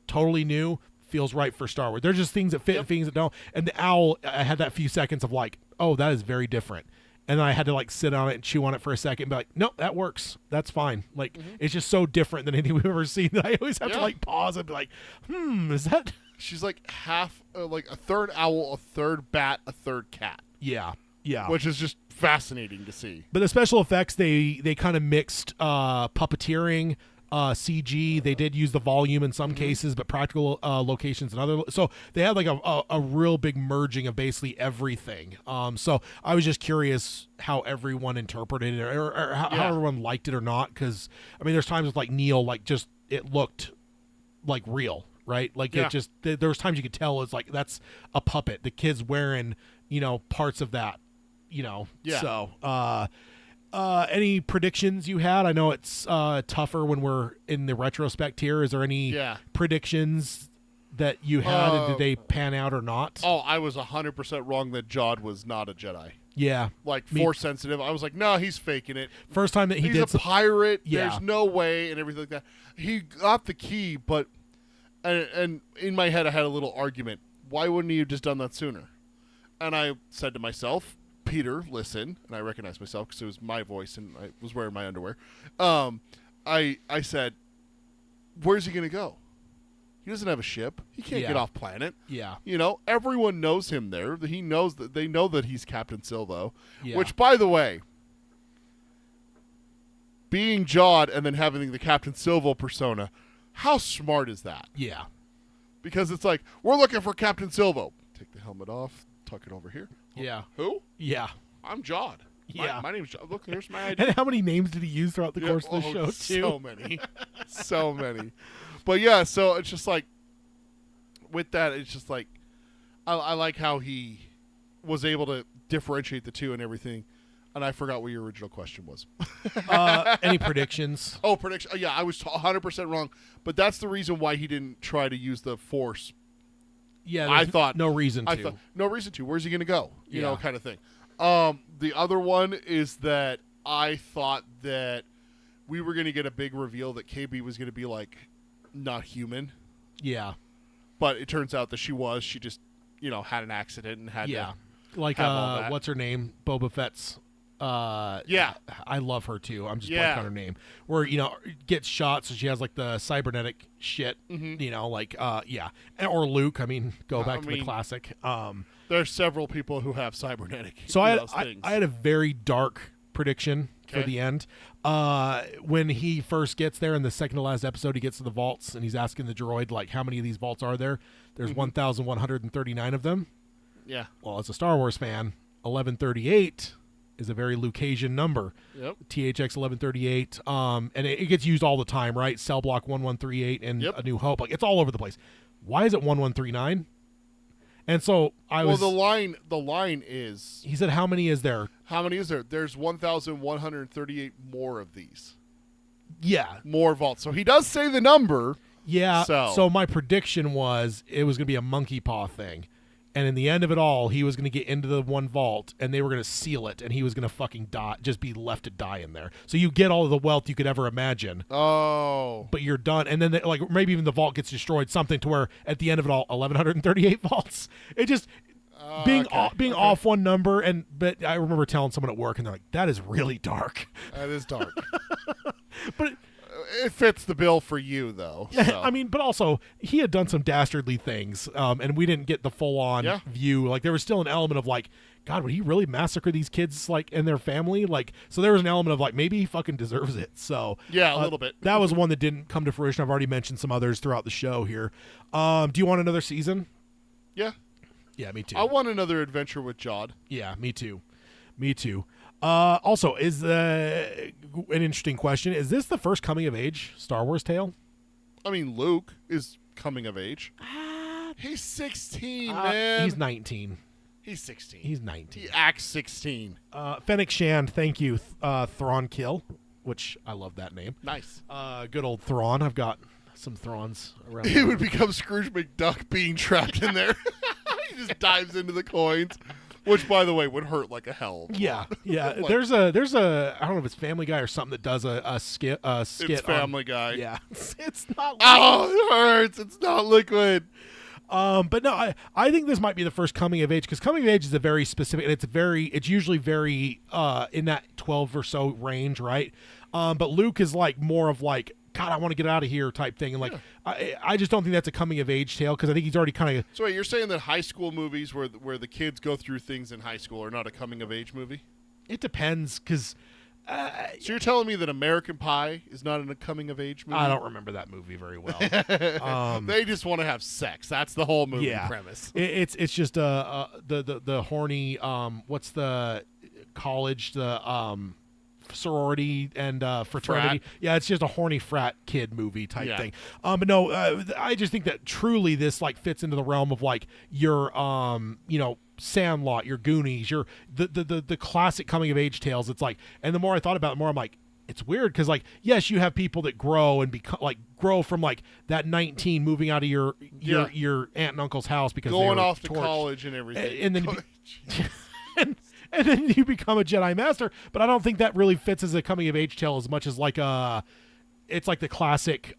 totally new, feels right for Star Wars. There's just things that fit and things that don't. And the owl, I had that few seconds of like, oh, that is very different. And then I had to like sit on it and chew on it for a second and be like, nope, that works. That's fine. Like, it's just so different than anything we've ever seen that I always have to like pause and be like, is that? She's like half, like a third owl, a third bat, a third cat. Yeah. Yeah. Which is just fascinating to see. But the special effects, they kind of mixed puppeteering, CG. They did use the volume in some cases, but practical locations and other. So they had like a real big merging of basically everything. So I was just curious how everyone interpreted it or how everyone liked it or not. Because I mean, there's times with like Neil, like just it looked like real, right? Like it just there was times you could tell it's like that's a puppet. The kid's wearing parts of that. So any predictions you had? I know it's tougher when we're in the retrospect here. Is there any predictions that you had, and did they pan out or not? Oh, I was 100% wrong that Jod was not a Jedi. Yeah. Like, Force sensitive. I was like, no, he's faking it. First time that he's a pirate. Yeah. There's no way, and everything like that. He got the key, but and in my head I had a little argument. Why wouldn't he have just done that sooner? And I said to myself, Peter, listen, and I recognized myself because it was my voice and I was wearing my underwear. I said, where's he going to go? He doesn't have a ship. He can't get off planet. Yeah. Everyone knows him there. He knows that they know that he's Captain Silvo, yeah. Which, by the way, being Jod and then having the Captain Silvo persona, how smart is that? Yeah. Because it's like, we're looking for Captain Silvo. Take the helmet off. Tuck it over here. Yeah. Who? Yeah. I'm Jod. Yeah. My name's Jod. Look, here's my ID. And how many names did he use throughout the course of the show, too? So many. So many. But yeah, so it's just like, with that, it's just like, I like how he was able to differentiate the two and everything. And I forgot what your original question was. Any predictions? Oh, prediction. Yeah, I was 100% wrong. But that's the reason why he didn't try to use the Force. Yeah, I thought no reason to. I thought no reason to. Where's he going to go? You Yeah. know, kind of thing. The other one is that I thought that we were going to get a big reveal that KB was going to be like not human. Yeah. But it turns out that she was. She just, had an accident and had to like have all that. what's her name? Boba Fett's. Yeah. I love her too. I'm just blanking on her name. Where gets shot, so she has like the cybernetic shit. Mm-hmm. Or Luke. I mean, back to the classic. There's several people who have cybernetic. So I things. had a very dark prediction for the end. When he first gets there in the second to last episode, he gets to the vaults and he's asking the droid like, how many of these vaults are there? There's 1,139 of them. Yeah. Well, as a Star Wars fan, 1138 is a very Lucasian number. Yep. THX 1138. And it gets used all the time, right? Cell block 1138 and A New Hope. Like, it's all over the place. Why is it 1139? And so the line is. He said, how many is there? How many is there? There's 1,138 more of these. Yeah. More vaults. So he does say the number. Yeah. So my prediction was it was going to be a monkey paw thing. And in the end of it all, he was going to get into the one vault, and they were going to seal it, and he was going to fucking die, just be left to die in there. So you get all of the wealth you could ever imagine. Oh. But you're done. And then, maybe even the vault gets destroyed, something to where, at the end of it all, 1,138 vaults. It just, being off one number, but I remember telling someone at work, and they're like, that is really dark. That is dark. But it fits the bill for you, though. Yeah, so. I mean, but also he had done some dastardly things, and we didn't get the full-on view. Like, there was still an element of like, God, would he really massacre these kids and their family? Like, so there was an element of like, maybe he fucking deserves it. So yeah, a little bit. That was one that didn't come to fruition. I've already mentioned some others throughout the show here. Do you want another season? Yeah. Yeah, me too. I want another adventure with Jod. Yeah, me too. Me too. Also, is an interesting question. Is this the first coming of age Star Wars tale? I mean, Luke is coming of age. He's 16, man. He's 19. He's 16. He's 19. He acts 16. Fennec Shand, thank you. Thrawn Kill, which I love that name. Nice. Good old Thrawn. I've got some Thrawns around. He would become Scrooge McDuck being trapped in there. He just dives into the coins, which, by the way, would hurt like a hell. Yeah, yeah. Like- there's a I don't know if it's Family Guy or something that does a skit. It's Family Guy. Yeah, it's not. Oh, it hurts. It's not liquid. But no, I think this might be the first coming of age, because coming of age is a very specific, and it's usually very in that 12 or so range, right? But Luke is like more of like, God, I want to get out of here type thing, and like I just don't think that's a coming of age tale, because I think he's already kind of. So wait, you're saying that high school movies where the kids go through things in high school are not a coming of age movie? It depends, because. So you're telling me that American Pie is not a coming of age movie? I don't remember that movie very well. They just want to have sex. That's the whole movie Yeah. premise. It's just the horny what's the college, the sorority and fraternity. Frat. Yeah, it's just a horny frat kid movie type Yeah. thing. But no, I just think that truly this like fits into the realm of like your Sandlot, your Goonies, your the classic coming of age tales. It's like, and the more I thought about it, the more I'm like, it's weird, because like, yes, you have people that grow and grow from like that 19 moving out of your aunt and uncle's house because they Going were off to torched. college and everything. And then and then you become a Jedi Master. But I don't think that really fits as a coming of age tale as much as like it's like the classic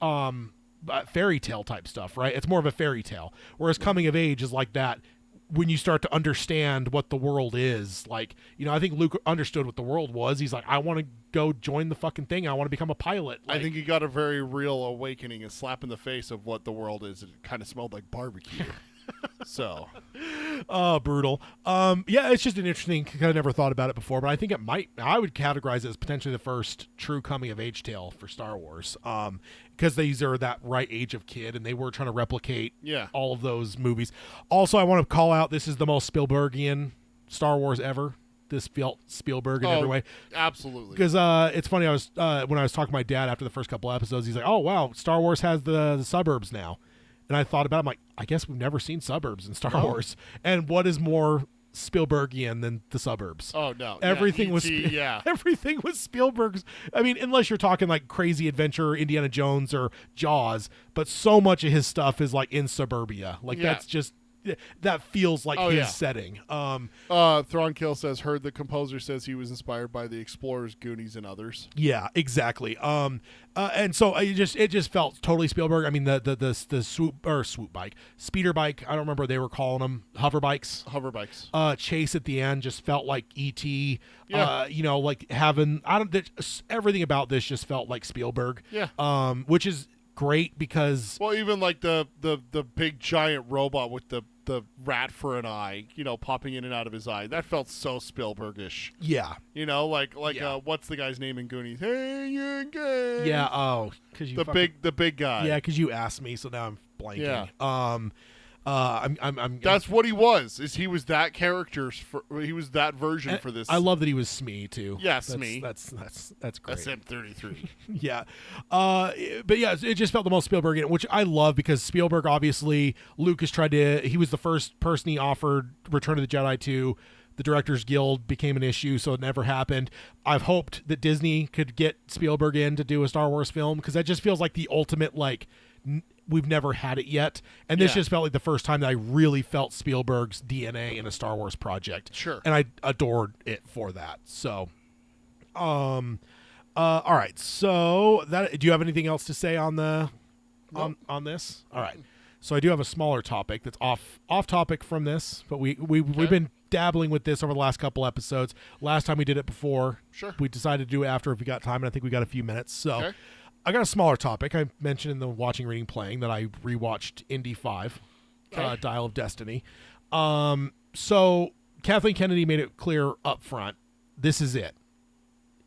fairy tale type stuff, right? It's more of a fairy tale, whereas coming of age is like that. When you start to understand what the world is, like, I think Luke understood what the world was. He's like, I want to go join the fucking thing. I want to become a pilot. I think he got a very real awakening and slap in the face of what the world is. It kind of smelled like barbecue. So, brutal. Yeah, it's just an interesting. I never thought about it before, but I think I would categorize it as potentially the first true coming of age tale for Star Wars. Because these are that right age of kid, and they were trying to replicate all of those movies. Also, I want to call out, this is the most Spielbergian Star Wars ever. This felt Spielberg in every way. Absolutely. Because it's funny, I was when I was talking to my dad after the first couple episodes, he's like, "Oh wow, Star Wars has the suburbs now," and I thought about it. I'm like, I guess we've never seen suburbs in Star Wars. And what is more Spielbergian than the suburbs? Oh no, everything was yeah. Everything was Spielberg's. I mean, unless you're talking like Crazy Adventure, Indiana Jones, or Jaws, but so much of his stuff is like in suburbia. Like that's just. That feels like his setting. Thrawn Kill says, heard the composer says he was inspired by the Explorers, Goonies, and others. Yeah, exactly. And so it just felt totally Spielberg. I mean, the swoop bike, speeder bike. I don't remember what they were calling them. Hover bikes. Chase at the end just felt like E.T. Yeah. Like having everything about this just felt like Spielberg. Yeah. Which is great because even like the big giant robot with the rat for an eye, popping in and out of his eye, that felt so Spielbergish. Yeah. What's the guy's name in Goonies? Hey, you gay. Yeah. Oh, because you the big guy. Yeah, because you asked me, so now I'm blanking. Yeah. I'm That's what he was. He was that character. He was that version for this. I love that he was Smee too. Yeah, Smee. That's great. SM33. Yeah. But yeah, it just felt the most Spielbergian, which I love because Spielberg, obviously, Lucas he was the first person he offered Return of the Jedi to. The Directors Guild became an issue, so it never happened. I've hoped that Disney could get Spielberg in to do a Star Wars film, because that just feels like the ultimate, like, we've never had it yet. And this just felt like the first time that I really felt Spielberg's DNA in a Star Wars project. Sure. And I adored it for that. So, all right. So do you have anything else to say on on this? All right. So I do have a smaller topic that's off topic from this, but we've been dabbling with this over the last couple episodes. Last time we did it before. Sure. We decided to do it after if we got time, and I think we got a few minutes. So okay. I got a smaller topic. I mentioned in the Watching, Reading, Playing that I rewatched Indy 5, Dial of Destiny. So Kathleen Kennedy made it clear up front, this is it.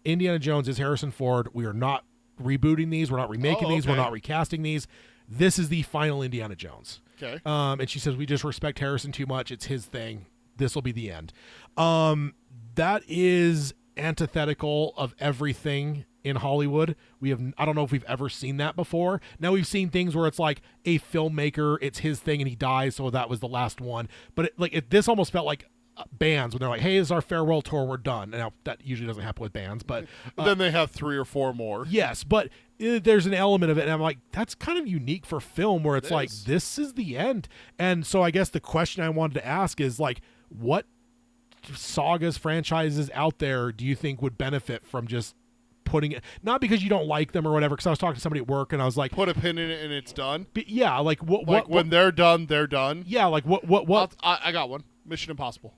Indiana Jones is Harrison Ford. We are not rebooting these. We're not remaking these. We're not recasting these. This is the final Indiana Jones. Okay. And she says, we just respect Harrison too much. It's his thing. This will be the end. That is antithetical of everything in Hollywood. I don't know if we've ever seen that before. Now we've seen things where it's like a filmmaker, it's his thing and he dies, so that was the last one. But this almost felt like bands when they're like, hey, this is our farewell tour, we're done. Now that usually doesn't happen with bands, but then they have 3 or 4 more. yes, but there's an element of it, and I'm like, that's kind of unique for film where it's like, is. this is the end. And so I guess the question I wanted to ask is like, what sagas, franchises out there do you think would benefit from just putting it, not because you don't like them or whatever, because I was talking to somebody at work and I was like, Put a pin in it and it's done. yeah, like what When they're done, they're done. yeah, like what I got one. Mission Impossible.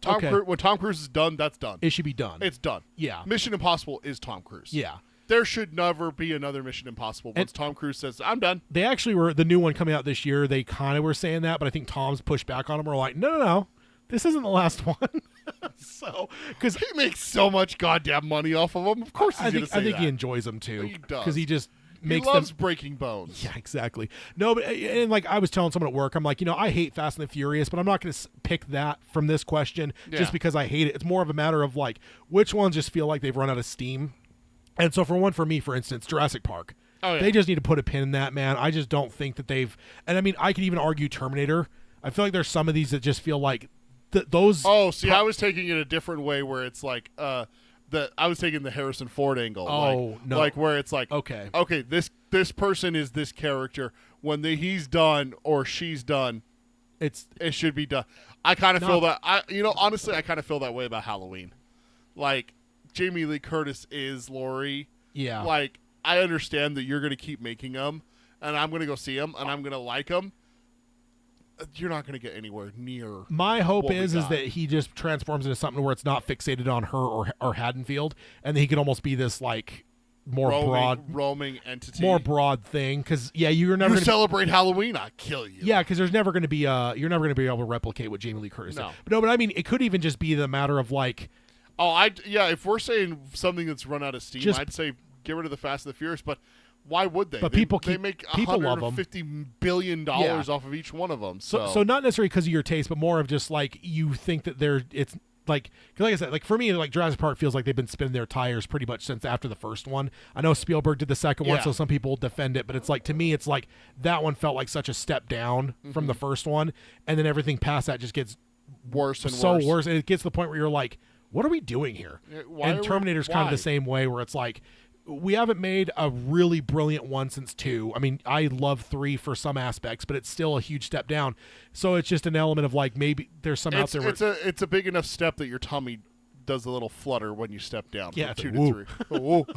Okay. When Tom Cruise is done, that's done. it should be done. It's done. Yeah. Mission Impossible is Tom Cruise. Yeah. There should never be another Mission Impossible once Tom Cruise says, I'm done. They actually were, the new one coming out this year, they kind of were saying that, but I think Tom's pushed back on them. We're like, no, this isn't the last one. So, because He makes so much goddamn money off of them. Of course he's going to say I think that. he enjoys them too. He does. Because he just He makes loves them. breaking bones. Yeah, exactly. No, but and like I was telling someone at work, I'm like, I hate Fast and the Furious, but I'm not going to pick that from this question Yeah. just because I hate it. It's more of a matter of like which ones just feel like they've run out of steam. And so for me, for instance, Jurassic Park. Oh, yeah. They just need to put a pin in that, man. I just don't think that they've. And I mean, I could even argue Terminator. I feel like there's some of these that just feel like those. Oh, see, I was taking it a different way where it's like I was taking the Harrison Ford angle. Oh, no. Like where it's like, Okay. this person is this character. When he's done or she's done, It should be done. I kind of feel that. Honestly, I kind of feel that way about Halloween. Like Jamie Lee Curtis is Laurie. Yeah. Like I understand that you're going to keep making them, and I'm going to go see them, and I'm going to like them. You're not going to get anywhere near. My hope what we is got. that he just transforms into something where it's not fixated on her or Haddonfield, and that he can almost be this like more roaming entity. more broad thing. Because you're never You gonna, celebrate Halloween, I kill you. yeah, because there's never going to be you're never going to be able to replicate what Jamie Lee Curtis No. did. But I mean, it could even just be the matter of like. Oh, if we're saying something that's run out of steam, Just- I'd say get rid of the Fast and the Furious. But why would they? But they people they make people love 'em. $150 billion off of each one of them. So not necessarily because of your taste, but more of just like you think that it's like, cause like I said, like for me, like Jurassic Park feels like they've been spinning their tires pretty much since after the first one. I know Spielberg did the second one, Yeah. so some people defend it, but it's like, to me, it's like that one felt like such a step down from the first one, and then everything past that just gets worse and so worse. worse, and it gets to the point where you're like, what are we doing here? Yeah, why And are we- Terminator's kind of why? the same way, where it's like, we haven't made a really brilliant one since 2. I mean, I love 3 for some aspects, but it's still a huge step down. So it's just an element of like, maybe there's some out there where It's a big enough step that your tummy does a little flutter when you step down. Yeah, from it's 2 like, to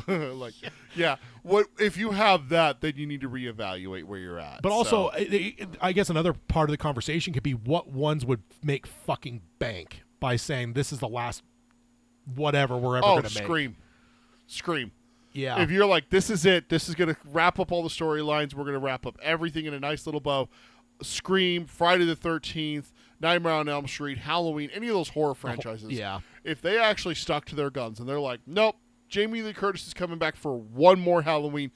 3. Woo. Like, yeah. What if you have that? Then you need to reevaluate where you're at. But also, So, I guess another part of the conversation could be what ones would make fucking bank by saying this is the last whatever we're ever going to make. Scream. Yeah. If you're like, this is it, this is going to wrap up all the storylines, we're going to wrap up everything in a nice little bow. Scream, Friday the 13th, Nightmare on Elm Street, Halloween, any of those horror franchises. yeah. If they actually stuck to their guns and they're like, nope, Jamie Lee Curtis is coming back for one more Halloween,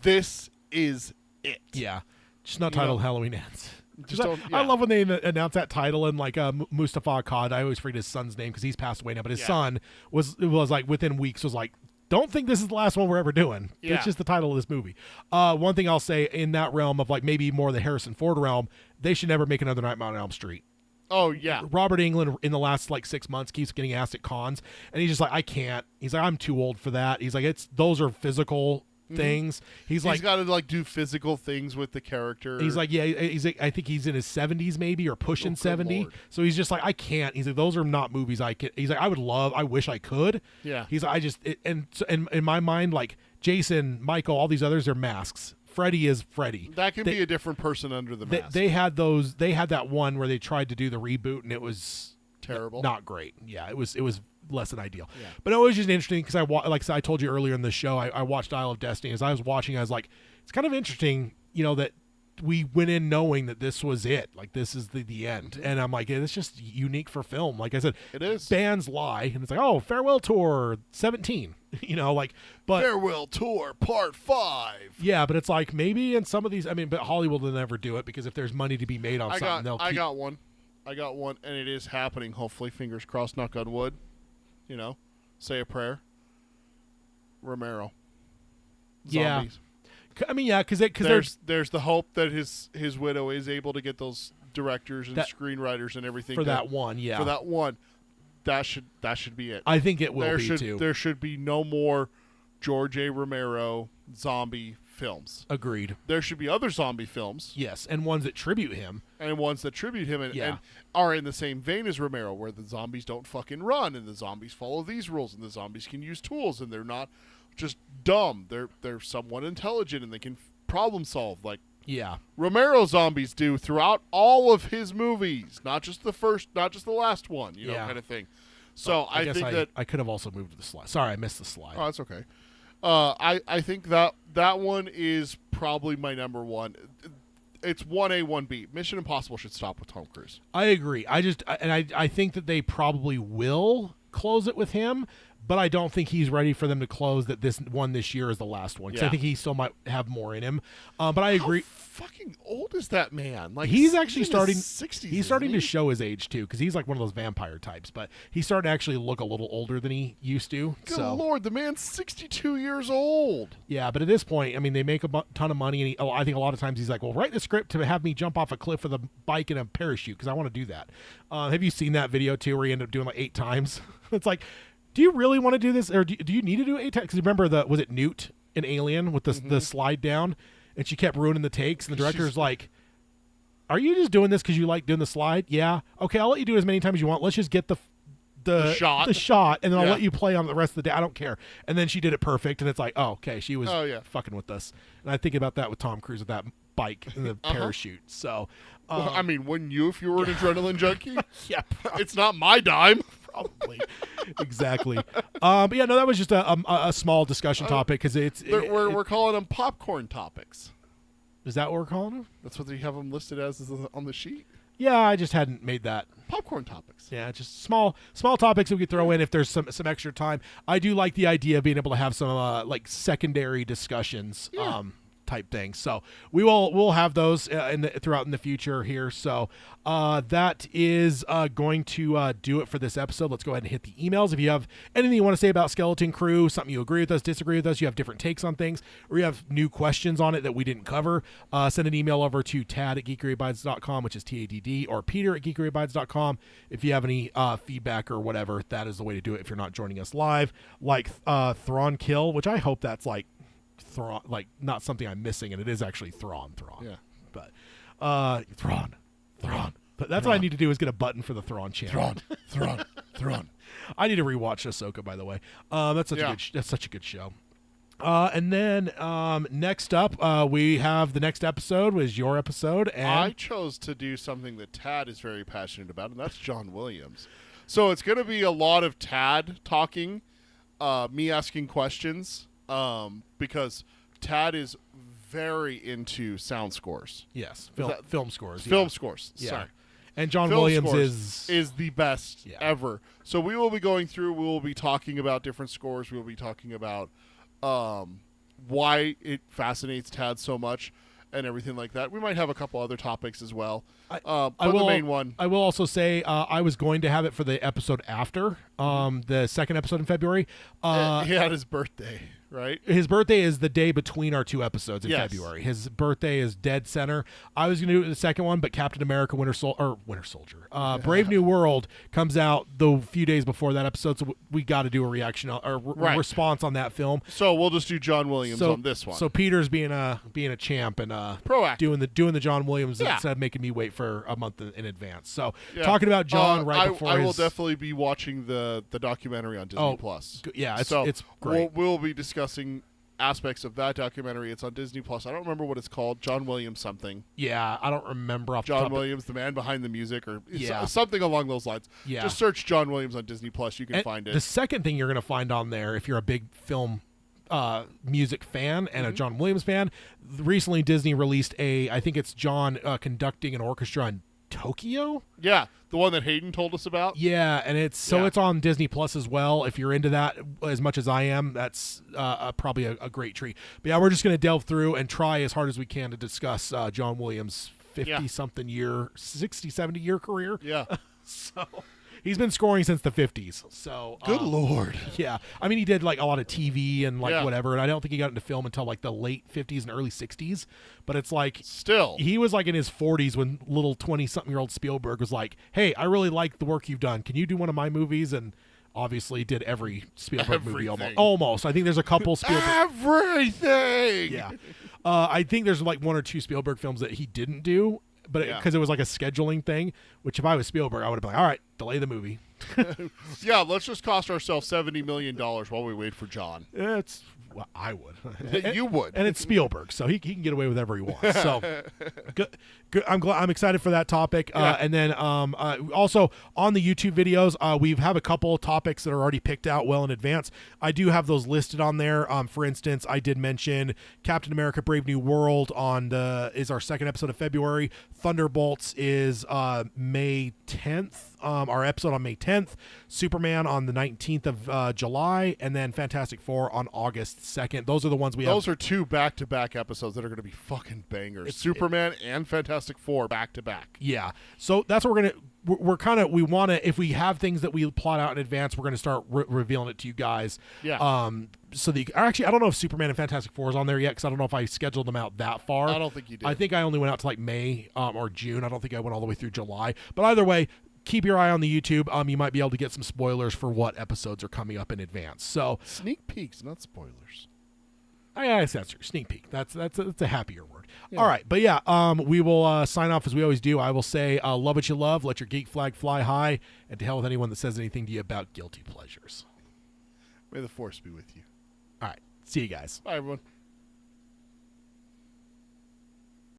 this is it. Yeah. Just not You titled know, Halloween Ends. just don't- I yeah. love when they announce that title, and like Mustafa Akkad, I always forget his son's name because he's passed away now, but his Yeah. son was like within weeks was like, don't think this is the last one we're ever doing. Yeah. It's just the title of this movie. One thing I'll say in that realm of like maybe more the Harrison Ford realm, they should never make another Nightmare on Elm Street. Oh, yeah. Robert Englund in the last like 6 months keeps getting asked at cons, and he's just like, I can't. He's like, I'm too old for that. He's like, those are physical things. He's like, He's got to like do physical things with the character. he's like, yeah, he's like, I think he's in his 70s maybe or pushing good 70. Lord. So he's just like, I can't. He's like, those are not movies I can. He's like, I wish I could. Yeah. He's like, and in my mind, like Jason, Michael, all these others are masks. Freddy is Freddy. that can be a different person under the mask. They had that one where they tried to do the reboot, and it was Terrible. not great. Yeah, it was less than ideal. Yeah. But it was just interesting because like I told you earlier in the show, I watched Isle of Destiny. As I was watching, I was like, it's kind of interesting, that we went in knowing that this was it. Like, this is the end. And I'm like, it's just unique for film. Like I said, It is. bands lie, and it's like, oh, farewell tour 17. But Farewell Tour Part 5. yeah, but it's like maybe in some of these, I mean, but Hollywood will never do it because if there's money to be made on something, they'll I keep. got one, and it is happening. Hopefully, fingers crossed, knock on wood. Say a prayer. Romero. Yeah. zombies. I mean, yeah, because There's the hope that his widow is able to get those directors and screenwriters and everything for that one. Yeah, for that one. That should be it. I think it will be too. There should be no more George A. Romero zombie films. Agreed. There should be other zombie films. Yes, and ones that tribute him. And ones that tribute him and are in the same vein as Romero, where the zombies don't fucking run and the zombies follow these rules and the zombies can use tools and they're not just dumb. They're somewhat intelligent and they can problem solve like Romero zombies do throughout all of his movies, not just the last one, you know, kind of thing. So I think that I could have also moved to the slide. Sorry, I missed the slide. Oh, that's okay. I think that one is probably my number one. It's 1A, 1B. Mission Impossible should stop with Tom Cruise. I agree. I think that they probably will close it with him, but I don't think he's ready for them to close that this year is the last one. Because I think he still might have more in him. But I agree. How fucking old is that man? Like he's actually starting. 60s, he's starting to show his age too, because he's like one of those vampire types. But he's starting to actually look a little older than he used to. Good Lord, the man's 62 years old. Yeah, but at this point, I mean, they make a ton of money, and I think a lot of times he's like, "Well, write the script to have me jump off a cliff with a bike and a parachute because I want to do that." Have you seen that video too, where he ended up doing like 8 times? It's like, do you really want to do this, or do you need to do it 8 times? Because remember was it Newt in Alien with the slide down, and she kept ruining the takes, and the director's like, "Are you just doing this because you like doing the slide? Yeah, okay, I'll let you do it as many times as you want. Let's just get the shot, and then I'll let you play on the rest of the day. I don't care." And then she did it perfect, and it's like, oh, okay, she was fucking with us. And I think about that with Tom Cruise with that bike and the parachute. So, well, I mean, wouldn't you if you were an adrenaline junkie? Yeah, it's not my dime. Probably. Exactly. But yeah, no, that was just a small discussion topic because we're calling them popcorn topics. Is that what we're calling them? That's what you have them listed as on the sheet. Yeah, I just hadn't made that. Popcorn topics. Yeah, just small topics we could throw in if there's some extra time. I do like the idea of being able to have some like secondary discussions. Type thing. So we'll have those throughout in the future here. So that is going to do it for this episode. Let's go ahead and hit the emails. If you have anything you want to say about Skeleton Crew, something you agree with us, disagree with us, you have different takes on things, or you have new questions on it that we didn't cover, send an email over to tad@geekeryabides.com, which is TADD, or peter@geekeryabides.com. If you have any feedback or whatever, that is the way to do it if you're not joining us live. Like Thrawn Kill, which I hope that's like Thrawn, like not something I'm missing, and it is actually Thrawn. Yeah, but Thrawn. But that's what I need to do is get a button for the Thrawn channel. Thrawn. I need to rewatch Ahsoka, by the way. That's such a good show. And then next up, we have the next episode was your episode, and I chose to do something that Tad is very passionate about, and that's John Williams. So it's going to be a lot of Tad talking, me asking questions. Because Tad is very into sound scores. Yes, film scores. Film scores. Yeah. Sorry. And John Film Williams is the best ever. So we will be going through. We will be talking about different scores. We will be talking about why it fascinates Tad so much and everything like that. We might have a couple other topics as well. The main one. I will also say I was going to have it for the episode after the second episode in February. He had his birthday, right? His birthday is the day between our 2 episodes in February. His birthday is dead center. I was going to do the second one, but Captain America Winter Soldier, Brave New World comes out the few days before that episode, so we got to do a reaction or response on that film. So we'll just do John Williams on this one. So Peter's being a champ and proactive, doing the John Williams instead of making me wait for a month in advance. So talking about John before I will definitely be watching the documentary on Disney Plus. Yeah, it's great. We'll be discussing aspects of that documentary. It's on Disney Plus. I don't remember what it's called. John Williams something. Yeah, I don't remember off the top. John Williams, the man behind the music, or something along those lines. Yeah. Just search John Williams on Disney Plus. You can find it. The second thing you're going to find on there, if you're a big film music fan and a John Williams fan, recently Disney released I think it's John conducting an orchestra in Tokyo. Yeah, the one that Hayden told us about. Yeah, and it's on Disney Plus as well. If you're into that as much as I am, that's probably a great treat. But yeah, we're just going to delve through and try as hard as we can to discuss John Williams' 50-something year, 60, 70-year career. Yeah. So He's been scoring since the 50s. So Good Lord. Yeah, I mean, he did like a lot of TV and like Yeah. whatever, and I don't think he got into film until like the late 50s and early 60s. But it's like Still. he was like in his 40s when little 20-something-year-old Spielberg was like, "Hey, I really like the work you've done. Can you do one of my movies?" And obviously did every Spielberg movie Everything. almost. I think there's a couple Spielberg. Everything. Yeah, I think there's like one or two Spielberg films that he didn't do, but Yeah. because it was like a scheduling thing. Which if I was Spielberg, I would have been like, "All right, delay the movie." Yeah, let's just cost ourselves $70 million while we wait for John. It's well, I would. You would. And it's Spielberg, so he can get away with whatever he wants. So good. I'm excited for that topic. Yeah. And then also on the YouTube videos, we have a couple of topics that are already picked out well in advance. I do have those listed on there. For instance, I did mention Captain America: Brave New World is our second episode of February. Thunderbolts is May 10th. Our episode on May 10th, Superman on the 19th of July, and then Fantastic Four on August 2nd. Those are the ones we have. Those are two back-to-back episodes that are going to be fucking bangers. Superman and Fantastic Four back-to-back. Yeah. So that's what we want to, if we have things that we plot out in advance, we're going to start revealing it to you guys. Yeah. So actually, I don't know if Superman and Fantastic Four is on there yet, because I don't know if I scheduled them out that far. I don't think you did. I think I only went out to like May or June. I don't think I went all the way through July. But either way, keep your eye on the YouTube. You might be able to get some spoilers for what episodes are coming up in advance. So Sneak peeks, not spoilers. I guess that's true. Sneak peek. That's a happier word. All right, but yeah, we will sign off as we always do. I will say, love what you love, let your geek flag fly high, and to hell with anyone that says anything to you about guilty pleasures. May the force be with you. All right, see you guys. Bye, everyone.